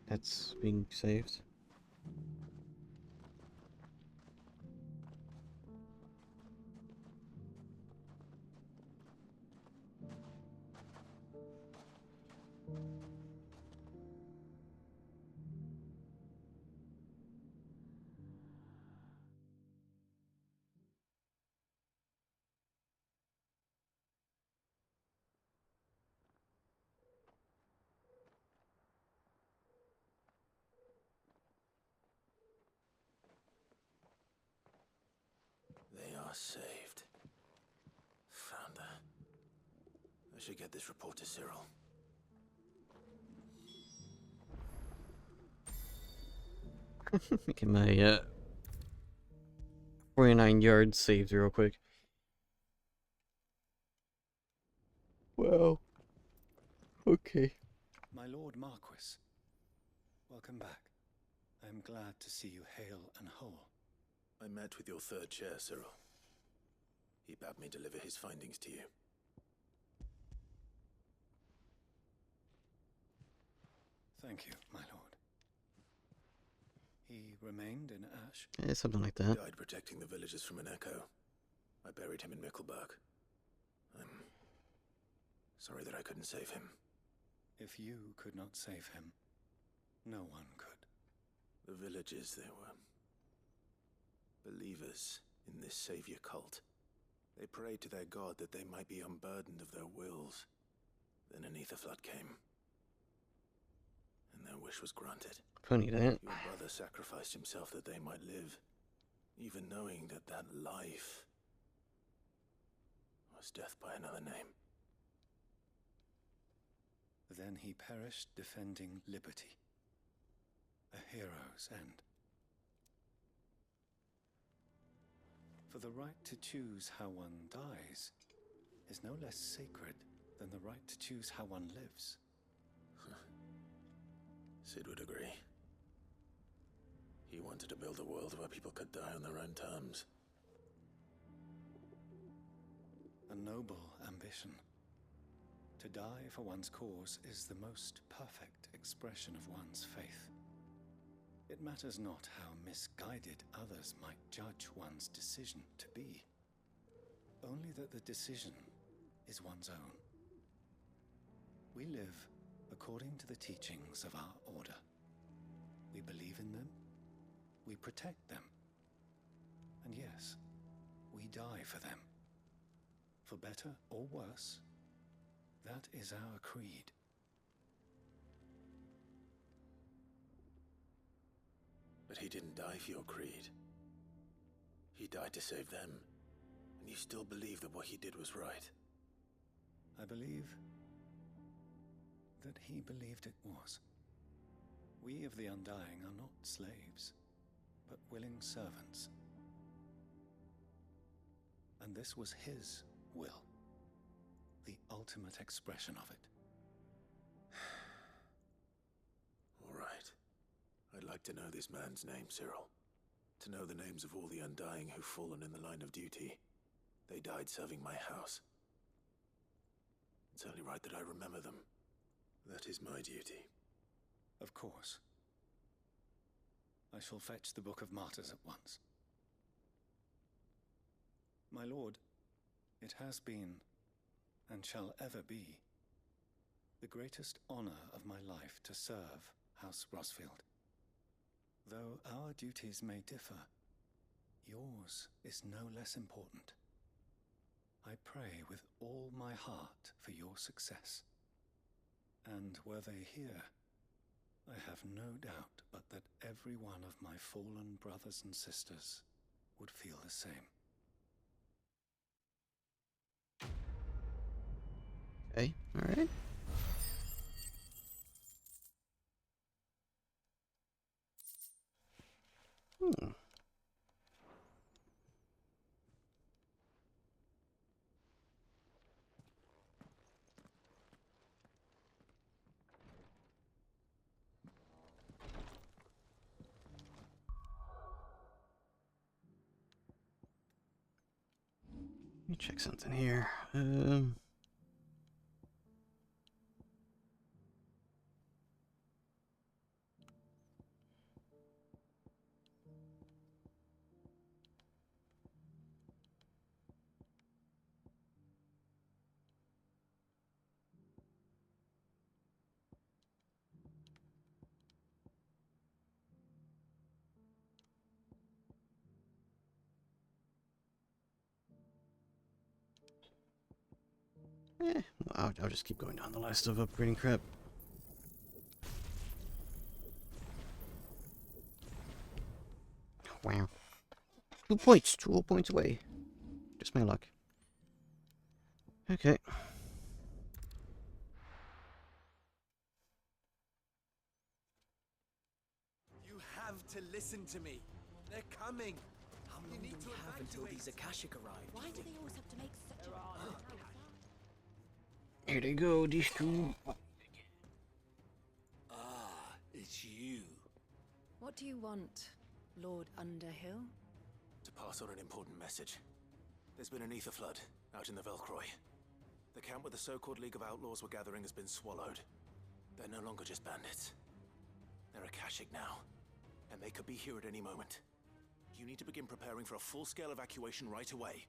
That's being saved. They are saved. Found her. I should get this report to Cyril. Making my 49 yards saved real quick. Wow. Okay. My Lord Marquis, welcome back. I am glad to see you hale and whole. I met with your third chair, Cyril. He bade me deliver his findings to you. Thank you, my lord. He remained in Ash? Yeah, something like that. He died protecting the villagers from an echo. I buried him in Mickelberg. I'm sorry that I couldn't save him. If you could not save him, no one could. The villagers, they were believers in this savior cult. They prayed to their god that they might be unburdened of their wills. Then an ether flood came, and their wish was granted. Funny that. Your brother sacrificed himself that they might live, even knowing that that life was death by another name. Then he perished defending liberty. A hero's end. For the right to choose how one dies is no less sacred than the right to choose how one lives. Sid would agree. He wanted to build a world where people could die on their own terms. A noble ambition. To die for one's cause is the most perfect expression of one's faith. It matters not how misguided others might judge one's decision to be. Only that the decision is one's own. We live according to the teachings of our order. We believe in them, we protect them, and yes, we die for them. For better or worse, that is our creed. But he didn't die for your creed. He died to save them, and you still believe that what he did was right. I believe that he believed it was. We of the Undying are not slaves, but willing servants. And this was his will, the ultimate expression of it. All right. I'd like to know this man's name, Cyril. To know the names of all the Undying who've fallen in the line of duty. They died serving my house. It's only right that I remember them. That is my duty. Of course. I shall fetch the Book of Martyrs at once. My lord, it has been, and shall ever be, the greatest honor of my life to serve House Rosfield. Though our duties may differ, yours is no less important. I pray with all my heart for your success. And were they here, I have no doubt but that every one of my fallen brothers and sisters would feel the same. Okay, alright. Let me check something here. I'll just keep going down the list of upgrading crap. Wow. 2 points, 2 points away. Just my luck. Okay. You have to listen to me. They're coming. How long do we have until these Akashic arrive? Why do they always have to make such a... Here they go, these two. Ah, it's you. What do you want, Lord Underhill? To pass on an important message. There's been an ether flood out in the Velcroy. The camp where the so-called League of Outlaws were gathering has been swallowed. They're no longer just bandits. They're Akashic now, and they could be here at any moment. You need to begin preparing for a full-scale evacuation right away.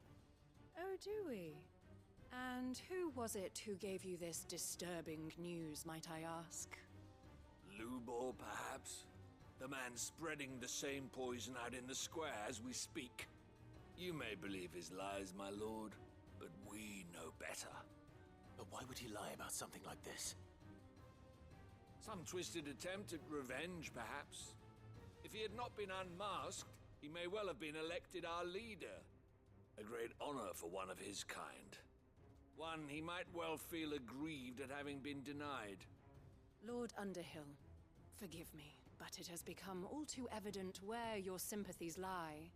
Oh, do we? And who was it who gave you this disturbing news, might I ask? Lubor, perhaps? The man spreading the same poison out in the square as we speak. You may believe his lies, my lord, but we know better. But why would he lie about something like this? Some twisted attempt at revenge, perhaps. If he had not been unmasked, he may well have been elected our leader. A great honor for one of his kind. One he might well feel aggrieved at having been denied. Lord Underhill, forgive me, but it has become all too evident where your sympathies lie.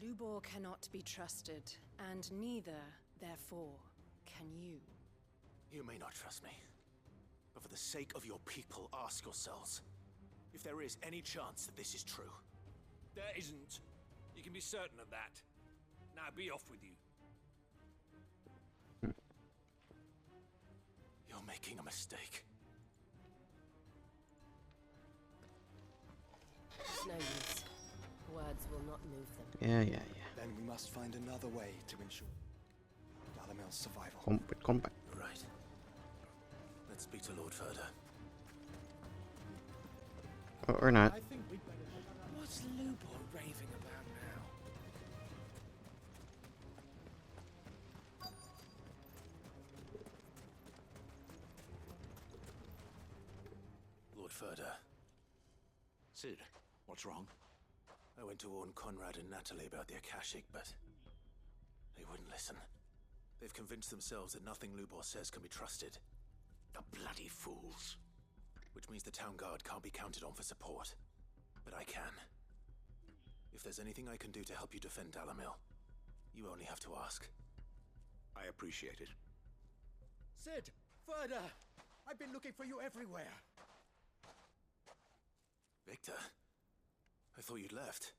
Lubor cannot be trusted, and neither, therefore, can you. You may not trust me, but for the sake of your people, ask yourselves if there is any chance that this is true. There isn't. You can be certain of that. Now be off with you. You're making a mistake. It's no use. Words will not move them. Yeah. Then we must find another way to ensure Galamel's survival. Combat. Right. Let's speak to Lord Further. Or not. I think we'd better... What's Lubor raving about now? Lord Further. Sid, what's wrong? I went to warn Conrad and Natalie about the Akashic, but they wouldn't listen. They've convinced themselves that nothing Lubor says can be trusted. The bloody fools. Which means the town guard can't be counted on for support. But I can. If there's anything I can do to help you defend Dalamil, you only have to ask. I appreciate it. Sid! Further! I've been looking for you everywhere. Victor? I thought you'd left.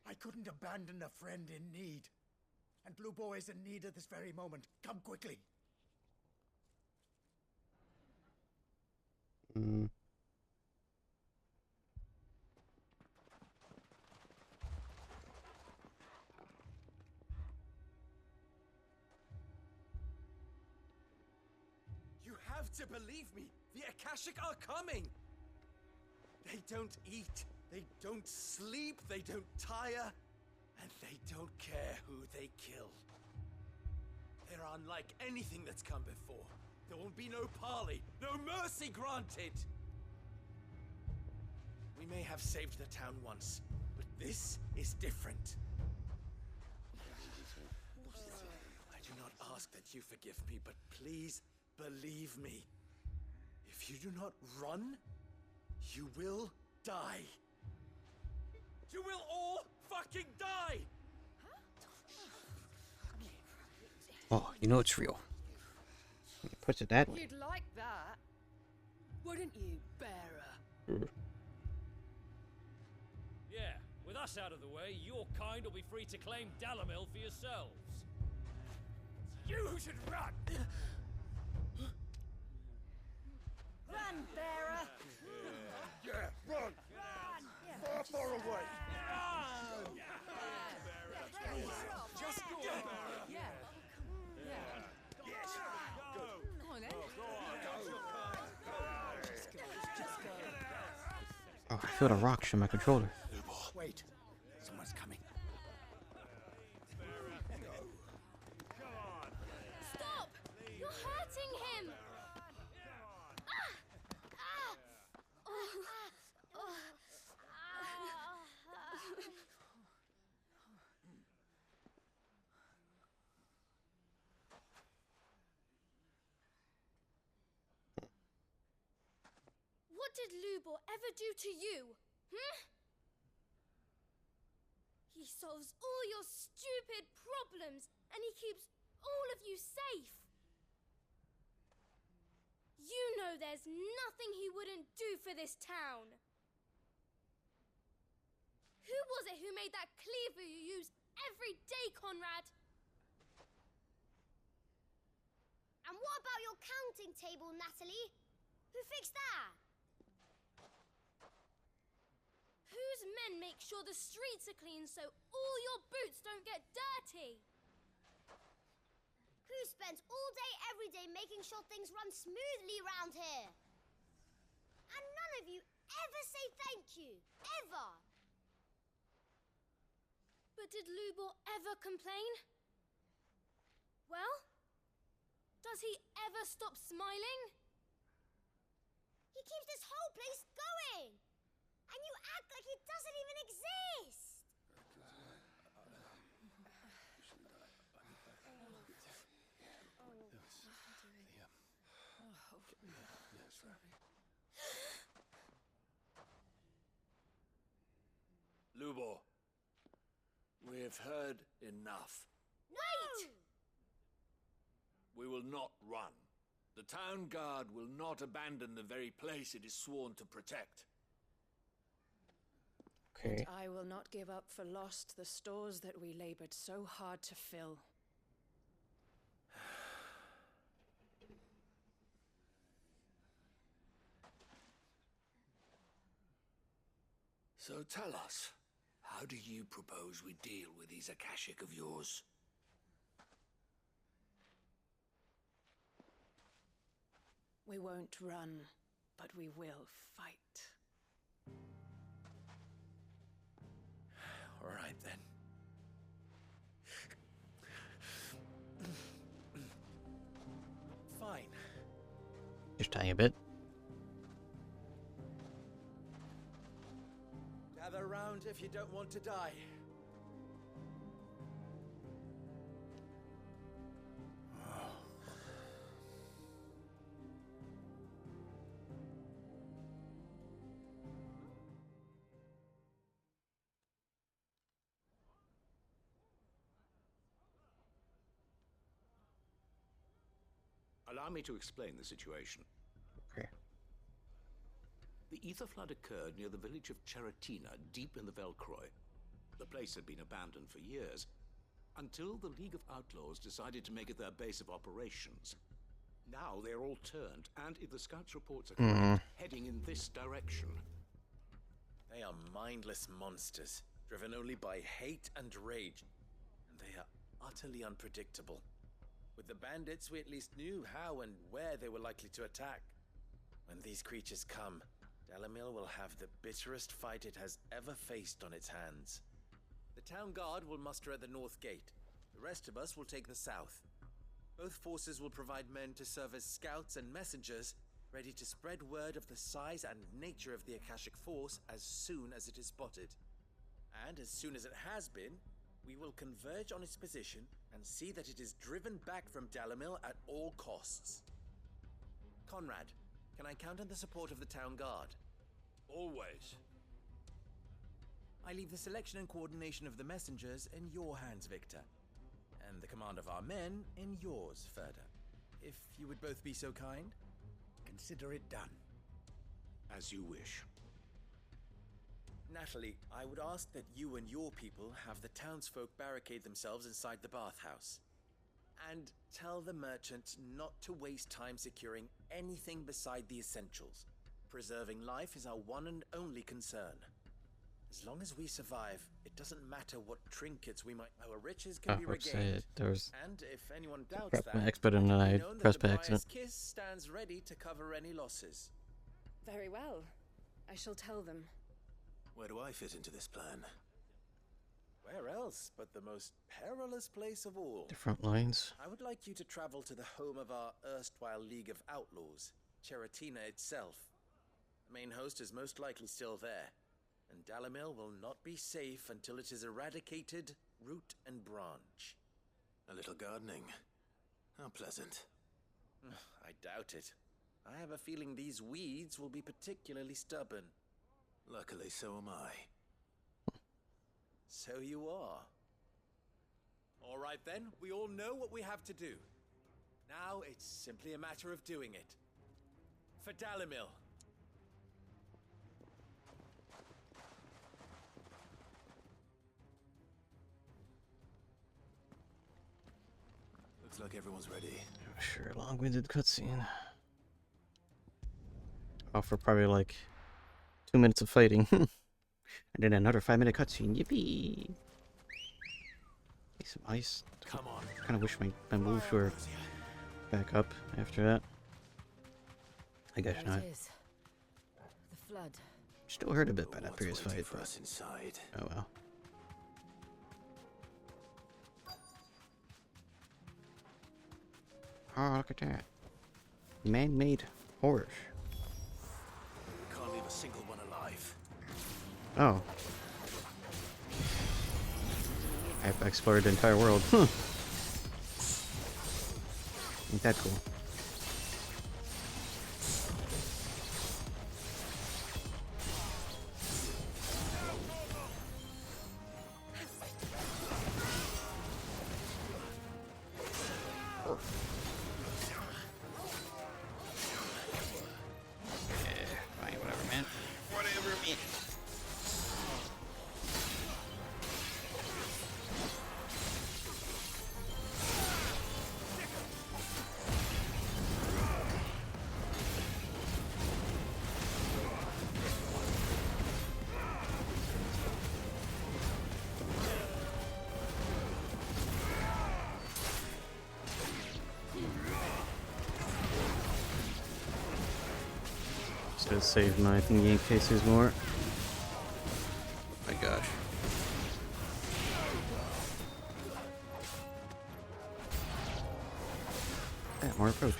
I couldn't abandon a friend in need. And Lubor is in need at this very moment. Come quickly. You have to believe me. The Akashic are coming. They don't eat. They don't sleep. They don't tire. And they don't care who they kill. They're unlike anything that's come before. There will be no parley, no mercy granted. We may have saved the town once, but this is different. I do not ask that you forgive me, but please believe me. If you do not run, you will die. You will all fucking die! Oh, you know it's real. When you put it that way. You'd like that, wouldn't you, bearer? Yeah, with us out of the way, your kind will be free to claim Dalamil for yourselves. should run! Run, bearer! Yeah, run! Far, far away! Just go, bearer! Yeah. Yes! Go! Come on, then. Oh, I feel the rocks in my controller. Wait, someone's coming. Stop! You're hurting him! What did Lubor ever do to you? He solves all your stupid problems, and he keeps all of you safe. You know there's nothing he wouldn't do for this town. Who was it who made that cleaver you use every day, Conrad? And what about your counting table, Natalie? Who fixed that? Whose men make sure the streets are clean so all your boots don't get dirty? Who spends all day every day making sure things run smoothly round here? And none of you ever say thank you, ever. But did Lubor ever complain? Well, does he ever stop smiling? He keeps this whole place going. And you act like it doesn't even exist! Lubor, we've heard enough. Wait! We will not run. The town guard will not abandon the very place it is sworn to protect. Okay. I will not give up for lost the stores that we labored so hard to fill. So tell us, how do you propose we deal with these Akashic of yours? We won't run, but we will fight. All right, then. Fine. Just tiny bit. Gather round if you don't want to die. Allow me to explain the situation. Okay. The ether flood occurred near the village of Cheratina, deep in the Velcroy. The place had been abandoned for years, until the League of Outlaws decided to make it their base of operations. Now they're all turned, and if the scouts' reports are correct, heading in this direction. They are mindless monsters, driven only by hate and rage, and they are utterly unpredictable. With the bandits, we at least knew how and where they were likely to attack. When these creatures come, Dalamil will have the bitterest fight it has ever faced on its hands. The town guard will muster at the north gate. The rest of us will take the south. Both forces will provide men to serve as scouts and messengers, ready to spread word of the size and nature of the Akashic force as soon as it is spotted. And as soon as it has been, we will converge on its position and see that it is driven back from Dalamil at all costs. Conrad, can I count on the support of the town guard? Always. I leave the selection and coordination of the messengers in your hands, Victor. And the command of our men in yours, Ferda. If you would both be so kind. Consider it done. As you wish. Natalie, I would ask that you and your people have the townsfolk barricade themselves inside the bathhouse. And tell the merchant not to waste time securing anything beside the essentials. Preserving life is our one and only concern. As long as we survive, it doesn't matter what trinkets we might. Our riches can be regained. And if anyone doubts that, expert and I pressed by the accident. Briar's Kiss stands ready to cover any losses. Very well. I shall tell them. Where do I fit into this plan? Where else but the most perilous place of all? Different lines. I would like you to travel to the home of our erstwhile League of Outlaws, Cheratina itself. The main host is most likely still there, and Dalimil will not be safe until it is eradicated, root and branch. A little gardening. How pleasant. I doubt it. I have a feeling these weeds will be particularly stubborn. Luckily, so am I. So you are. All right then, we all know what we have to do. Now it's simply a matter of doing it. For Dalimil. Looks like everyone's ready. Sure, long-winded cutscene. Oh, for probably like 2 minutes of fighting. And then another 5-minute cutscene. Yippee! Need some ice. Come on. Kind of wish my moves were back up after that. I guess not. The flood. Still hurt a bit by that previous fight. For us inside. Oh well. Oh, look at that. Man-made horse. Can't leave a single one alive. Oh. I've explored the entire world. Huh. Ain't that cool? Just save my thingy in case there's more. Oh my gosh. Yeah, more approach.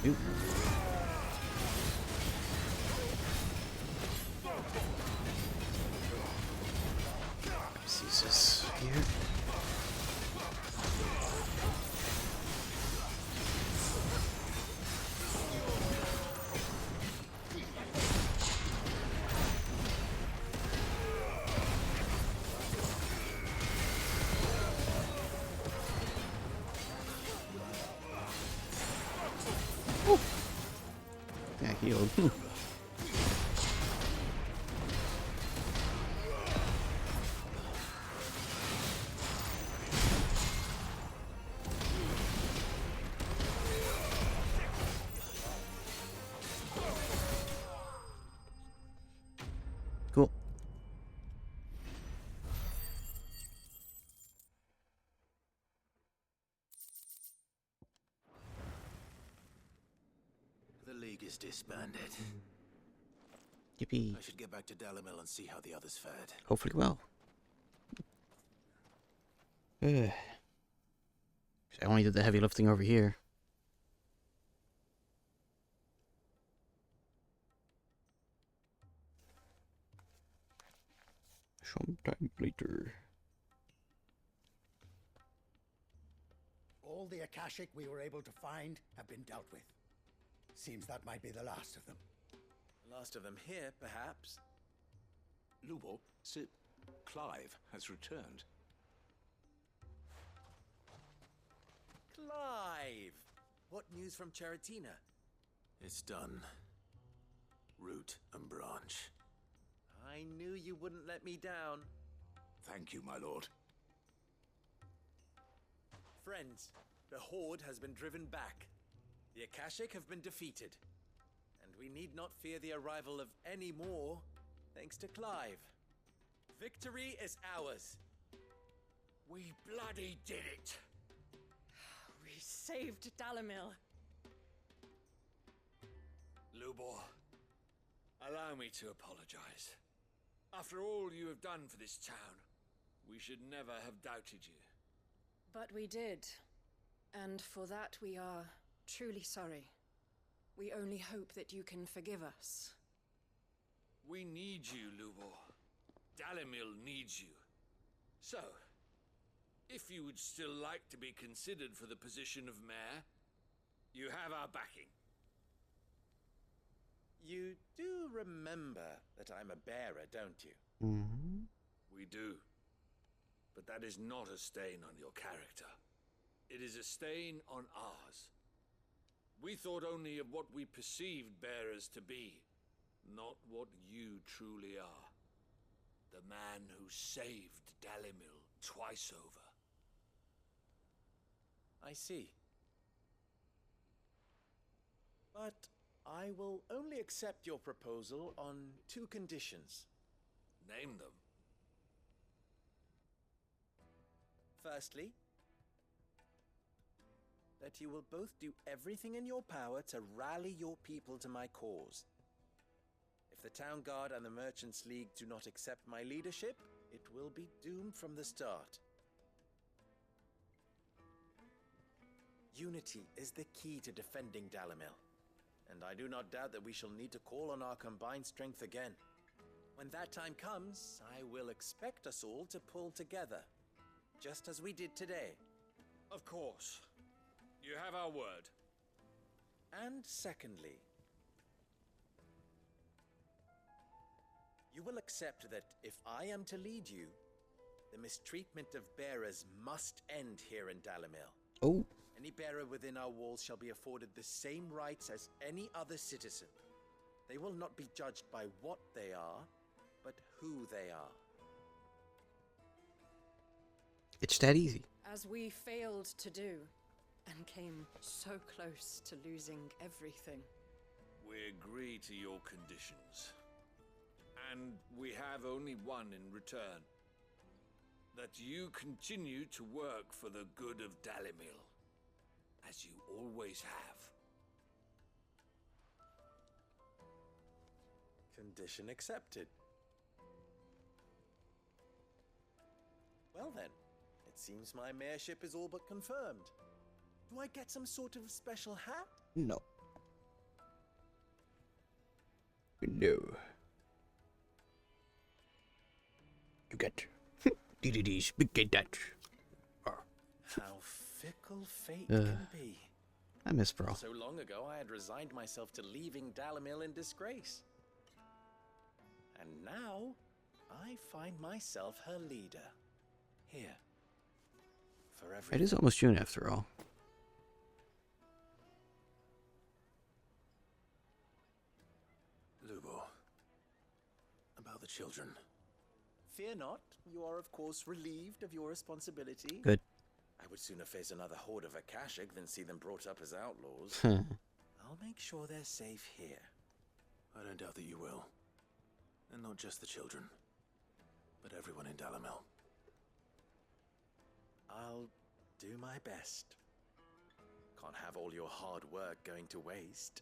Oop. See this here. Yeah, healed. Cool. The League is disbanded. Yippee. I should get back to Dalimil and see how the others fared. Hopefully well. I only did the heavy lifting over here. Sometime later. All the Akashic we were able to find have been dealt with. Seems that might be the last of them. Last of them here, perhaps. Lubo, Sir Clive has returned. Clive! What news from Charatina? It's done. Root and branch. I knew you wouldn't let me down. Thank you, my lord. Friends, the Horde has been driven back. The Akashic have been defeated. And we need not fear the arrival of any more, thanks to Clive. Victory is ours. We bloody did it! We saved Dalimil. Lubor, allow me to apologize. After all you have done for this town, we should never have doubted you. But we did. And for that we are truly sorry. We only hope that you can forgive us. We need you, Lubor. Dalimil needs you. So, if you would still like to be considered for the position of mayor, you have our backing. You do remember that I'm a bearer, don't you? Mm-hmm. We do. But that is not a stain on your character. It is a stain on ours. We thought only of what we perceived bearers to be, not what you truly are. The man who saved Dalimil twice over. I see. But I will only accept your proposal on 2 conditions. Name them. Firstly, that you will both do everything in your power to rally your people to my cause. If the Town Guard and the Merchants League do not accept my leadership, it will be doomed from the start. Unity is the key to defending Dalimil, and I do not doubt that we shall need to call on our combined strength again. When that time comes, I will expect us all to pull together, just as we did today. Of course. You have our word. And secondly, you will accept that if I am to lead you, the mistreatment of bearers must end here in Dalimil. Oh. Any bearer within our walls shall be afforded the same rights as any other citizen. They will not be judged by what they are, but who they are. It's that easy. As we failed to do, and came so close to losing everything. We agree to your conditions. And we have only one in return. That you continue to work for the good of Dalimil, as you always have. Condition accepted. Well then, it seems my mayorship is all but confirmed. Do I get some sort of special hat? No. No. You get DDD's big that. How fickle fate can be. I miss Bro. So long ago, I had resigned myself to leaving Dalimil in disgrace. And now, I find myself her leader. Here. For everything. It is almost June after all. Lubo. About the children. Fear not. You are, of course, relieved of your responsibility. Good. I would sooner face another horde of Akashic than see them brought up as outlaws. I'll make sure they're safe here. I don't doubt that you will. And not just the children, but everyone in Dalimil. I'll do my best. Can't have all your hard work going to waste.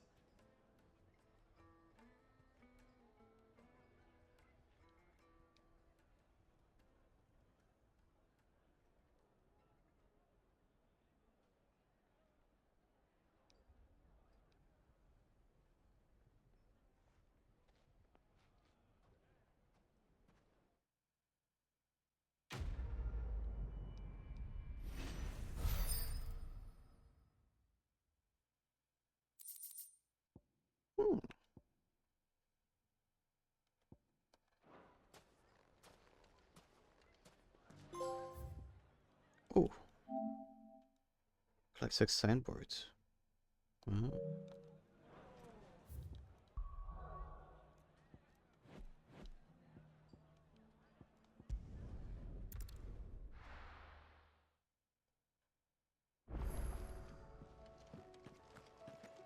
Oh. Collect 6 signboards.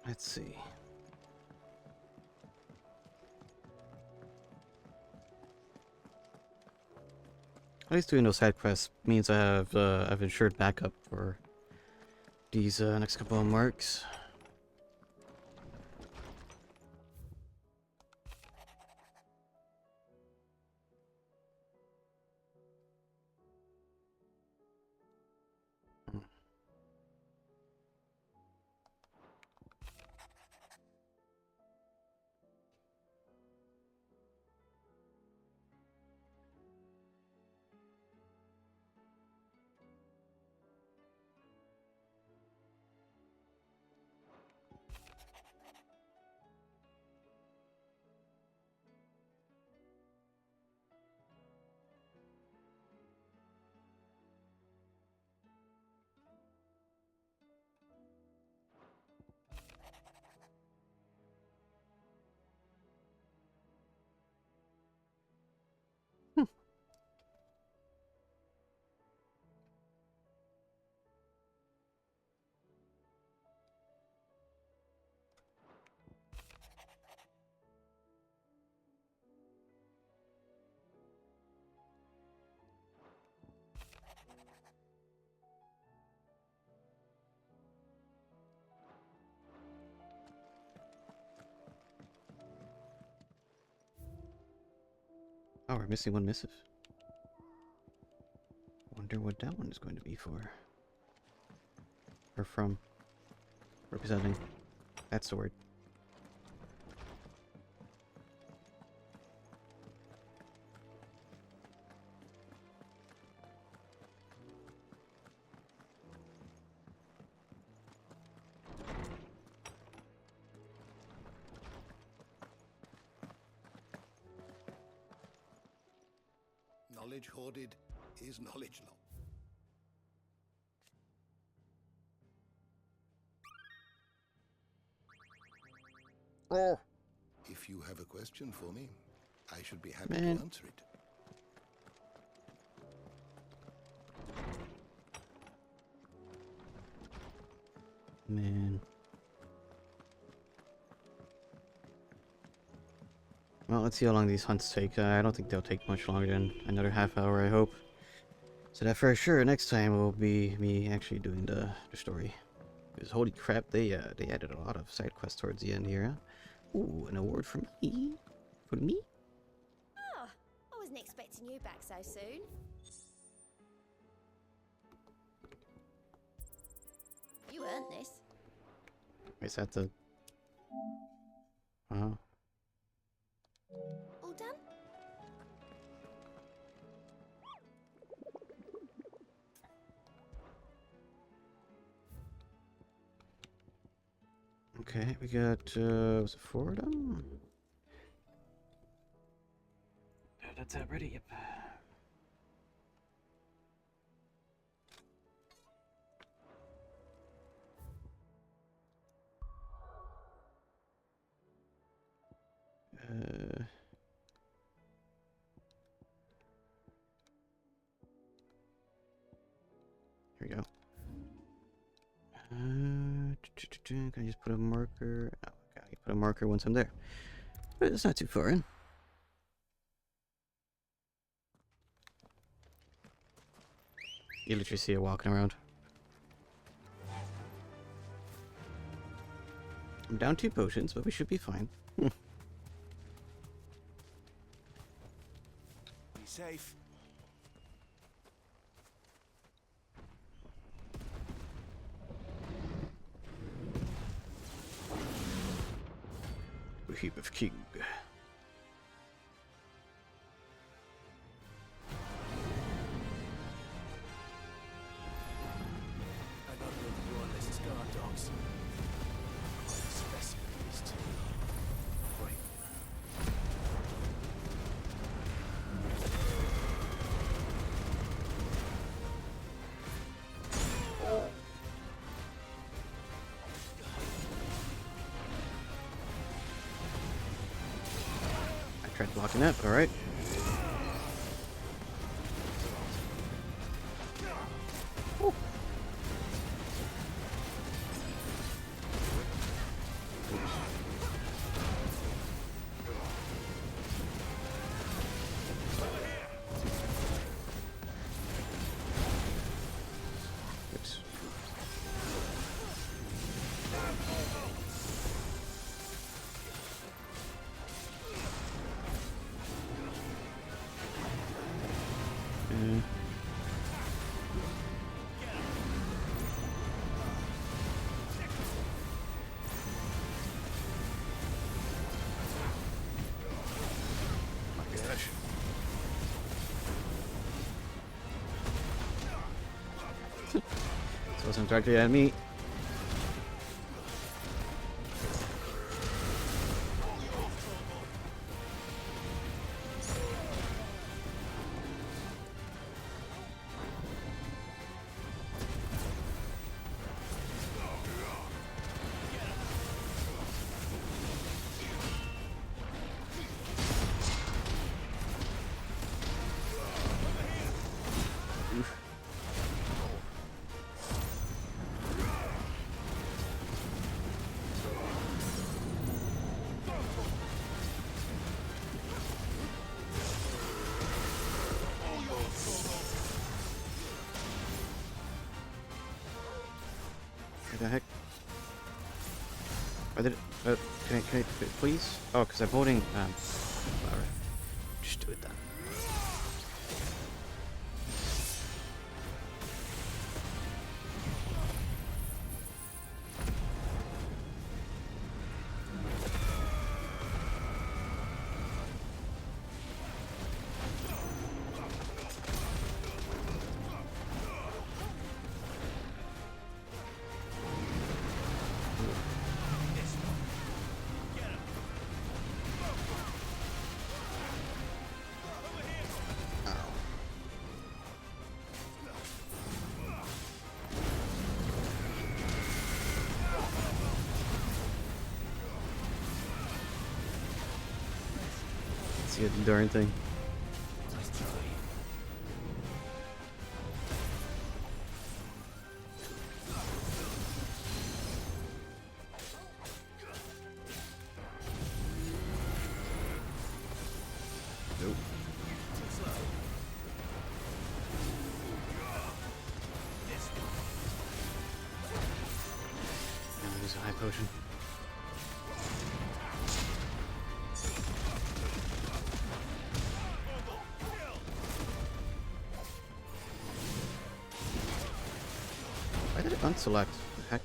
Let's see. At least doing those side quests means I've ensured backup for these next couple of marks. Oh, we're missing one missive. Wonder what that one is going to be for. Or from. Representing. That's the word. Knowledge hoarded is knowledge lost. Oh. If you have a question for me, I should be happy Man. to answer it. Man. Well, let's see how long these hunts take. I don't think they'll take much longer than another half hour, I hope. So that for sure, next time will be me actually doing the story. Because holy crap, they added a lot of side quests towards the end here. Huh? Ooh, an award from me? For me? Oh, I wasn't expecting you back so soon. You earned this. Is that the... Oh. All done? Okay, we got, was it 4 of them? That's that ready, yep. Here we go. Can I just put a marker? Oh, okay, I can put a marker once I'm there. But it's not too far in. You literally see it walking around. I'm down 2 potions, but we should be fine. Be safe. A heap of king. I gotta go to war unless it's guard dogs. Specimen of these two. Tried blocking that, but alright. This wasn't directly at me. What the heck? Can I please? Oh, because I'm holding, whatever. Just do it then. See the darn thing. Nope. Now there's a high potion. Why did it unselect? The heck?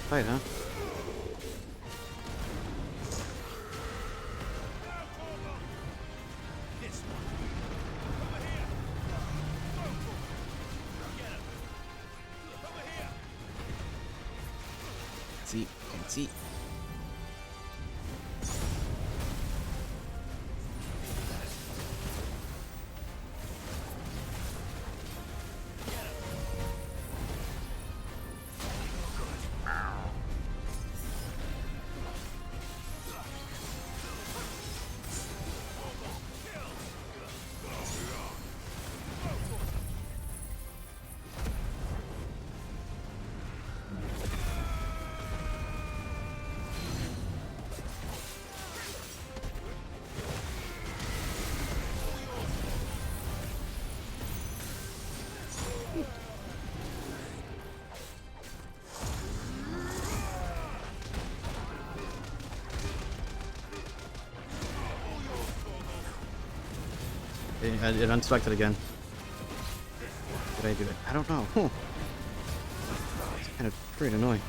Fight, huh? See, can't see. It unselected again. Did I do it? I don't know. It's kind of pretty annoying.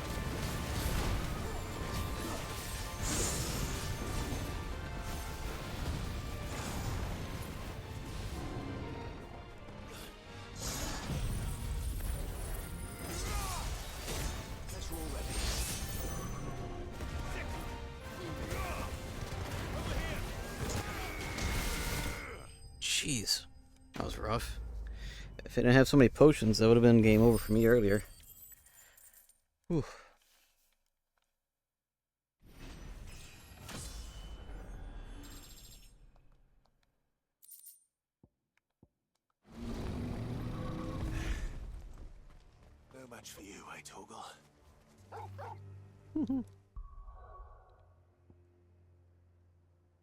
Jeez, that was rough. If I didn't have so many potions, that would have been game over for me earlier. Whew. No match for you, eh, Torgal?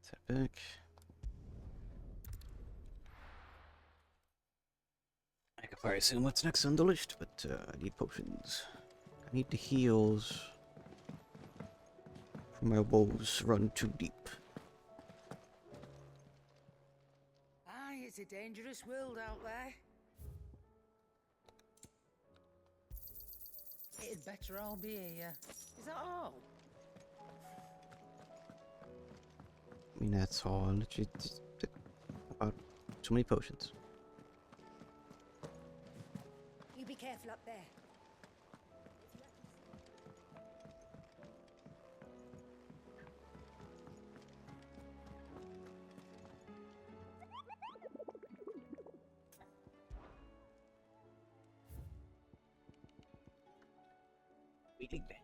Step back. I could probably assume what's next on the list, but I need potions. I need the heals. For my woes run too deep. Aye, it's a dangerous world out there. It'd better all be here. Is that all? I mean, that's all. Just about too many potions. You be careful up there. Meeting day.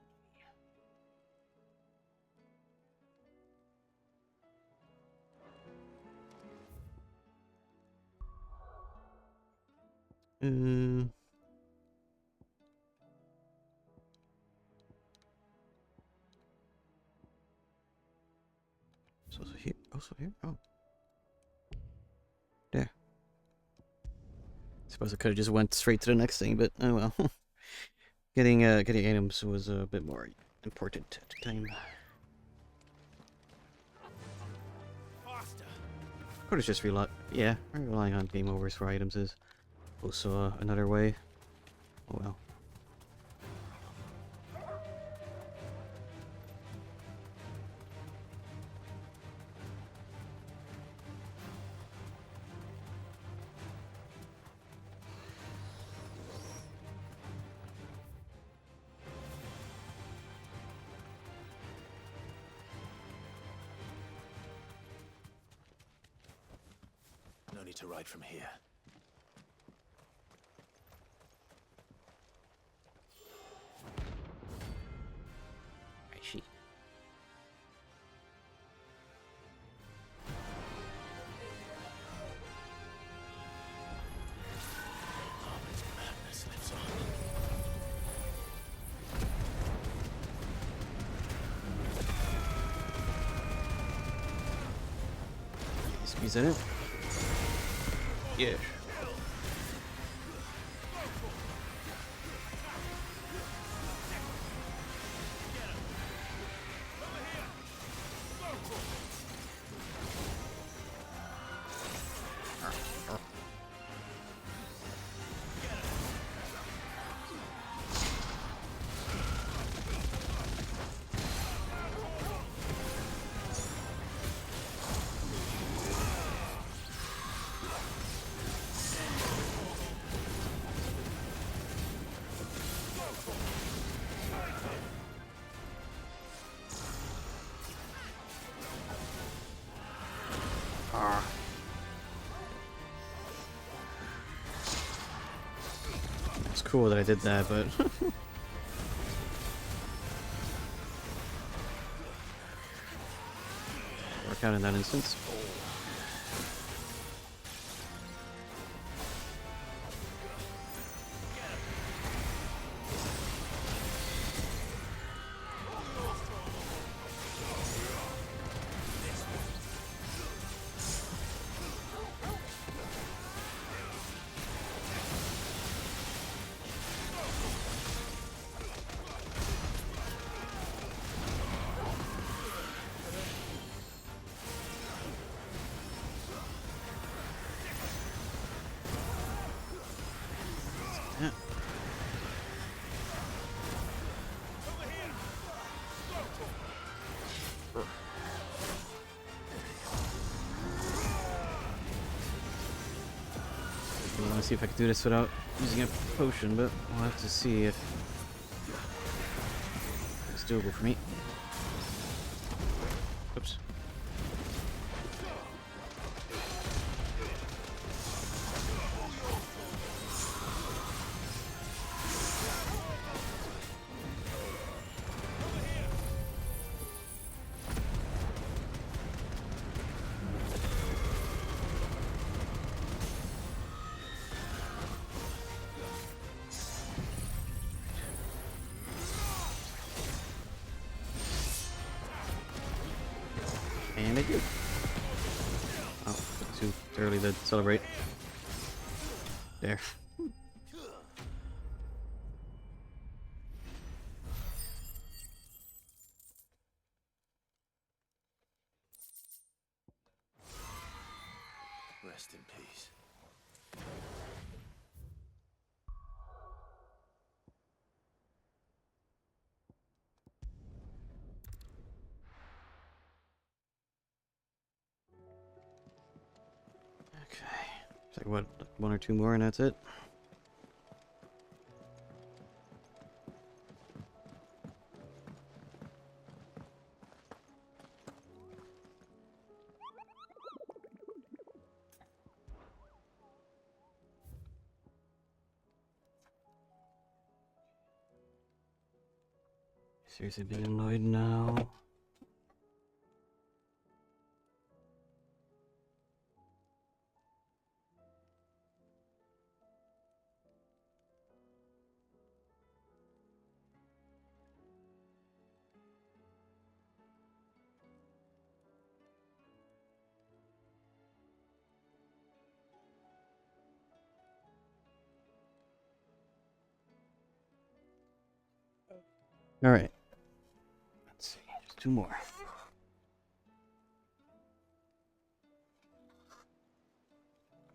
So here, also here. Oh, there. Suppose I could have just went straight to the next thing, but oh well. Getting items was a bit more important at the time. Could have just relying on game overs for items is also another way. Oh well. No need to ride from here. I see. Madness lives on. Squeeze that in. Yeah. It's cool that I did that, but work out in that instance. I want to see if I can do this without using a potion, but we'll have to see if it's doable for me. Oops. And I do. Oh, too early to celebrate. There. Rest in peace. Okay. It's like what, one or two more and that's it? Seriously being annoyed now. All right. Let's see, just two more.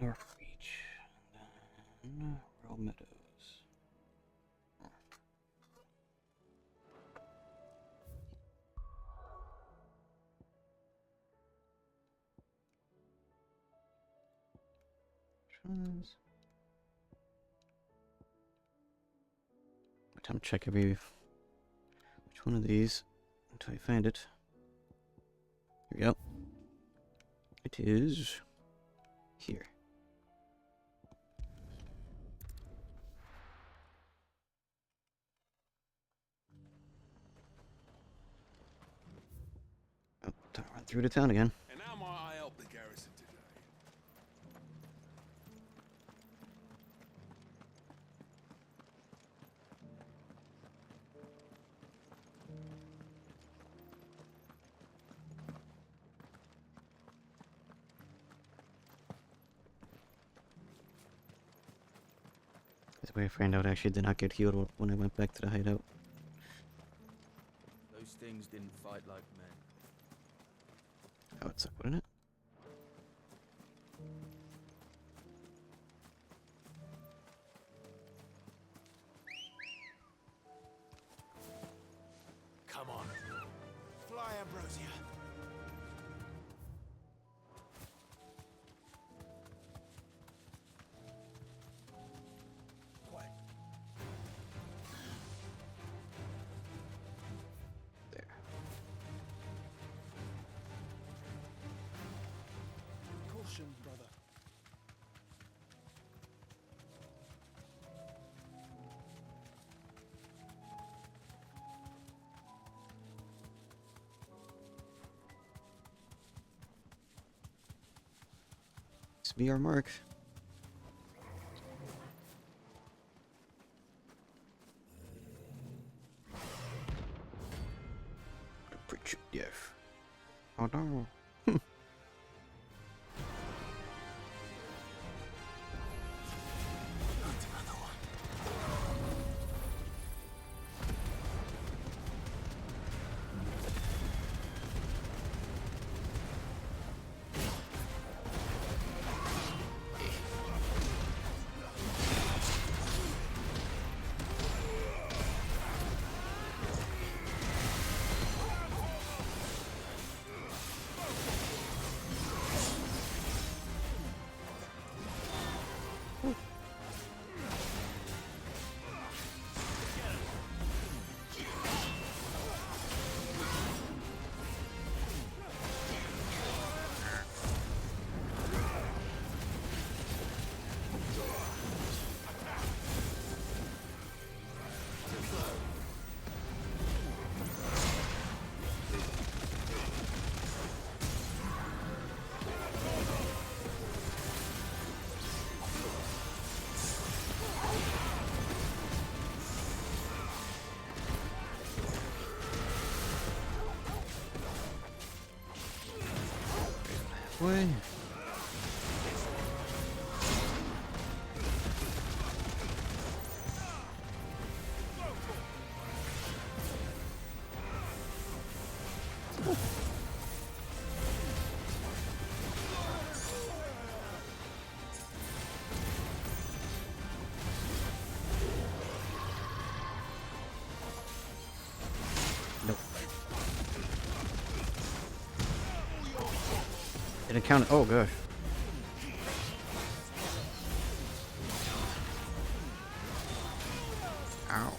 North Beach, and then Royal Meadows. Time to check which one of these until I find it. Here we go. It is here. Oh, time to run through the town again. And how might I help the garrison today? This way I find out I actually did not get healed when I went back to the hideout. Those things didn't fight like men. That would suck, wouldn't it? Come on. Fly, Ambrosia. Quiet. There. Caution, brother. This be our mark. Preach it, yes. Oh no. way. Nope. Didn't count it. Oh gosh. Ow.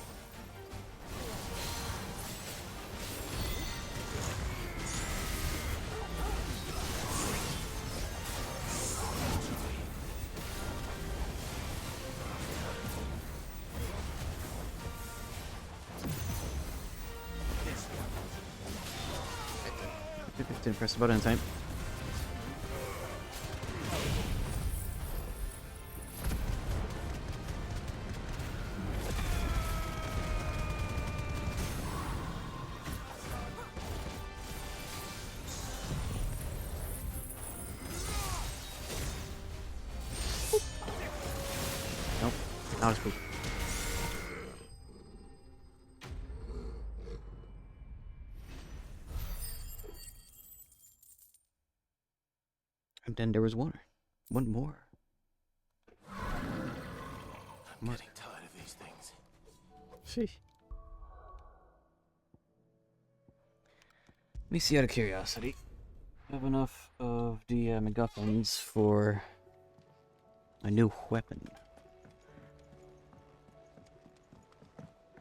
Didn't press the button in time. Nope, not as cool. And then there was one more. I'm getting tired of these things. Sheesh. Let me see out of curiosity. I have enough of the MacGuffins for a new weapon.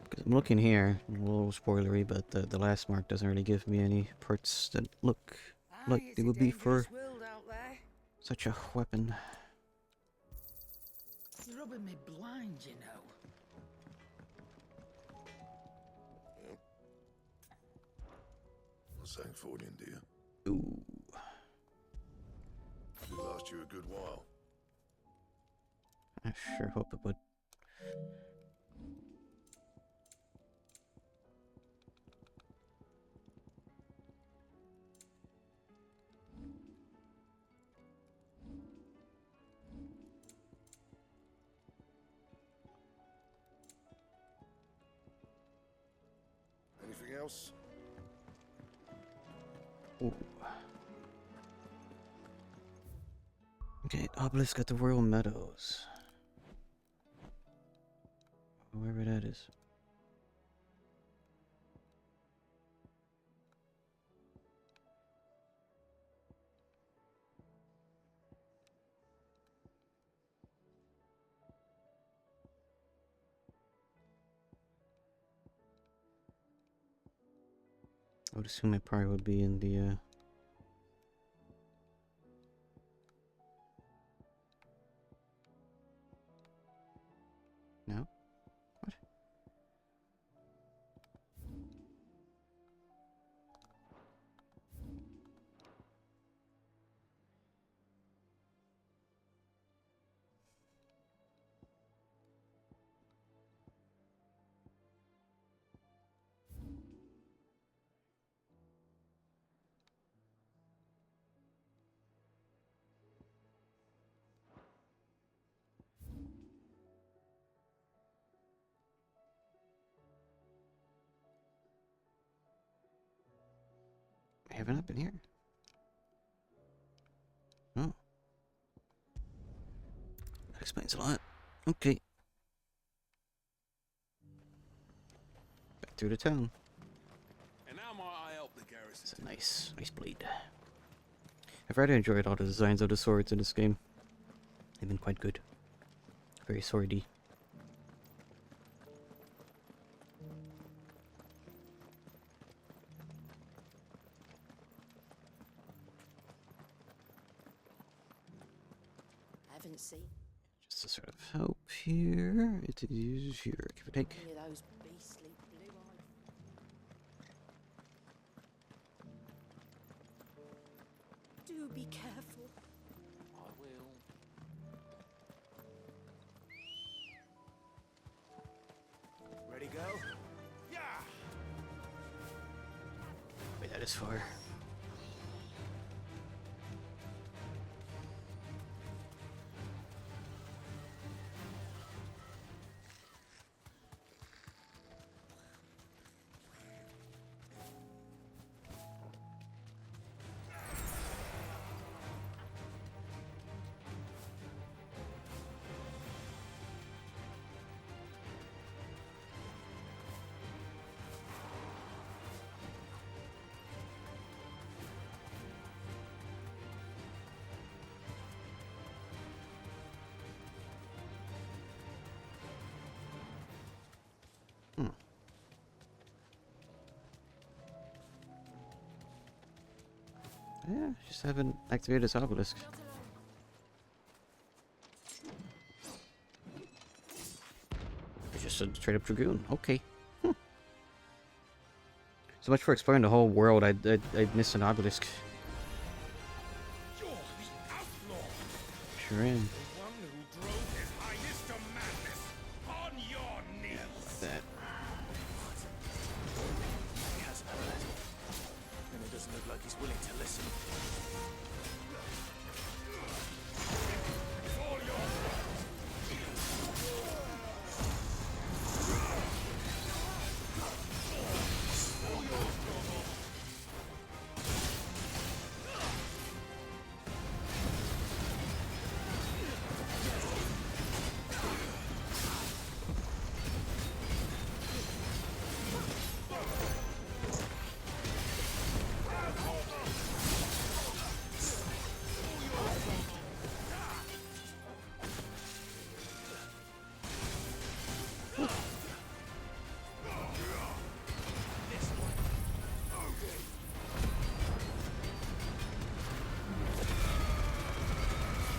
Because I'm looking here, a little spoilery, but the last mark doesn't really give me any parts that look like they would be for such a weapon. You're rubbing me blind, you know. Not saying Fordian, do you? Ooh. Should last you a good while. I sure hope it would. Anything else? Ooh. Okay, obelisk at the Royal Meadows. Wherever that is. I would assume it probably would be in the no? What? I haven't up in here. Oh. That explains a lot. Okay. Back through the town. And now might I help the garrison? It's a nice blade. I've really enjoyed all the designs of the swords in this game. They've been quite good. Very swordy. Haven't seen Just to sort of help here. It is here. Give or take. any of those beastly blue eyes. Do be careful. I will. Ready, go? Yeah! Wait, that is far. Yeah, just haven't activated this obelisk. It's just a straight up dragoon. Okay. So much for exploring the whole world. I missed an obelisk. Sure am. Like that. He hasn't had it. And it doesn't look like he's willing to listen.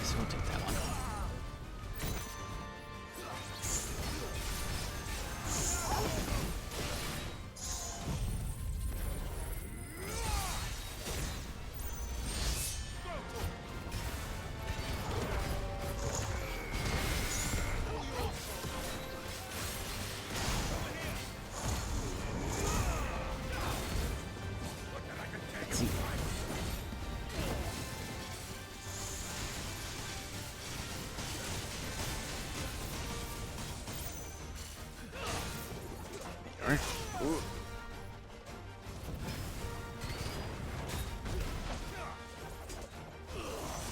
So we'll take that one. Let's see. There. Ooh.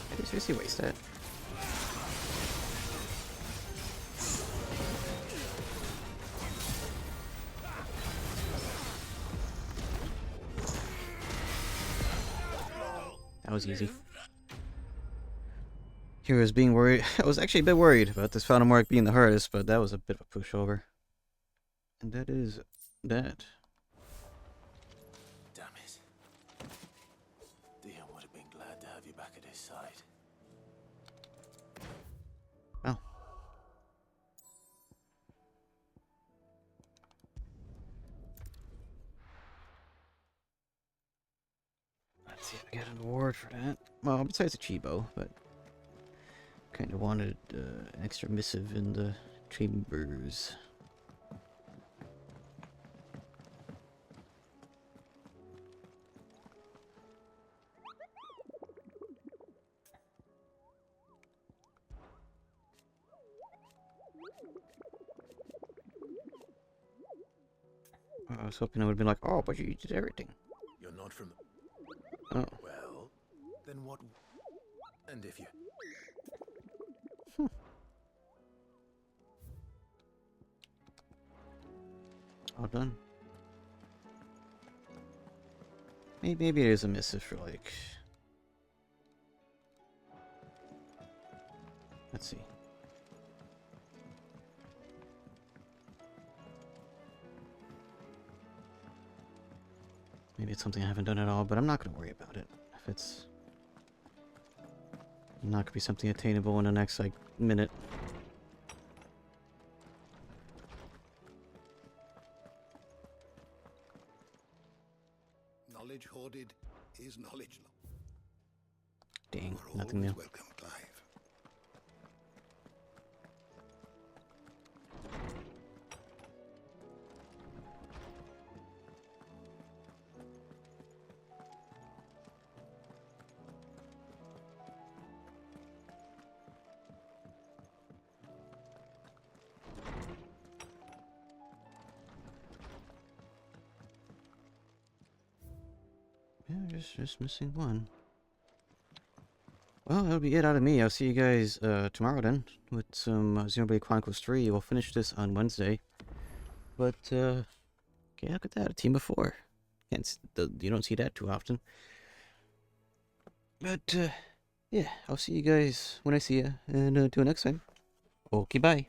Did he seriously waste that? That was easy. He was being worried. I was actually a bit worried about this final mark being the hardest, but that was a bit of a pushover. And that is that. Damn it. Dion would have been glad to have you back at his side. Oh. Let's see if I get an award for that. Well, besides the Chibo, but kind of wanted an extra missive in the chambers. I was hoping I would have been like, oh, but you did everything. You're not from... Oh. Well, then what... And if you... All done. Maybe it is a missive for, like... Let's see. Maybe it's something I haven't done at all, but I'm not going to worry about it. If it's not going to be something attainable in the next, like, minute. Knowledge hoarded is knowledge lost. Dang, nothing new. Welcome, Clive. Yeah, just missing one. Well, that'll be it out of me. I'll see you guys tomorrow then with some Xenoblade Chronicles 3. We'll finish this on Wednesday. But, yeah, look at that. A team of 4. You don't see that too often. But, yeah, I'll see you guys when I see you. And until next time. Okay, bye.